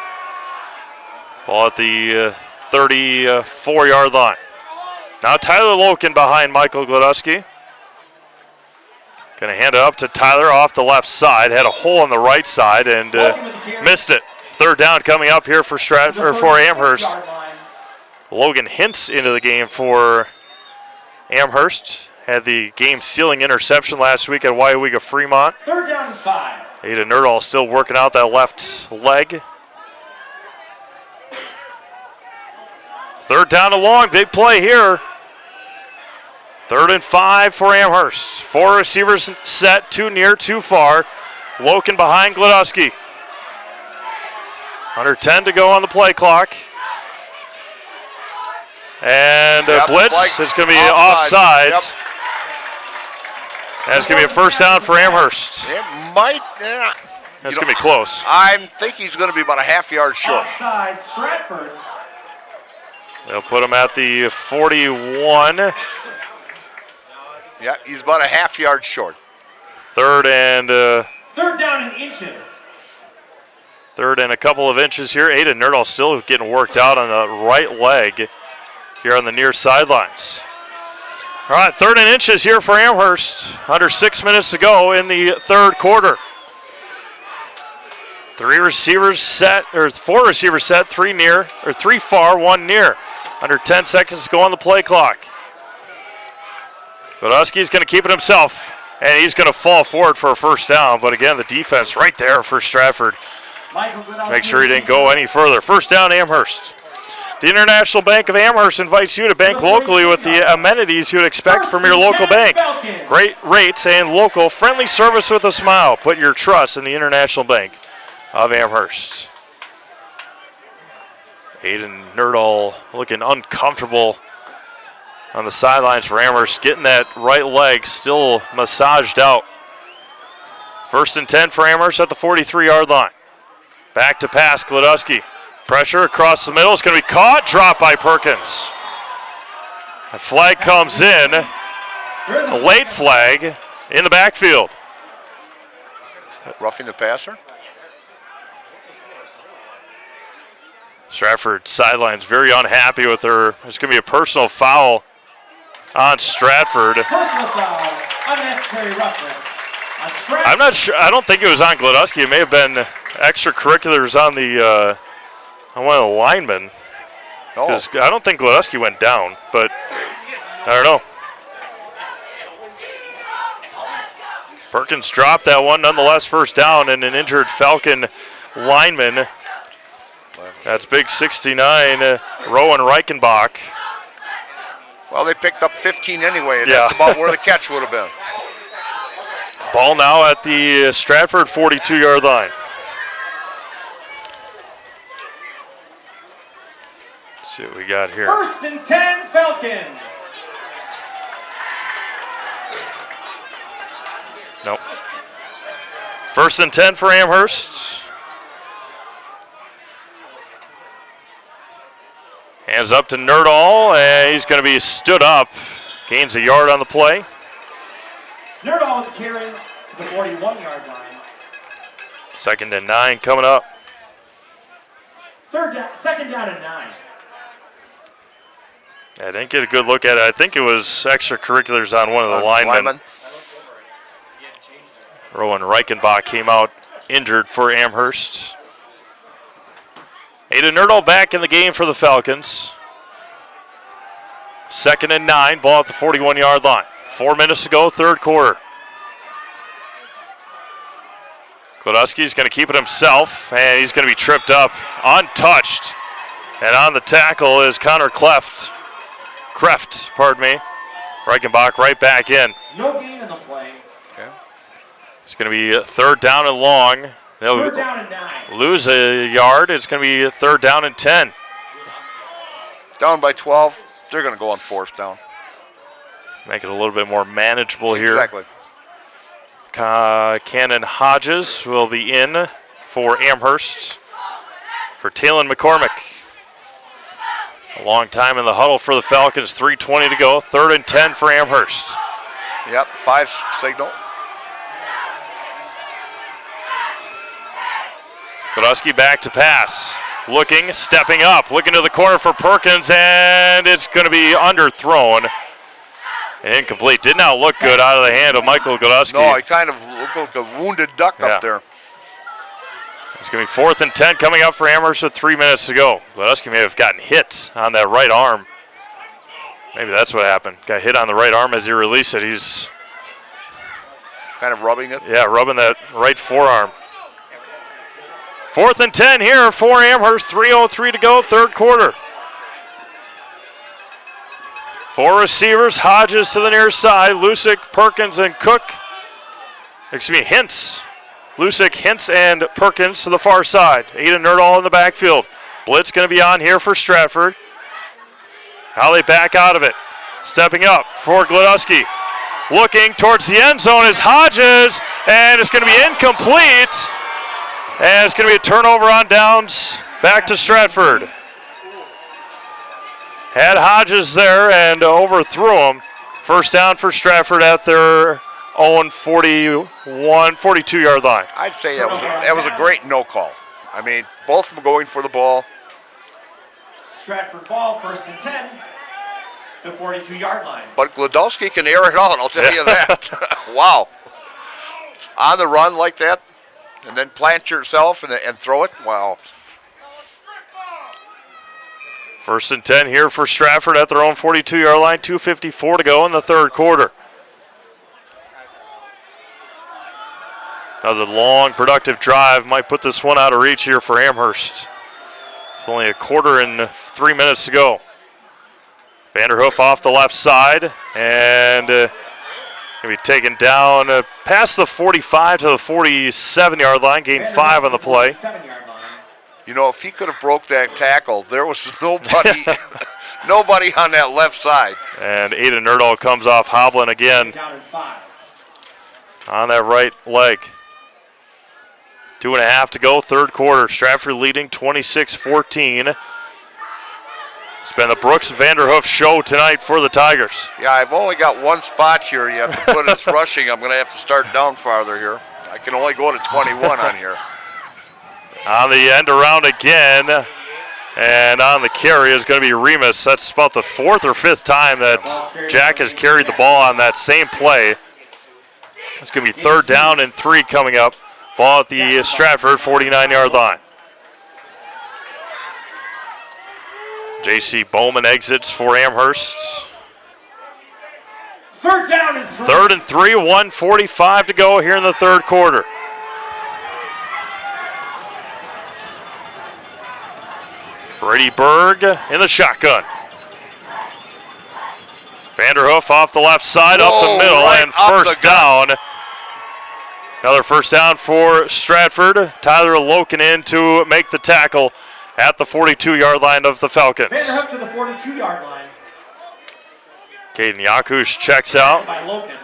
Ball at the 34-yard line. Now Tyler Loken behind Michael Gladusky. Going to hand it up to Tyler off the left side. Had a hole on the right side and missed it. 3rd down coming up here for Stratford, for Amherst. Logan Hintz into the game for Amherst. Had the game-sealing interception last week at WIAA Fremont. 3rd down and 5. Ada Nerdall still working out that left leg. 3rd down and long, big play here. 3rd and 5 for Amherst. 4 receivers set, 2 near, 2 far. Loken behind Gladusky. Under 10 to go on the play clock. And blitz. It's going to be offside. Yep. And it's going to be a 1st down for Amherst. It might. That's going to be close. I think he's going to be about a half-yard short. Offside, Stratford. They'll put him at the 41. Yeah, he's about a half-yard short. 3rd and 3rd down in inches. 3rd and a couple of inches here. Ada Nerdall still getting worked out on the right leg here on the near sidelines. All right, 3rd and inches here for Amherst. Under 6 minutes to go in the 3rd quarter. 4 receivers set, 3 near, or 3 far, 1 near. Under 10 seconds to go on the play clock. Gladusky's going to keep it himself, and he's going to fall forward for a 1st down. But again, the defense right there for Stratford. Make sure he didn't go any further. 1st down, Amherst. The International Bank of Amherst invites you to bank locally with the amenities you would expect from your local bank. Great rates and local friendly service with a smile. Put your trust in the International Bank of Amherst. Aiden Nerdall looking uncomfortable on the sidelines for Amherst, getting that right leg still massaged out. 1st and 10 for Amherst at the 43-yard line. Back to pass, Gladusky. Pressure across the middle. It's going to be caught. Dropped by Perkins. A flag comes in. A late flag in the backfield. Roughing the passer. Stratford sidelines very unhappy with their. There's going to be a personal foul on Stratford. Personal foul, unnecessary roughness. I'm not sure. I don't think it was on Gladusky. It may have been extracurriculars on the on one of the linemen. Because I don't think Gladusky went down, but I don't know. Perkins dropped that one, nonetheless 1st down, and an injured Falcon lineman. That's big 69, Rowan Reichenbach. Well, they picked up 15 anyway, and that's about where the catch would have been. Ball now at the Stratford 42-yard line. Let's see what we got here. 1st and 10, Falcons. Nope. 1st and 10 for Amherst. Hands up to Nerdall, and he's going to be stood up. Gains a yard on the play. Nerdall with the carry to the 41-yard line. 2nd and 9 coming up. 2nd down and 9. I didn't get a good look at it. I think it was extracurriculars on one of the linemen. Rowan Reichenbach came out injured for Amherst. Aiden Nerdall back in the game for the Falcons. 2nd and 9, ball at the 41-yard line. 4 minutes to go, 3rd quarter. Gladusky's going to keep it himself, and he's going to be tripped up, untouched. And on the tackle is Connor Kreft, Reichenbach right back in. No gain in the play. Okay. It's going to be 3rd down and long. They'll 3rd down and 9. Lose a yard. It's going to be 3rd down and 10. Down by 12. They're going to go on 4th down. Make it a little bit more manageable here. Exactly. Cannon Hodges will be in for Amherst for Talon McCormick. A long time in the huddle for the Falcons. 3:20 to go. 3rd and 10 for Amherst. Yep, 5 signal. Kodowski back to pass. Looking, stepping up, looking to the corner for Perkins, and it's going to be underthrown. Incomplete. Did not look good out of the hand of Michael Kodowski. No, he kind of looked like a wounded duck up there. It's going to be 4th and 10 coming up for Amherst with 3 minutes to go. Kodowski may have gotten hit on that right arm. Maybe that's what happened. Got hit on the right arm as he released it. He's kind of rubbing it? Yeah, rubbing that right forearm. 4th and 10 here for Amherst. 3:03 to go, 3rd quarter. 4 receivers. Hodges to the near side. Lusick, Perkins, and Cook. Hintz. Lusick, Hintz, and Perkins to the far side. Aiden Nerdahl in the backfield. Blitz going to be on here for Stratford. How they back out of it. Stepping up for Glodowski. Looking towards the end zone is Hodges, and it's going to be incomplete. And it's going to be a turnover on downs back to Stratford. Had Hodges there and overthrew him. First down for Stratford at their own 42-yard line. I'd say that was a great no call. I mean, both of them going for the ball. Stratford ball, 1st and 10, the 42-yard line. But Glodowski can air it out, I'll tell you that. Wow. On the run like that, and then plant yourself and throw it. Wow. 1st and 10 here for Stratford at their own 42-yard line. 2:54 to go in the 3rd quarter. Another long, productive drive might put this one out of reach here for Amherst. It's only a quarter and 3 minutes to go. Vanderhoof off the left side and going to be taken down past the 45 to the 47-yard line. Gain 5 on the play. You know, if he could have broke that tackle, there was nobody nobody on that left side. And Aiden Nerdahl comes off hobbling again on that right leg. 2.5 to go, 3rd quarter. Stratford leading 26-14. It's been the Brooks Vanderhoof show tonight for the Tigers. Yeah, I've only got one spot here. You have to put it as rushing. I'm going to have to start down farther here. I can only go to 21 on here. On the end around again, and on the carry is going to be Remus. That's about the 4th or 5th time that Jack has carried the ball on that same play. It's going to be 3rd down and 3 coming up. Ball at the Stratford 49-yard line. J.C. Bowman exits for Amherst. 3rd down and 3. 3rd and 3, 1:45 to go here in the 3rd quarter. Brady Berg in the shotgun. Vanderhoof off the left side, up the middle, right and first down. Another first down for Stratford. Tyler Loken in to make the tackle at the 42-yard line of the Falcons. Vanderhoof to the 42-yard line. Caden Yakush checks out. By Loken.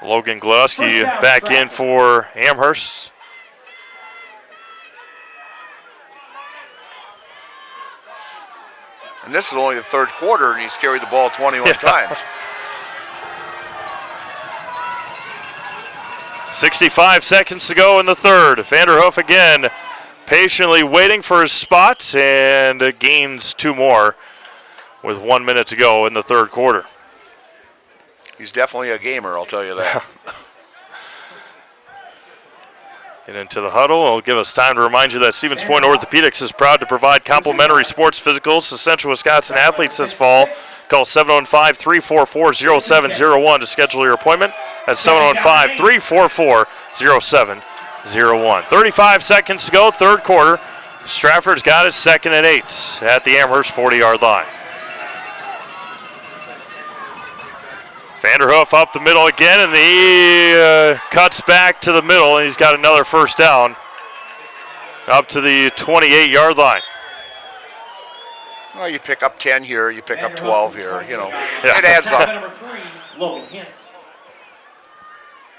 Logan Glowski back in for Amherst. And this is only the 3rd quarter, and he's carried the ball 21 times. 65 seconds to go in the 3rd. Vanderhoof again patiently waiting for his spot and gains 2 more with 1 minute to go in the 3rd quarter. He's definitely a gamer, I'll tell you that. Get into the huddle. It'll give us time to remind you that Stevens Point Orthopedics is proud to provide complimentary sports physicals to Central Wisconsin athletes this fall. Call 715-344-0701 to schedule your appointment. That's 715-344-0701. 35 seconds to go, 3rd quarter. Stratford's got it 2nd and 8 at the Amherst 40-yard line. Vanderhoof up the middle again, and he cuts back to the middle, and he's got another first down up to the 28-yard line. Well, you pick up 10 here, you pick up 12 here, you know. It adds up. Number 3, Logan Hintz.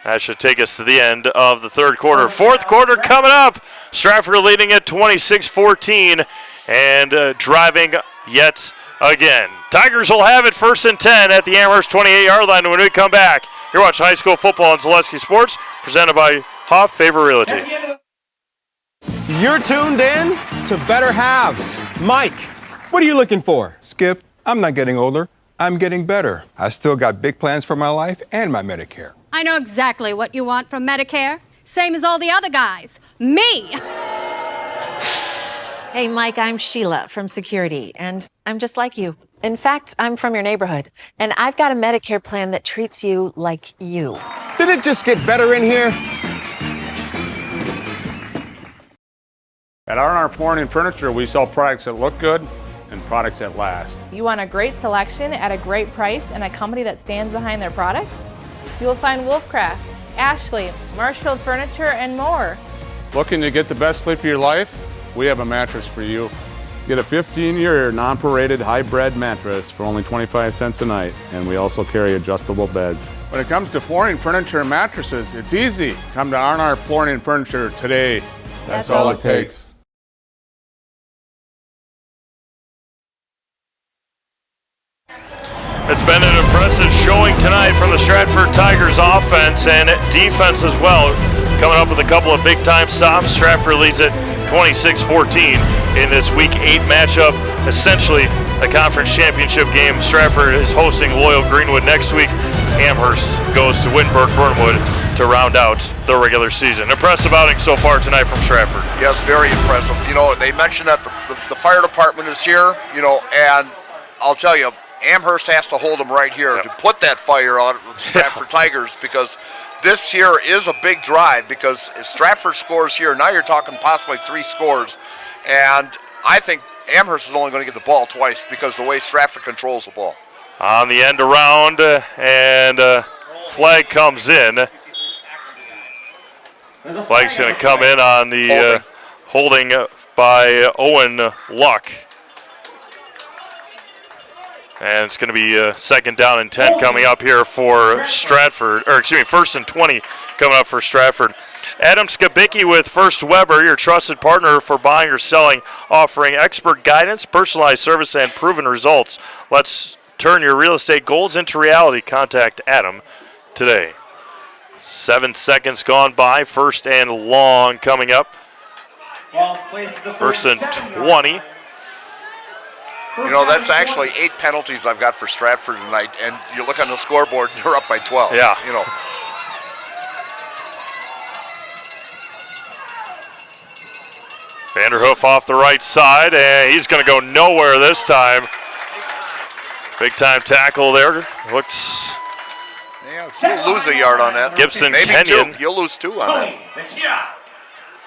That should take us to the end of the third quarter. Fourth quarter coming up. Stratford leading at 26-14 and driving yet again. Tigers will have it 1st and 10 at the Amherst 28-yard line when we come back. You're watching high school football on Zaleski Sports, presented by Hoff Favor Realty. You're tuned in to Better Halves. Mike, what are you looking for? Skip, I'm not getting older. I'm getting better. I still got big plans for my life and my Medicare. I know exactly what you want from Medicare. Same as all the other guys. Me! Hey, Mike, I'm Sheila from Security, and I'm just like you. In fact, I'm from your neighborhood, and I've got a Medicare plan that treats you like you. Did it just get better in here? At R&R Flooring and Furniture, we sell products that look good and products that last. You want a great selection at a great price and a company that stands behind their products? You will find Wolfcraft, Ashley, Marshfield Furniture, and more. Looking to get the best sleep of your life? We have a mattress for you. Get a 15-year non-paraded hybrid mattress for only 25 cents a night, and we also carry adjustable beds. When it comes to flooring, furniture, and mattresses, it's easy. Come to R&R Flooring and Furniture today. That's all it takes. It's been an impressive showing tonight from the Stratford Tigers offense and defense as well. Coming up with a couple of big-time stops. Stratford leads it 26-14 in this Week 8 matchup. Essentially a conference championship game. Stratford is hosting Loyal Greenwood next week. Amherst goes to Wittenberg-Burnwood to round out the regular season. Impressive outing so far tonight from Stratford. Yes, very impressive. You know, they mentioned that the fire department is here, you know, and I'll tell you, Amherst has to hold them right here to put that fire on with the Stratford Tigers, because this here is a big drive, because if Stratford scores here, now you're talking possibly 3 scores, and I think Amherst is only going to get the ball twice because the way Stratford controls the ball. On the end around, and flag comes in. Flag's going to come in on the holding by Owen Luck. And it's going to be 2nd down and 10 coming up here for Stratford, or excuse me, 1st and 20 coming up for Stratford. Adam Skabicki with First Weber, your trusted partner for buying or selling, offering expert guidance, personalized service, and proven results. Let's turn your real estate goals into reality. Contact Adam today. 7 seconds gone by. 1st and long coming up. 1st and 20. You know, that's actually 8 penalties I've got for Stratford tonight, and you look on the scoreboard, they're up by 12. Yeah. You know. Vanderhoof off the right side, and he's going to go nowhere this time. Big time tackle there. Looks. Yeah, you'll lose a yard on that. Gibson Maybe Kenyon. 2. You'll lose 2 on that.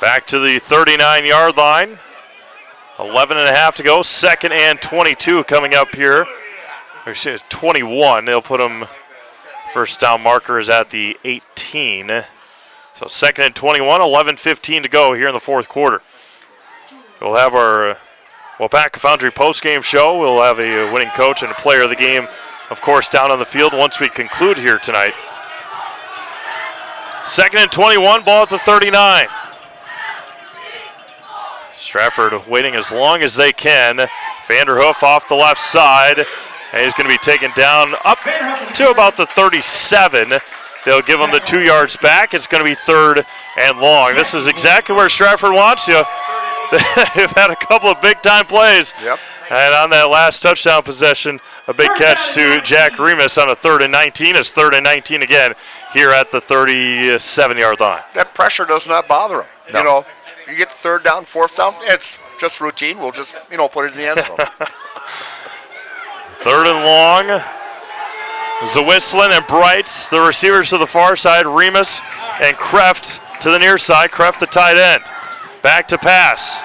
Back to the 39-yard line. 11 and a half to go. 2nd and 22 coming up here. Or 21. They'll put them. First down marker is at the 18. So 2nd and 21. 11:15 to go here in the fourth quarter. We'll have our WIAA Foundry postgame show. We'll have a winning coach and a player of the game, of course, down on the field once we conclude here tonight. 2nd and 21. Ball at the 39. Stratford waiting as long as they can. Vanderhoof off the left side, and he's going to be taken down up to about the 37. They'll give him the 2 yards back. It's going to be 3rd and long. This is exactly where Stratford wants you. They've had a couple of big-time plays. Yep. And on that last touchdown possession, a big catch to Jack Remus on a 3rd and 19. It's 3rd and 19 again here at the 37-yard line. That pressure does not bother him. No. You know, you get the 3rd down, 4th down, it's just routine. We'll just, you know, put it in the end zone. 3rd and long. Zawislin and Brights, the receivers to the far side. Remus and Kreft to the near side. Kreft the tight end. Back to pass.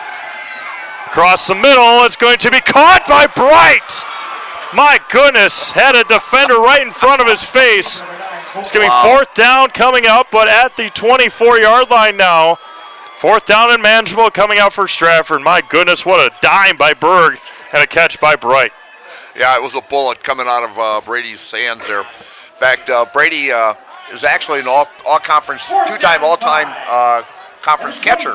Across the middle, it's going to be caught by Bright. My goodness, had a defender right in front of his face. It's going to be 4th down coming up, but at the 24-yard line now. 4th down and manageable coming out for Stratford. My goodness, what a dime by Berg and a catch by Bright. Yeah, it was a bullet coming out of Brady's hands there. In fact, Brady is actually an all-conference, two-time all-time conference catcher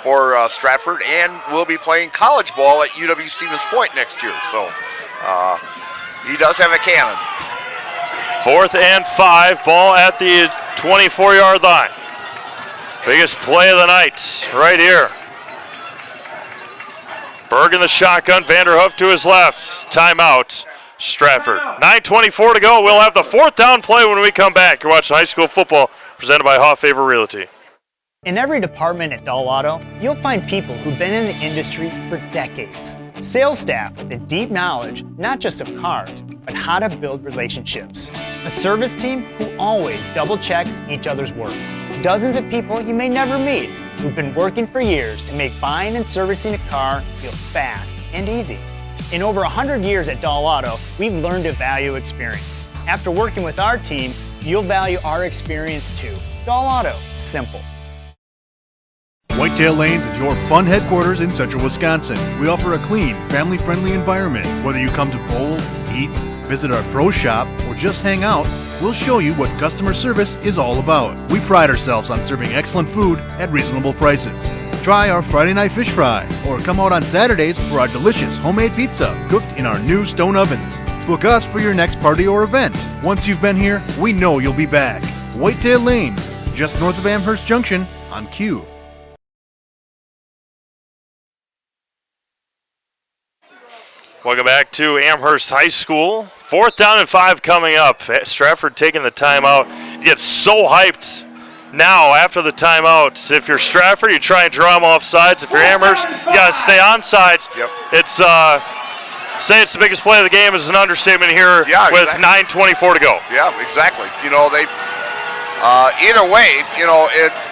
for Stratford, and will be playing college ball at UW Stevens Point next year. So he does have a cannon. 4th and 5, ball at the 24-yard line. Biggest play of the night right here. Berg in the shotgun, Vanderhoof to his left. Timeout, Stratford. 9:24 to go. We'll have the 4th down play when we come back. You're watching high school football presented by Hoff Favor Realty. In every department at Dull Auto, you'll find people who've been in the industry for decades. Sales staff with a deep knowledge, not just of cars, but how to build relationships. A service team who always double checks each other's work. Dozens of people you may never meet who've been working for years to make buying and servicing a car feel fast and easy. In over 100 years at Dull Auto, we've learned to value experience. After working with our team, you'll value our experience too. Dull Auto, simple. Whitetail Lanes is your fun headquarters in central Wisconsin. We offer a clean, family-friendly environment. Whether you come to bowl, eat, visit our pro shop, or just hang out, we'll show you what customer service is all about. We pride ourselves on serving excellent food at reasonable prices. Try our Friday night fish fry, or come out on Saturdays for our delicious homemade pizza cooked in our new stone ovens. Book us for your next party or event. Once you've been here, we know you'll be back. Whitetail Lanes, just north of Amherst Junction on Q. Welcome back to Amherst High School. 4th down and 5 coming up. Stratford taking the timeout. You get so hyped now after the timeout. If you're Stratford, you try and draw them off sides. If you're Amherst, you got to stay on sides. Yep. It's say it's the biggest play of the game is an understatement here with 9:24 to go. Yeah, exactly. You know, they either way, you know,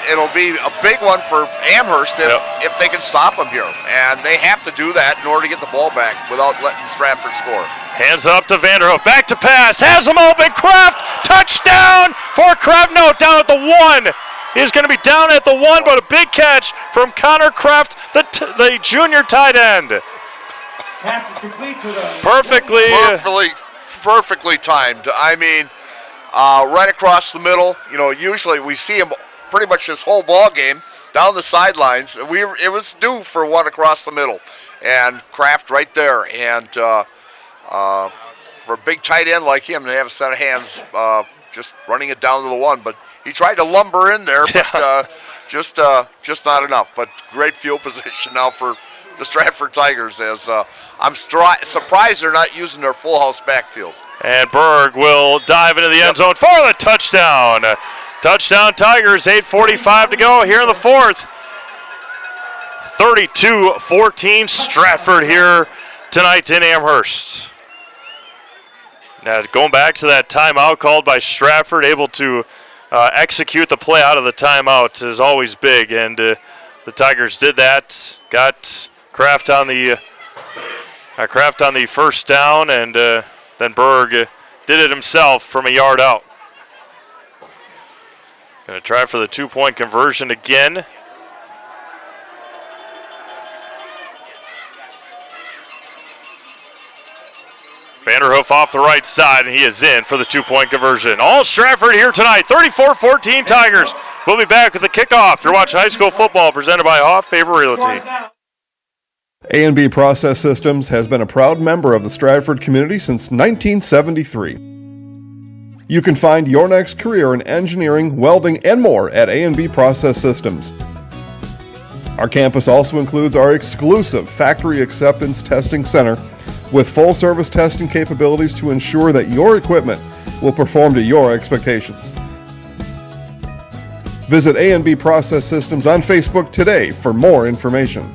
it'll be a big one for Amherst if they can stop them here. And they have to do that in order to get the ball back without letting Stratford score. Hands up to Vanderhoof. Back to pass. Has him open. Kraft. Touchdown for Kraft. No, down at the 1. He's going to be down at the 1, but a big catch from Connor Kraft, the junior tight end. Pass is complete to the Perfectly timed. I mean, right across the middle. You know, usually we see him pretty much this whole ball game down the sidelines. It was due for one across the middle, and Kraft right there. And for a big tight end like him, they have a set of hands just running it down to the 1. But he tried to lumber in there, but just not enough. But great field position now for the Stratford Tigers. As I'm surprised they're not using their full house backfield. And Berg will dive into the end zone for the touchdown. Touchdown Tigers, 8:45 to go here in the 4th. 32-14 Stratford here tonight in Amherst. Now going back to that timeout called by Stratford, able to execute the play out of the timeout is always big, and the Tigers did that. Got Kraft on the first down, and then Berg did it himself from a yard out. Going to try for the 2-point conversion again. Vanderhoof off the right side, and he is in for the 2-point conversion. All Stratford here tonight, 34-14 Tigers. We'll be back with the kickoff. You're watching high school football presented by Hoff Favor Realty. A&B Process Systems has been a proud member of the Stratford community since 1973. You can find your next career in engineering, welding, and more at A&B Process Systems. Our campus also includes our exclusive Factory Acceptance Testing Center with full-service testing capabilities to ensure that your equipment will perform to your expectations. Visit A&B Process Systems on Facebook today for more information.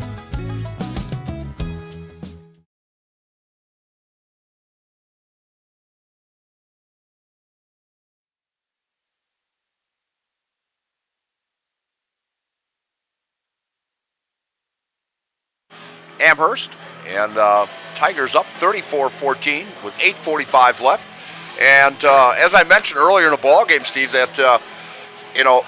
Amherst, and Tigers up 34-14 with 8:45 left. And as I mentioned earlier in the ball game, Steve, that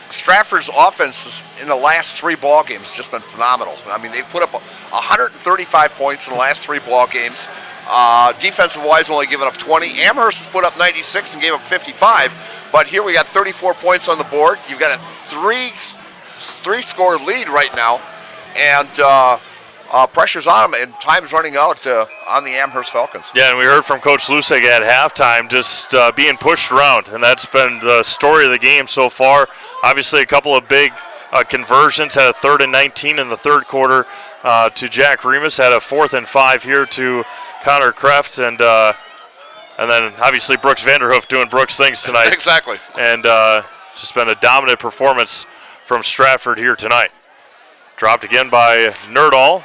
Stratford's offense in the last 3 ball games has just been phenomenal. I mean, they've put up 135 points in the last 3 ball games. Defensive-wise, only giving up 20. Amherst put up 96 and gave up 55. But here we got 34 points on the board. You've got a three-score lead right now. And pressure's on them, and time's running out on the Amherst Falcons. Yeah, and we heard from Coach Lusig at halftime just being pushed around, and that's been the story of the game so far. Obviously, a couple of big conversions, had a 3rd and 19 in the third quarter to Jack Remus, had a 4th and 5 here to Connor Kreft, and then obviously Brooks Vanderhoof doing Brooks things tonight. Exactly. And just been a dominant performance from Stratford here tonight. Dropped again by Nerdahl,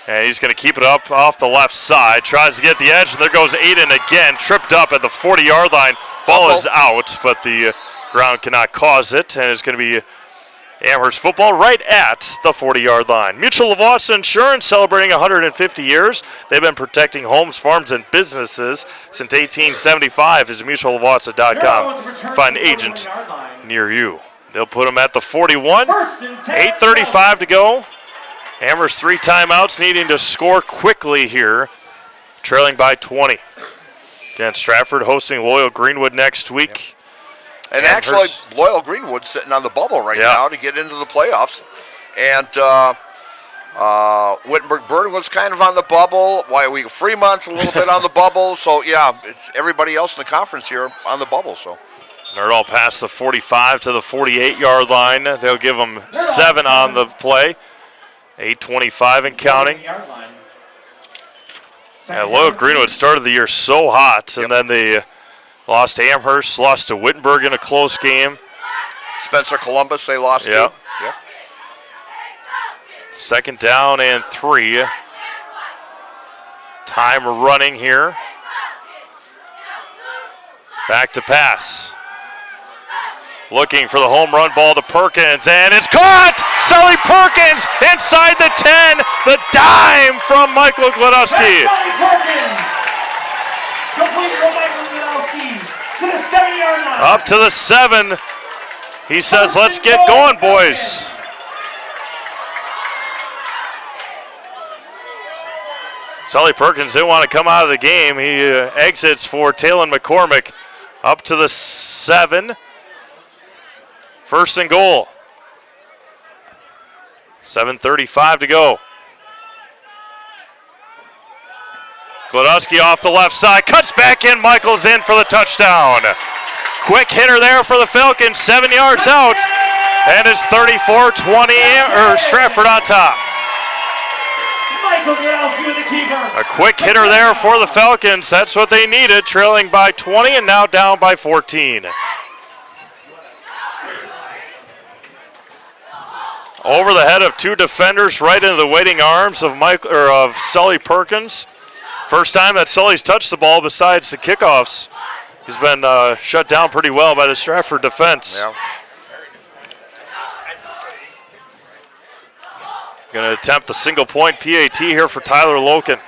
and he's going to keep it up off the left side. Tries to get the edge, and there goes Aiden again, tripped up at the 40-yard line. Ball is out, but the ground cannot cause it, and it's going to be Amherst football right at the 40-yard line. Mutual of Austin Insurance celebrating 150 years. They've been protecting homes, farms, and businesses since 1875. Visit mutualofwatson.com. Find an agent near you. They'll put them at the 41. 8:35 to go. Amherst 3 timeouts, needing to score quickly here, trailing by 20. Again, Stratford hosting Loyal Greenwood next week. And actually, Loyal Greenwood's sitting on the bubble right now to get into the playoffs. And Wittenberg-Burton was kind of on the bubble. Fremont's a little bit on the bubble. So, yeah, it's everybody else in the conference here on the bubble. So Nerdahl past the 45 to the 48-yard line. They'll give them 7 on the play. 8:25 and counting. Yeah, Loyal Greenwood started the year so hot, and then they lost to Amherst, lost to Wittenberg in a close game. Spencer Columbus they lost to. Yep. 2nd down and 3. Time running here. Back to pass. Looking for the home run ball to Perkins, and it's caught! Sully Perkins inside the 10. The dime from Michael Glodowski. Sully Perkins, complete from Michael Glodowski to the 7-yard line. Up to the 7. He says, let's get going, boys. Sully Perkins didn't want to come out of the game. He exits for Talon McCormick. Up to the 7. 1st and goal. 7:35 to go. Glodowski off the left side, cuts back in, Michael's in for the touchdown. Quick hitter there for the Falcons, 7 yards out, and it's 34-20, Stratford on top. Michael Glodowski with the keeper. A quick hitter there for the Falcons, that's what they needed, trailing by 20 and now down by 14. Over the head of 2 defenders, right into the waiting arms of Sully Perkins. First time that Sully's touched the ball besides the kickoffs. He's been shut down pretty well by the Stratford defense. Yeah. Going to attempt the single-point PAT here for Tyler Loken.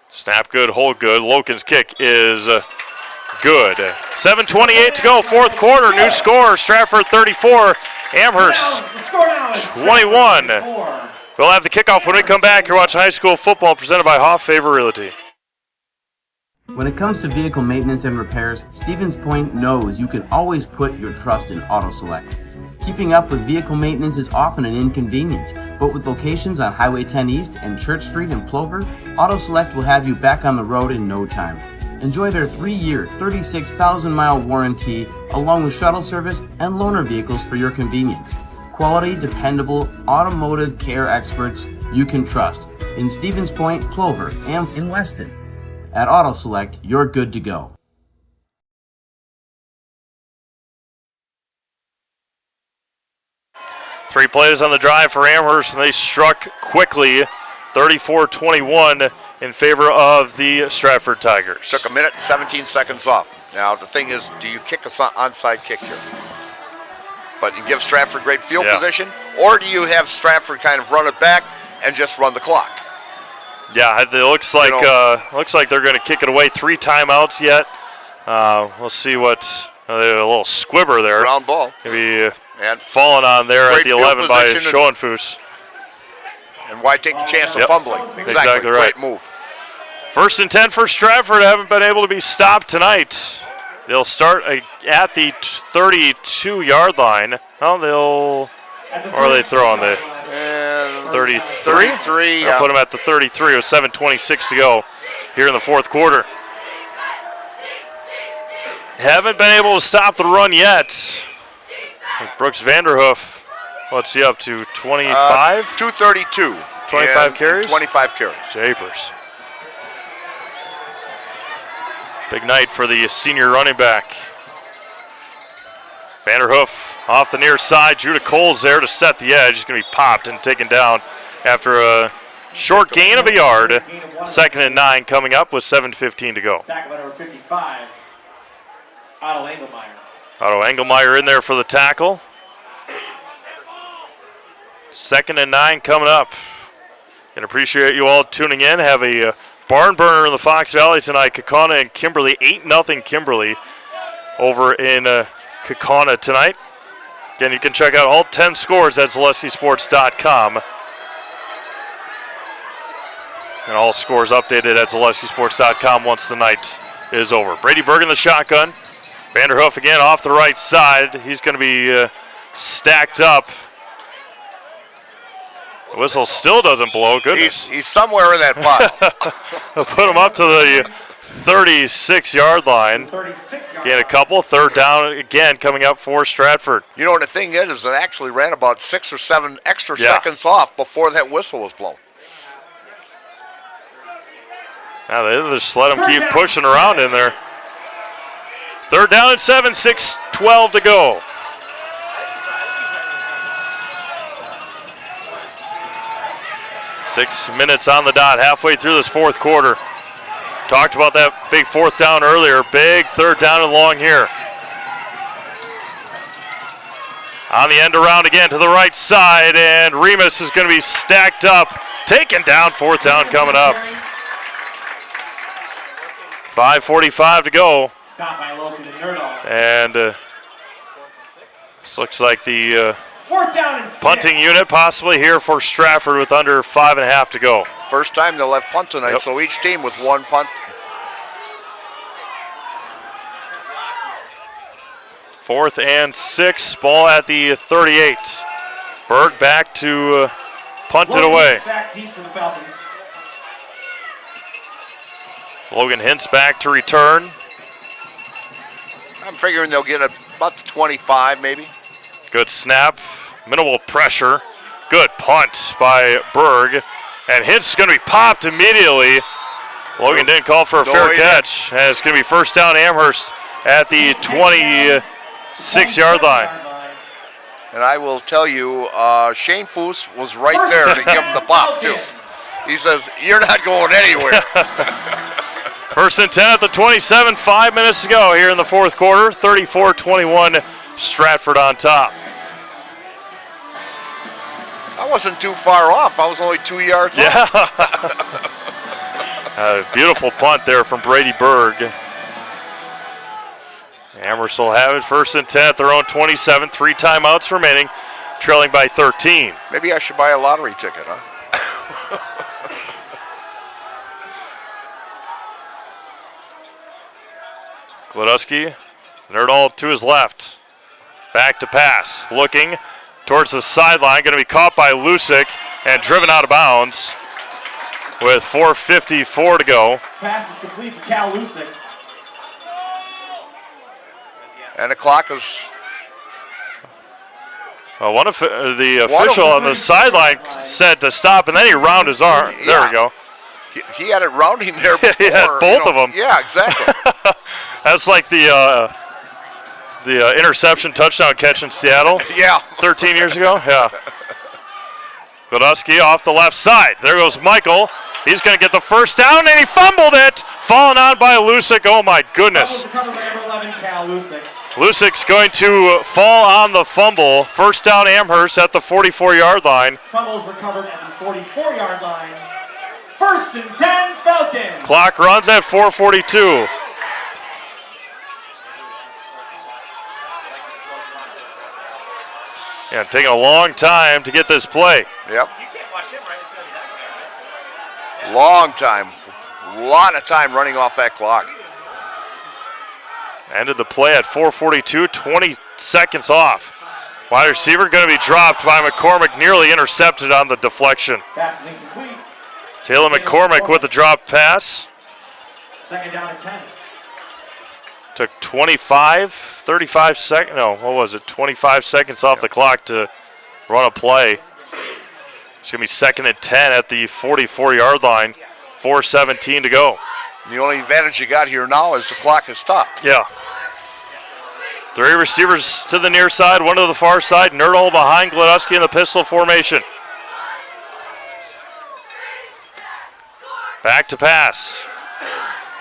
Snap good, hold good. Loken's kick is good. 7:28 to go, 4th quarter. New score, Stratford 34, Amherst 21. We'll have the kickoff when we come back. You're watching high school football presented by Hoff Favor Realty. When it comes to vehicle maintenance and repairs, Stevens Point knows you can always put your trust in Auto Select. Keeping up with vehicle maintenance is often an inconvenience, but with locations on Highway 10 East and Church Street in Plover, Auto Select will have you back on the road in no time. Enjoy their 3-year, 36,000-mile warranty, along with shuttle service and loaner vehicles for your convenience. Quality, dependable, automotive care experts you can trust in Stevens Point, Plover, and in Weston. At Auto Select, you're good to go. 3 plays on the drive for Amherst, and they struck quickly, 34-21 in favor of the Stratford Tigers. Took 1 minute and 17 seconds off. Now, the thing is, do you kick an onside kick here? But you give Stratford great field position, or do you have Stratford kind of run it back and just run the clock? Yeah, it looks like they're going to kick it away. 3 timeouts yet. We'll see what A little squibber there. Ground ball. Maybe and falling on there at the 11 by position Schoenfuss. And why take the chance of fumbling? Exactly right. Great move. 1st and 10 for Stratford. Haven't been able to be stopped tonight. They'll start at the 32-yard line. Or they throw on the 33? 33, I'll put them at the 33 with 7:26 to go here in the fourth quarter. Haven't been able to stop the run yet. Brooks Vanderhoof, what's he up to, 25? 232. 25 carries? 25 carries. Japers. Big night for the senior running back. Vanderhoof off the near side. Judah Cole's there to set the edge. He's going to be popped and taken down after a short gain of a yard. 2nd and 9 coming up with 7:15 to go. Tackle by number 55, Otto Engelmeyer. Otto Engelmeyer in there for the tackle. 2nd and 9 coming up. And appreciate you all tuning in. Have a barn burner in the Fox Valley tonight. Kaukauna and Kimberly, 8-0 Kimberly over in Kaukauna tonight. Again, you can check out all 10 scores at ZaleskiSports.com. And all scores updated at ZaleskiSports.com once the night is over. Brady Berg in the shotgun. Vanderhoof again off the right side. He's going to be stacked up. The whistle still doesn't blow. Goodness. He's somewhere in that pile. They'll put him up to the 36-yard line. Again, a couple. 3rd down again coming up for Stratford. You know, the thing is it actually ran about 6 or 7 extra seconds off before that whistle was blown. Now they just let him keep pushing around in there. 3rd down and 7, 6:12 to go. Six minutes on the dot, halfway through this fourth quarter. Talked about that big 4th down earlier. Big 3rd down and long here. On the end around again to the right side, and Remus is going to be stacked up, taken down. 4th down coming up. 5:45 to go. And this looks like the 4th down and 6. punting unit possibly here for Stratford with under 5.5 to go. First time they'll have punt tonight, so each team with 1 punt. 4th and 6, ball at the 38. Berg back to punt it away. Logan Hintz back to return. I'm figuring they'll get about 25 maybe. Good snap, minimal pressure. Good punt by Berg. And Hintz is going to be popped immediately. Logan didn't call for a fair catch. And it's going to be 1st down Amherst at the 26-yard line. And I will tell you, Shane Foose was right there to give him the pop too. He says, "You're not going anywhere." 1st and 10 at the 27, 5 minutes to go here in the fourth quarter. 34-21, Stratford on top. I wasn't too far off. I was only 2 yards off. Yeah. Beautiful punt there from Brady Berg. Amherst will have it 1st and 10 at their own 27, 3 timeouts remaining, trailing by 13. Maybe I should buy a lottery ticket, huh? Gladusky, Nerdall to his left. Back to pass, looking towards the sideline, going to be caught by Lusick and driven out of bounds with 4:54 to go. Pass is complete to Cal Lusick. And the clock is... One of the official on the sideline said to stop, and then he rounded his arm. Yeah. There we go. He had it rounding there before. Yeah, both of them. Yeah, exactly. That's like the interception touchdown catch in Seattle. Yeah. 13 years ago. Yeah. Gladusky off the left side. There goes Michael. He's going to get the 1st down, and he fumbled it. Fallen on by Lusick. Oh, my goodness. Lusick's going to fall on the fumble. 1st down Amherst at the 44-yard line. Fumbles recovered at the 44-yard line. 1st and 10, Falcons. Clock runs at 4:42. Yeah, taking a long time to get this play. Yep. Long time. A lot of time running off that clock. Ended the play at 4:42, 20 seconds off. Wide receiver going to be dropped by McCormick, nearly intercepted on the deflection. Pass is incomplete. Taylor McCormick with the drop pass. Second down and 10. Took 35 seconds. No, what was it? 25 seconds off the clock to run a play. It's going to be second and 10 at the 44-yard line. 4:17 to go. The only advantage you got here now is the clock has stopped. Yeah. 3 receivers to the near side, 1 to the far side. Nerdall behind Gladowski in the pistol formation. Back to pass.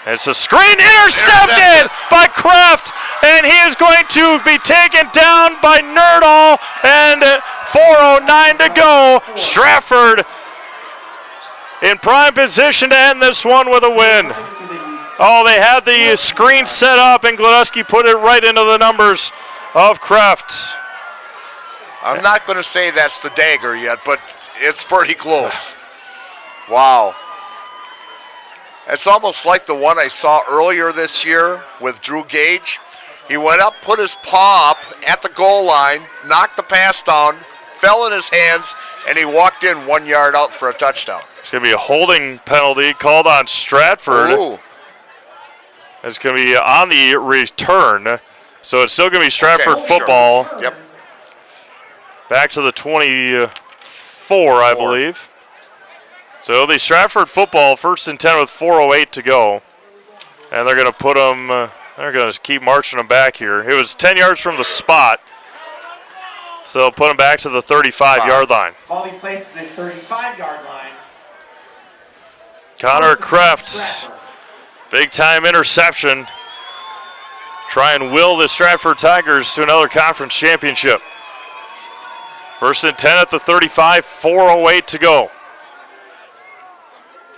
It's a screen intercepted by Kraft, and he is going to be taken down by Nerdall, and 4:09 to go. Stratford in prime position to end this one with a win. Oh, they had the screen set up, and Gladowski put it right into the numbers of Kraft. I'm not going to say that's the dagger yet, but it's pretty close. Wow. It's almost like the one I saw earlier this year with Drew Gage. He went up, put his paw up at the goal line, knocked the pass down, fell in his hands, and he walked in 1 yard out for a touchdown. It's going to be a holding penalty called on Stratford. Ooh. It's going to be on the return. So it's still going to be Stratford football. Sure. Yep. Back to the 24, I believe. So it'll be Stratford football, 1st and 10 with 4:08 to go. And they're going to put them, they're going to keep marching them back here. It was 10 yards from the spot. So they'll put them back to the 35-yard line. Ball be placed at the 35-yard line. Connor Kraft, big-time interception. Try and will the Stratford Tigers to another conference championship. 1st and 10 at the 35, 4:08 to go.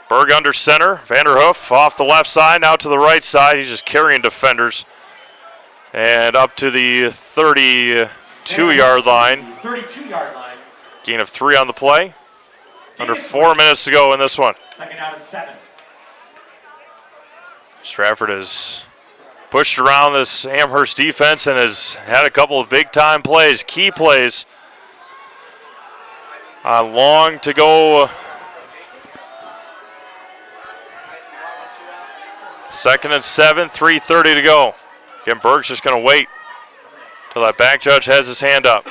Berg under center, Vanderhoof off the left side, now to the right side. He's just carrying defenders. And up to the 32-yard line. 32-yard line. Gain of 3 on the play. Under 4 minutes to go in this one. Second down and 7. Stratford has pushed around this Amherst defense and has had a couple of big-time plays, key plays. Long to go. 2nd and 7, 3:30 to go. Again, Berg's just going to wait till that back judge has his hand up.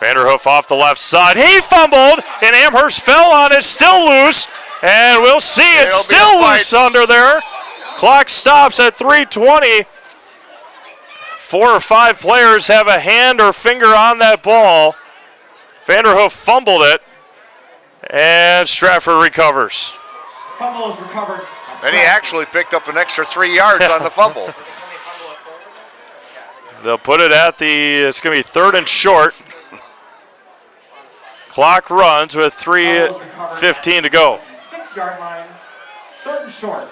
Vanderhoof off the left side. He fumbled, and Amherst fell on it, still loose. And we'll see, it's still loose under there. Clock stops at 3:20. 4 or 5 players have a hand or finger on that ball. Vanderhoof fumbled it, and Stratford recovers. Fumble is recovered. And he actually picked up an extra 3 yards on the fumble. They'll put it at it's going to be 3rd and short. Clock runs with 3:15 to go. 6-yard line, 3rd and short.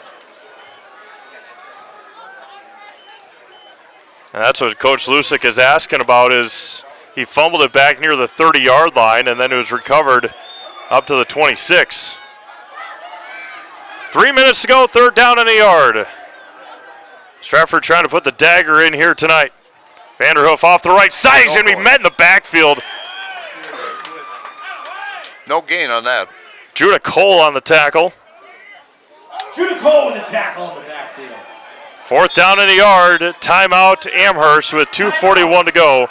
And that's what Coach Lusick is asking about is he fumbled it back near the 30-yard line, and then it was recovered up to the 26. 3 minutes to go, 3rd down and a yard. Stratford trying to put the dagger in here tonight. Vanderhoof off the right side. He's going to be met in the backfield. No gain on that. Judah Cole on the tackle. Judah Cole with a tackle in the backfield. 4th down and a yard. Timeout Amherst with 2:41 to go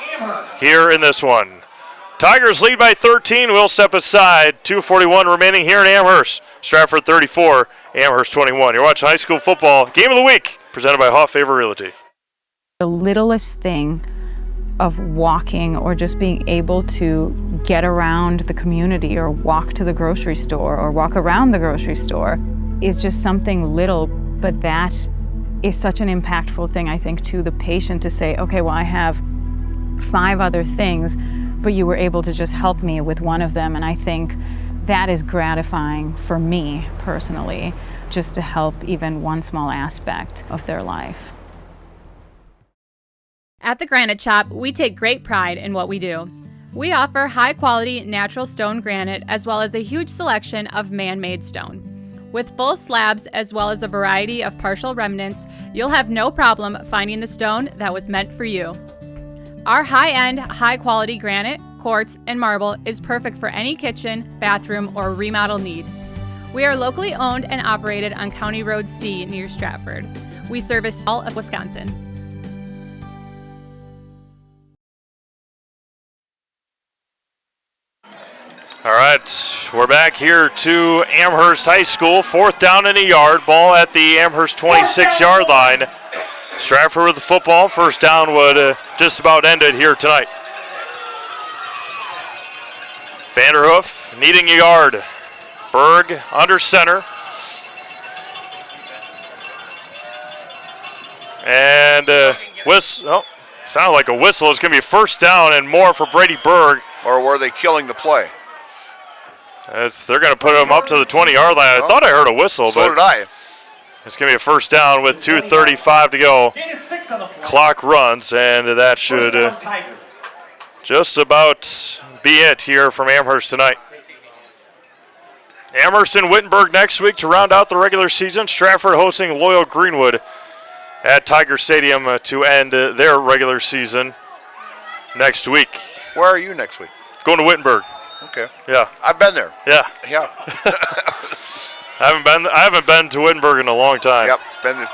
here in this one. Tigers lead by 13. We'll step aside. 2:41 remaining here in Amherst. Stratford 34, Amherst 21. You're watching high school football game of the week presented by Hoff Favor Realty. The littlest thing of walking or just being able to get around the community or walk to the grocery store or walk around the grocery store is just something little, but that is such an impactful thing, I think, to the patient to say, okay, well, I have 5 other things, but you were able to just help me with one of them. And I think that is gratifying for me personally, just to help even one small aspect of their life. At the Granite Shop, we take great pride in what we do. We offer high-quality natural stone granite as well as a huge selection of man-made stone. With full slabs as well as a variety of partial remnants, you'll have no problem finding the stone that was meant for you. Our high-end, high-quality granite, quartz, and marble is perfect for any kitchen, bathroom, or remodel need. We are locally owned and operated on County Road C near Stratford. We service all of Wisconsin. All right, we're back here to Amherst High School. 4th down and a yard. Ball at the Amherst 26-yard line. Stratford with the football. First down would just about end it here tonight. Vanderhoof needing a yard. Berg under center. And whistle. Oh, sounded like a whistle. It's going to be a first down and more for Brady Berg. Or were they killing the play? They're going to put him up to the 20-yard line. I thought I heard a whistle. So did I. It's going to be a first down with 2:35 to go. Clock runs, and that should just about be it here from Amherst tonight. Amherst and Wittenberg next week to round out the regular season. Stratford hosting Loyal Greenwood at Tiger Stadium to end their regular season next week. Where are you next week? Going to Wittenberg. Okay. Yeah. I've been there. Yeah. Yeah. I haven't been to Wittenberg in a long time. Yep. In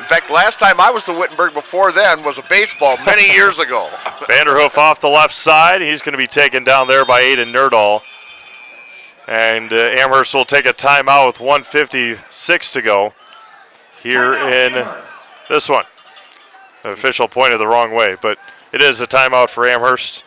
fact, last time I was to Wittenberg before then was a baseball many years ago. Vanderhoof off the left side. He's going to be taken down there by Aiden Nerdahl. And Amherst will take a timeout with 1:56 to go here in this one. The official pointed the wrong way, but it is a timeout for Amherst.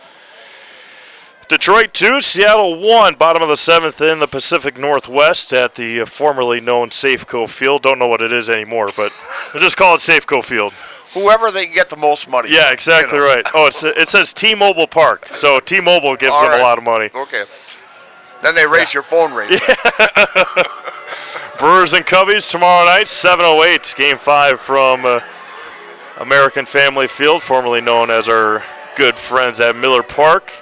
Detroit 2, Seattle 1, bottom of the 7th in the Pacific Northwest at the formerly known Safeco Field. Don't know what it is anymore, but we'll just call it Safeco Field. Whoever they can get the most money. Yeah, exactly right. Oh, it says T-Mobile Park, so T-Mobile gives them a lot of money. Okay. Then they raise your phone rate. Yeah. Brewers and Cubbies tomorrow night, 7:08, Game 5 from American Family Field, formerly known as our good friends at Miller Park.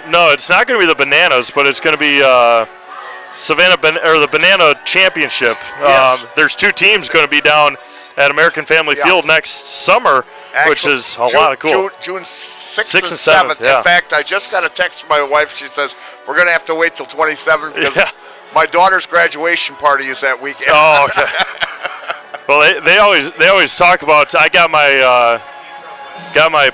No, it's not going to be the Bananas, but it's going to be the Banana Championship. Yes. There's 2 teams going to be down at American Family Field next summer, which is a lot of cool. June 6th and 7th. Yeah. In fact, I just got a text from my wife. She says, we're going to have to wait till 27 because my daughter's graduation party is that weekend. Oh, okay. Well, they always talk about. I got my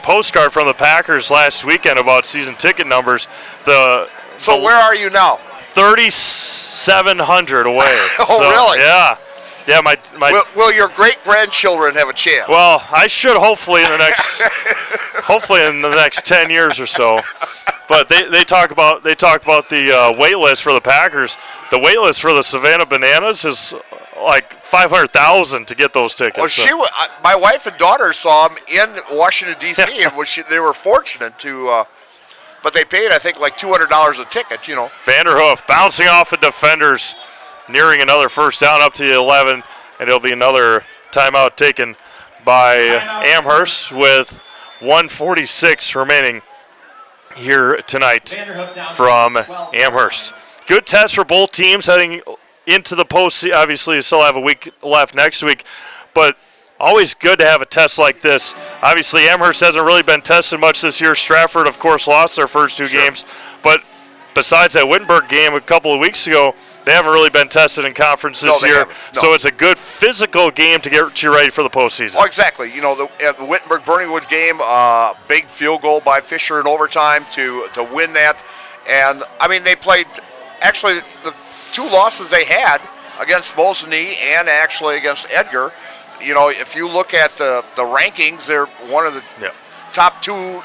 postcard from the Packers last weekend about season ticket numbers. So where are you now? 3,700 away. Oh, really? Yeah. Yeah, my will your great-grandchildren have a chance? Well, I should hopefully in the next 10 years or so. But they talk about the wait list for the Packers. The wait list for the Savannah Bananas is like 500,000 to get those tickets. Well, my wife and daughter saw them in Washington D.C. and they were fortunate to. But they paid, I think, like $200 a ticket. You know. Vanderhoof bouncing off the defenders, nearing another first down up to the 11, and it'll be another timeout taken by Amherst with 1:46 remaining here tonight from Amherst. Good test for both teams heading into the postseason. Obviously, you still have a week left next week, but always good to have a test like this. Obviously, Amherst hasn't really been tested much this year. Stratford, of course, lost their first 2 games, but besides that Wittenberg game a couple of weeks ago, they haven't really been tested in conference this year. No. So it's a good physical game to get you ready for the postseason. Oh, exactly. You know, the Wittenberg-Burningwood game, big field goal by Fisher in overtime to win that. And, I mean, they played, actually, the 2 losses they had against Mosinee and actually against Edgar. You know, if you look at the rankings, they're one of the top 2,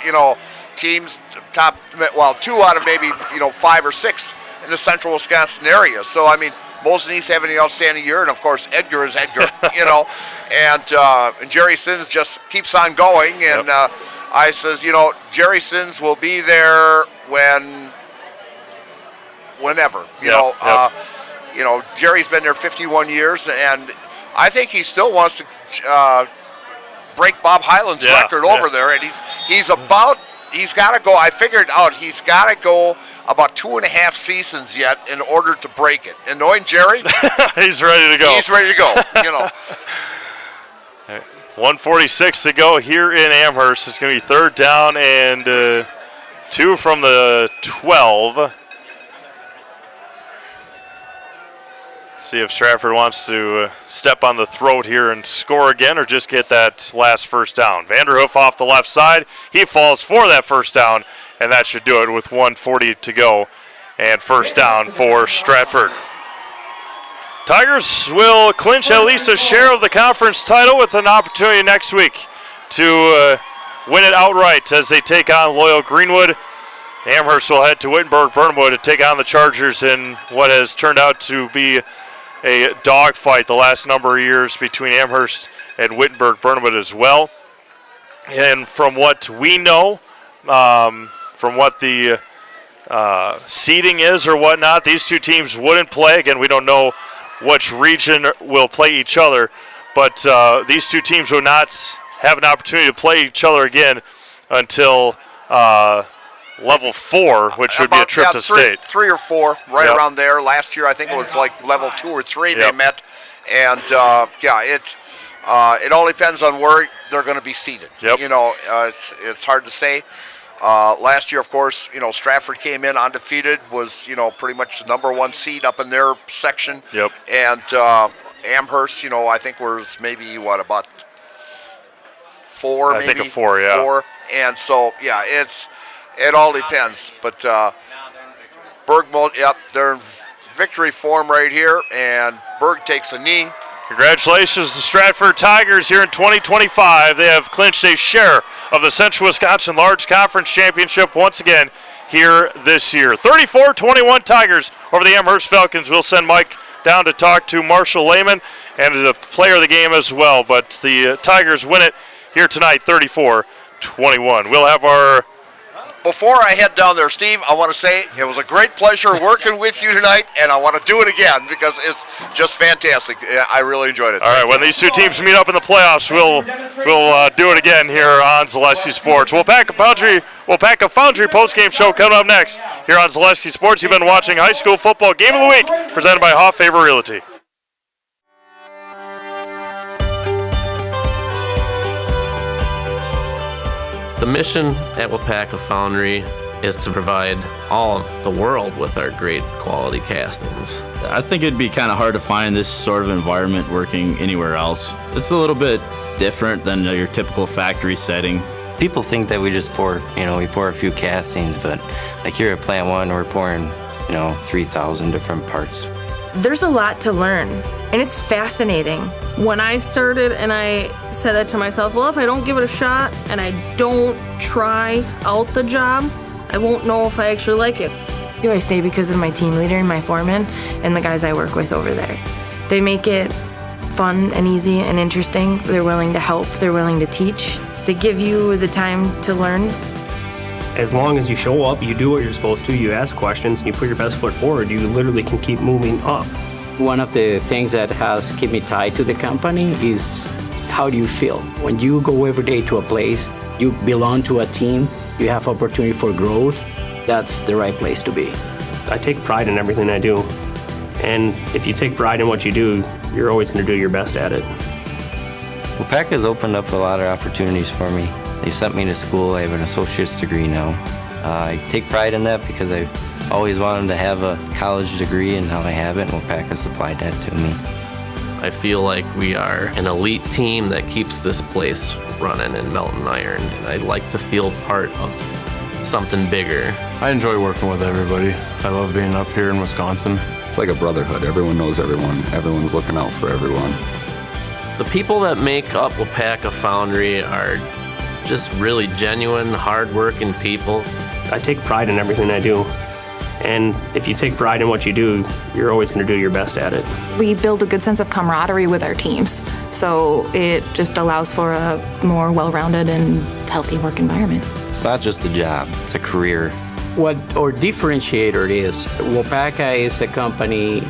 teams, 2 out of maybe, 5 or 6 in the central Wisconsin area. So, I mean, Mosanee's having an outstanding year, and, of course, Edgar is Edgar, and Jerry Sins just keeps on going. And I says, Jerry Sins will be there whenever, Jerry's been there 51 years, and I think he still wants to break Bob Hyland's record over there, and he's got to go. I figured out he's got to go about 2.5 seasons yet in order to break it. And knowing Jerry, he's ready to go. He's ready to go. You know. 1:46 to go here in Amherst. It's going to be 3rd down and 2 from the 12. See if Stratford wants to step on the throat here and score again or just get that last first down. Vanderhoof off the left side. He falls for that first down, and that should do it with 1:40 to go and first down for Stratford. Tigers will clinch at least a share of the conference title with an opportunity next week to win it outright as they take on Loyal Greenwood. Amherst will head to Wittenberg-Burnwood to take on the Chargers in what has turned out to be a dogfight the last number of years between Amherst and Wittenberg-Burnwood as well. And from what we know, from what the seeding is or whatnot, these two teams wouldn't play. Again, we don't know which region will play each other, but these two teams will not have an opportunity to play each other again until level 4, which would be a trip to state. 3 or 4, right around there. Last year, I think it was like level 2 or 3 they met, and it all depends on where they're going to be seated. You know, it's hard to say. Last year, of course, you know, Stratford came in undefeated, was, you know, pretty much the number 1 seed up in their section. And Amherst, you know, I think was maybe, about 4, I think a 4, yeah. 4. And so, yeah, it all depends. But Bergmo, they're in victory form right here, and Berg takes a knee. Congratulations to Stratford Tigers here in 2025. They have clinched a share of the Central Wisconsin Large Conference Championship once again here this year. 34-21 Tigers over the Amherst Falcons. We'll send Mike down to talk to Marshall Lehman and the player of the game as well. But the Tigers win it here tonight, 34-21. We'll have our... Before I head down there, Steve, I want to say it was a great pleasure working with you tonight, and I want to do it again because it's just fantastic. I really enjoyed it. All right, when these two teams meet up in the playoffs, we'll do it again here on Zaleski Sports. We'll pack a Foundry postgame show coming up next here on Zaleski Sports. You've been watching High School Football Game of the Week presented by Hoff Favor Realty. The mission at WIAA Foundry is to provide all of the world with our great quality castings. I think it'd be kind of hard to find this sort of environment working anywhere else. It's a little bit different than your typical factory setting. People think that we just pour a few castings, but like here at Plant 1, we're pouring, 3,000 different parts. There's a lot to learn, and it's fascinating. When I started and I said that to myself, well, if I don't give it a shot and I don't try out the job, I won't know if I actually like it. I stay because of my team leader and my foreman and the guys I work with over there. They make it fun and easy and interesting. They're willing to help. They're willing to teach. They give you the time to learn. As long as you show up, you do what you're supposed to, you ask questions, and you put your best foot forward, you literally can keep moving up. One of the things that has kept me tied to the company is how do you feel? When you go every day to a place, you belong to a team, you have opportunity for growth, that's the right place to be. I take pride in everything I do. And if you take pride in what you do, you're always going to do your best at it. WIAA has opened up a lot of opportunities for me. They've sent me to school. I have an associate's degree now. I take pride in that because I've always wanted to have a college degree, and now I have it, and WIAA has supplied that to me. I feel like we are an elite team that keeps this place running in Melton Iron, and I'd like to feel part of something bigger. I enjoy working with everybody. I love being up here in Wisconsin. It's like a brotherhood. Everyone knows everyone. Everyone's looking out for everyone. The people that make up WIAA Foundry are just really genuine, hard-working people. I take pride in everything I do. And if you take pride in what you do, you're always going to do your best at it. We build a good sense of camaraderie with our teams, so it just allows for a more well-rounded and healthy work environment. It's not just a job, it's a career. What our differentiator is, WIAA is a company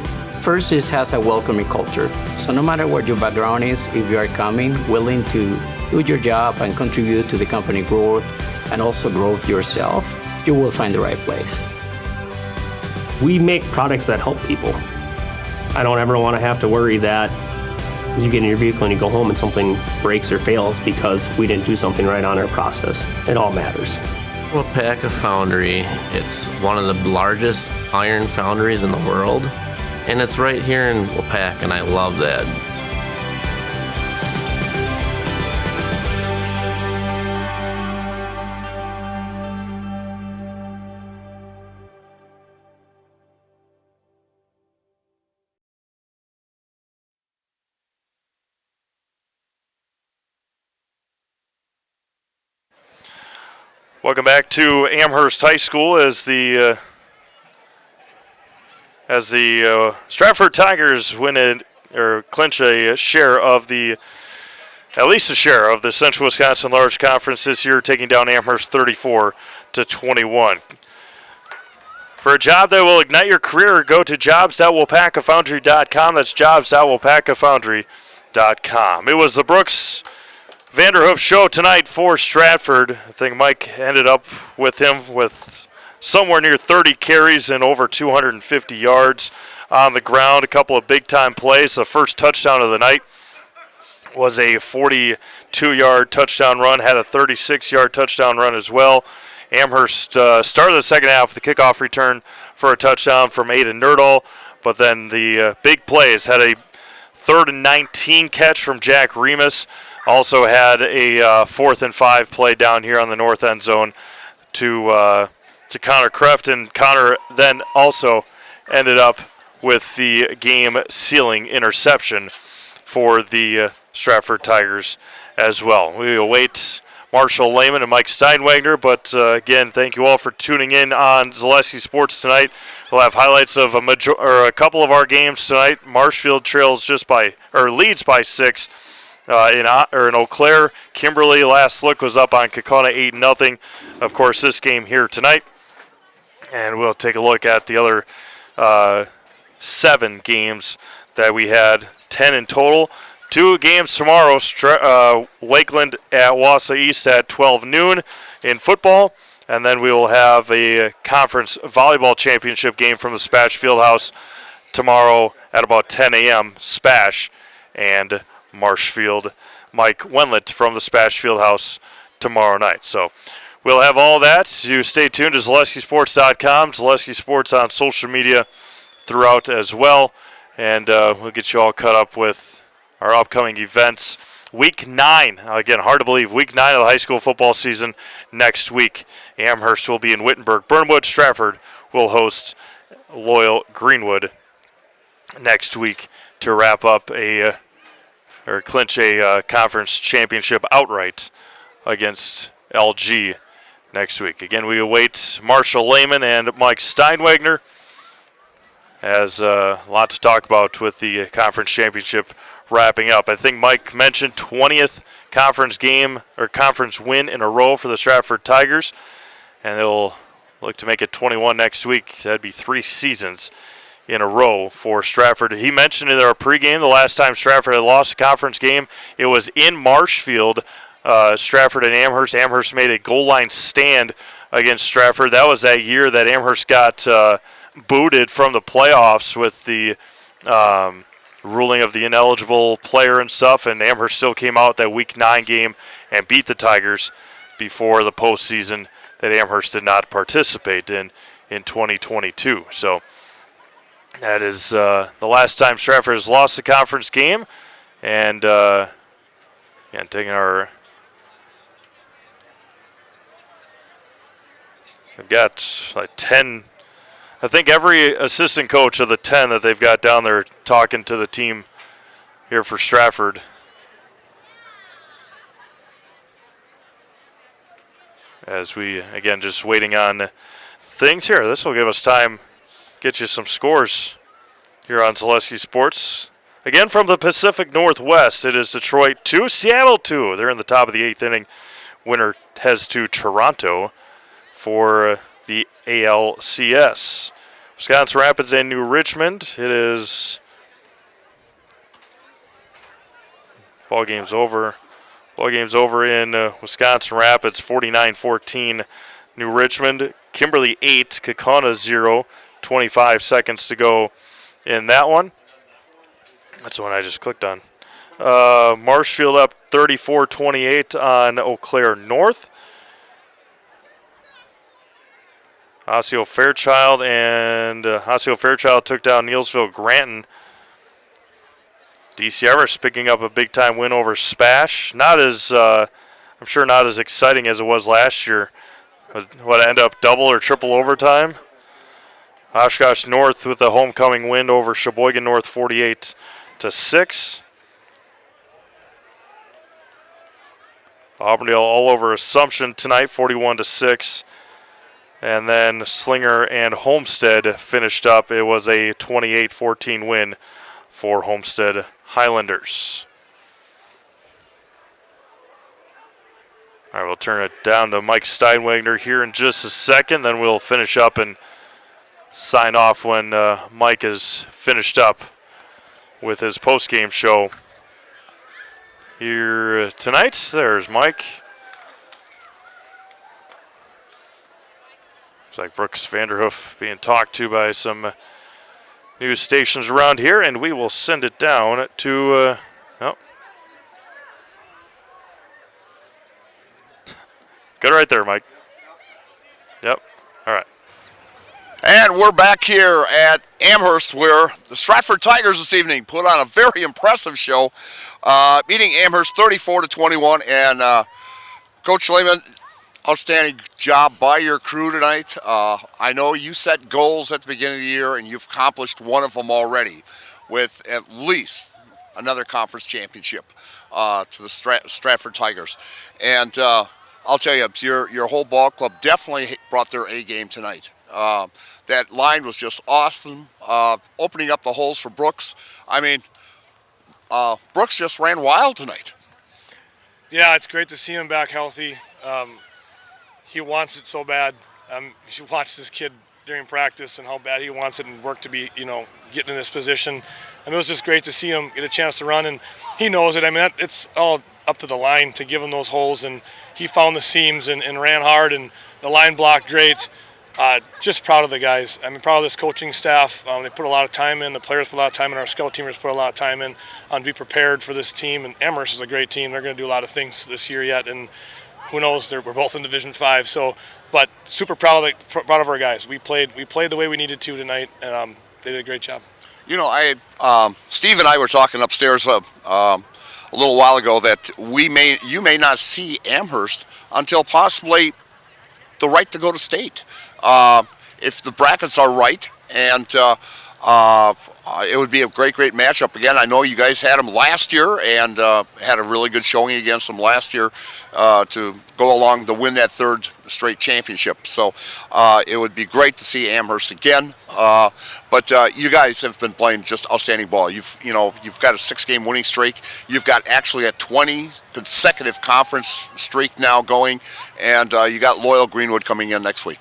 First, it has a welcoming culture. So no matter what your background is, if you are coming, willing to do your job and contribute to the company growth and also growth yourself, you will find the right place. We make products that help people. I don't ever want to have to worry that you get in your vehicle and you go home and something breaks or fails because we didn't do something right on our process. It all matters. WIAA Foundry, it's one of the largest iron foundries in the world, and it's right here in WIAA, and I love that. Welcome back to Amherst High School as the Stratford Tigers clinch a share of at least a share of the Central Wisconsin Large Conference this year, taking down Amherst 34-21. For a job that will ignite your career, go to jobs.wapakafoundry.com. That's jobs.wapakafoundry.com. It was the Brooks Vanderhoof show tonight for Stratford. I think Mike ended up with him with somewhere near 30 carries and over 250 yards on the ground. A couple of big-time plays. The first touchdown of the night was a 42-yard touchdown run, had a 36-yard touchdown run as well. Amherst started the second half with the kickoff return for a touchdown from Aiden Nerdahl, but then the big plays had a 3rd and 19 catch from Jack Remus. Also had a 4th and 5 play down here on the north end zone to Connor Crefton. Connor then also ended up with the game-sealing interception for the Stratford Tigers as well. We await Marshall Lehman and Mike Steinwagner, but again, thank you all for tuning in on Zaleski Sports tonight. We'll have highlights of a couple of our games tonight. Marshfield leads by 6. In Eau Claire, Kimberly last look was up on Kokona 8-0. Of course, this game here tonight. And we'll take a look at the other 7 games that we had, 10 in total. 2 games tomorrow, Lakeland at Wausau East at 12 noon in football. And then we will have a conference volleyball championship game from the Spash Fieldhouse tomorrow at about 10 a.m. Spash and Marshfield. Mike Wenlett from the Spash Fieldhouse tomorrow night. So we'll have all that. You stay tuned to ZaleskiSports.com. Zaleski Sports on social media throughout as well. And we'll get you all caught up with our upcoming events. Week 9, again, hard to believe, Week 9 of the high school football season next week. Amherst will be in Wittenberg. Burnwood Stratford will host Loyal Greenwood next week to wrap up clinch a conference championship outright against LG next week. Again, we await Marshall Lehman and Mike Steinwagner, as a lot to talk about with the conference championship wrapping up. I think Mike mentioned 20th conference game or conference win in a row for the Stratford Tigers, and they'll look to make it 21 next week. That'd be 3 seasons in a row for Stratford. He mentioned in our pregame the last time Stratford had lost a conference game, it was in Marshfield. Stratford and Amherst. Amherst made a goal line stand against Stratford. That was that year that Amherst got booted from the playoffs with the ruling of the ineligible player and stuff, and Amherst still came out that Week 9 game and beat the Tigers before the postseason that Amherst did not participate in 2022. So that is the last time Stratford has lost a conference game. And taking our... They've got like 10... I think every assistant coach of the 10 that they've got down there talking to the team here for Stratford. As we, again, just waiting on things here. This will give us time, get you some scores here on Zaleski Sports. Again, from the Pacific Northwest, it is Detroit 2, Seattle 2. They're in the top of the 8th inning. Winner heads to Toronto for the ALCS. Wisconsin Rapids and New Richmond. It is ball game's over. Ball game's over in Wisconsin Rapids, 49-14. New Richmond, Kimberly 8, Kaukauna 0. 25 seconds to go in that one. That's the one I just clicked on. Marshfield up 34-28 on Eau Claire North. Osseo Fairchild took down Neelsville Granton. DC Amherst picking up a big-time win over Spash. I'm sure not as exciting as it was last year. What, end up double or triple overtime? Oshkosh North with a homecoming win over Sheboygan North, 48-6. Auburndale all over Assumption tonight, 41-6. And then Slinger and Homestead finished up. It was a 28-14 win for Homestead Highlanders. All right, we'll turn it down to Mike Steinwagner here in just a second. Then we'll finish up and sign off when Mike is finished up with his post-game show here tonight. There's Mike. Looks like Brooks Vanderhoof being talked to by some news stations around here, and we will send it down to good right there, Mike. Yep. All right. And we're back here at Amherst, where the Stratford Tigers this evening put on a very impressive show, beating Amherst 34-21. And Coach Lehman, outstanding job by your crew tonight. I know you set goals at the beginning of the year, and you've accomplished one of them already with at least another conference championship to the Stratford Tigers. And I'll tell you, your whole ball club definitely brought their A game tonight. That line was just awesome, opening up the holes for Brooks. I mean, Brooks just ran wild tonight. Yeah, it's great to see him back healthy. He wants it so bad. You should watch this kid during practice and how bad he wants it and work to be, getting in this position. I mean, it was just great to see him get a chance to run, and he knows it. I mean, it's all up to the line to give him those holes, and he found the seams and ran hard, and the line blocked great. Just proud of the guys. I mean, proud of this coaching staff. They put a lot of time in. The players put a lot of time in. Our scout teamers put a lot of time in on be prepared for this team. And Amherst is a great team. They're going to do a lot of things this year yet, and who knows? We're both in Division 5. So, but super proud of our guys. We played the way we needed to tonight, and they did a great job. Steve and I were talking upstairs a little while ago that you may not see Amherst until possibly the right to go to state. If the brackets are right, and it would be a great matchup. Again, I know you guys had them last year and had a really good showing against them last year to go along to win that third straight championship. So it would be great to see Amherst again. But you guys have been playing just outstanding ball. You've got a 6-game winning streak. You've got actually a 20 consecutive conference streak now going, and you got Loyal Greenwood coming in next week.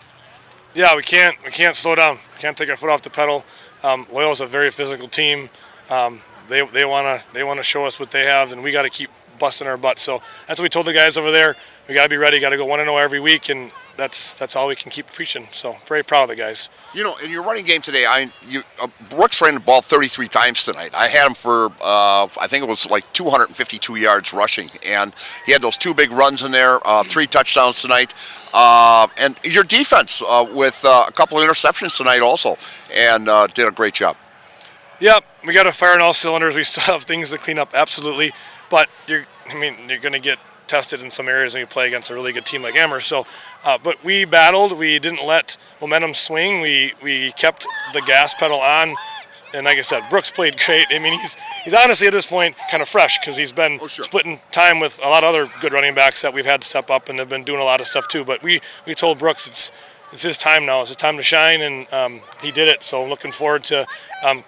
Yeah, we can't slow down. We can't take our foot off the pedal. Loyal's a very physical team. They want to show us what they have, and we got to keep busting our butts. So that's what we told the guys over there. We got to be ready. Got to go 1-0 every week, and that's all we can keep preaching. So very proud of the guys. In your running game today, Brooks ran the ball 33 times tonight. I had him for I think it was like 252 yards rushing, and he had those 2 big runs in there, 3 touchdowns tonight, and your defense with a couple of interceptions tonight also, and did a great job. Yep, we got to fire on all cylinders. We still have things to clean up, absolutely, but you're going to get tested in some areas when you play against a really good team like Amherst. So, but we battled. We didn't let momentum swing. We kept the gas pedal on. And like I said, Brooks played great. I mean, he's honestly at this point kind of fresh because he's been splitting time with a lot of other good running backs that we've had step up and have been doing a lot of stuff too. But we told Brooks it's his time now. It's his time to shine, and he did it. So looking forward to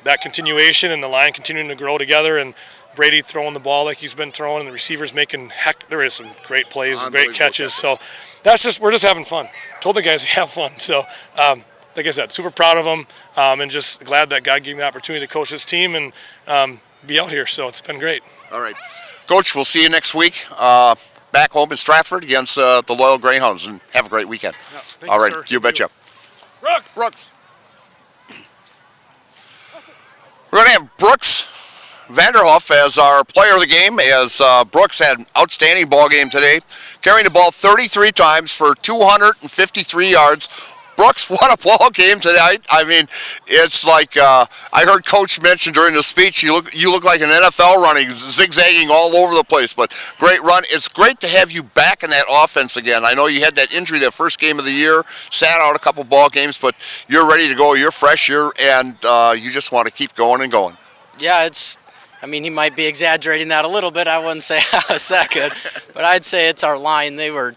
that continuation and the line continuing to grow together, and Brady throwing the ball like he's been throwing, and the receivers making there is some great plays and great catches. So we're just having fun. Told the guys to have fun. So like I said, super proud of them, and just glad that God gave me the opportunity to coach this team and be out here. So it's been great. All right. Coach, we'll see you next week back home in Stratford against the Loyal Greyhounds, and have a great weekend. Yeah, all right. Sir. You betcha. Brooks. We're going to have Brooks Vanderhoof as our player of the game, as Brooks had an outstanding ball game today, carrying the ball 33 times for 253 yards. Brooks, what a ball game tonight. I mean, it's like I heard Coach mention during the speech, you look like an NFL running, zigzagging all over the place, but great run. It's great to have you back in that offense again. I know you had that injury that first game of the year, sat out a couple ball games, but you're ready to go. You're fresh, and you just want to keep going and going. Yeah, I mean, he might be exaggerating that a little bit. I wouldn't say I was that good, but I'd say it's our line. They were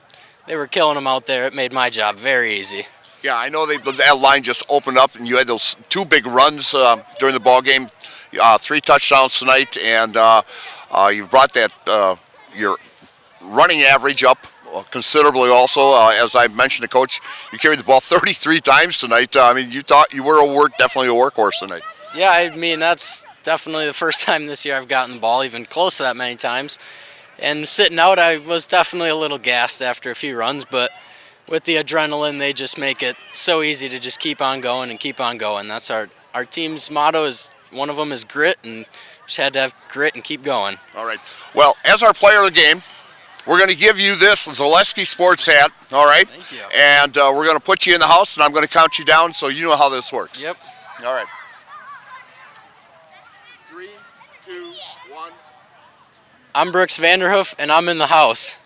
killing them out there. It made my job very easy. Yeah, I know that line just opened up, and you had those two big runs during the ball game, 3 touchdowns tonight, and you've brought that your running average up considerably. Also, as I mentioned to Coach, you carried the ball 33 times tonight. I mean, you thought you were definitely a workhorse tonight. Yeah, I mean, that's definitely the first time this year I've gotten the ball even close to that many times. And sitting out, I was definitely a little gassed after a few runs, but with the adrenaline, they just make it so easy to just keep on going and keep on going. That's our team's motto. Is one of them is grit, and just had to have grit and keep going. All right. Well, as our player of the game, we're going to give you this Zaleski sports hat, all right? Thank you. And we're going to put you in the house, and I'm going to count you down so you know how this works. Yep. All right. 3, 2, 1. I'm Brooks Vanderhoof, and I'm in the house.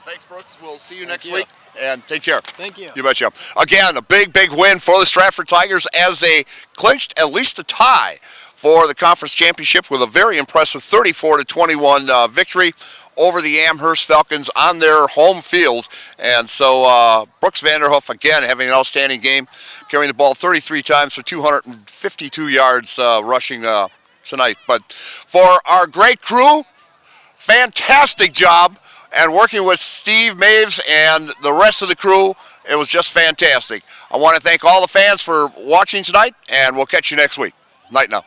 Thanks, Brooks. We'll see you next week, and take care. Thank you. You betcha. Again, a big win for the Stratford Tigers as they clinched at least a tie for the conference championship with a very impressive 34-21 victory over the Amherst Falcons on their home field. And so Brooks Vanderhoof, again, having an outstanding game, carrying the ball 33 times for 252 yards rushing tonight. But for our great crew, fantastic job. And working with Steve Maves and the rest of the crew, it was just fantastic. I want to thank all the fans for watching tonight, and we'll catch you next week. Night now.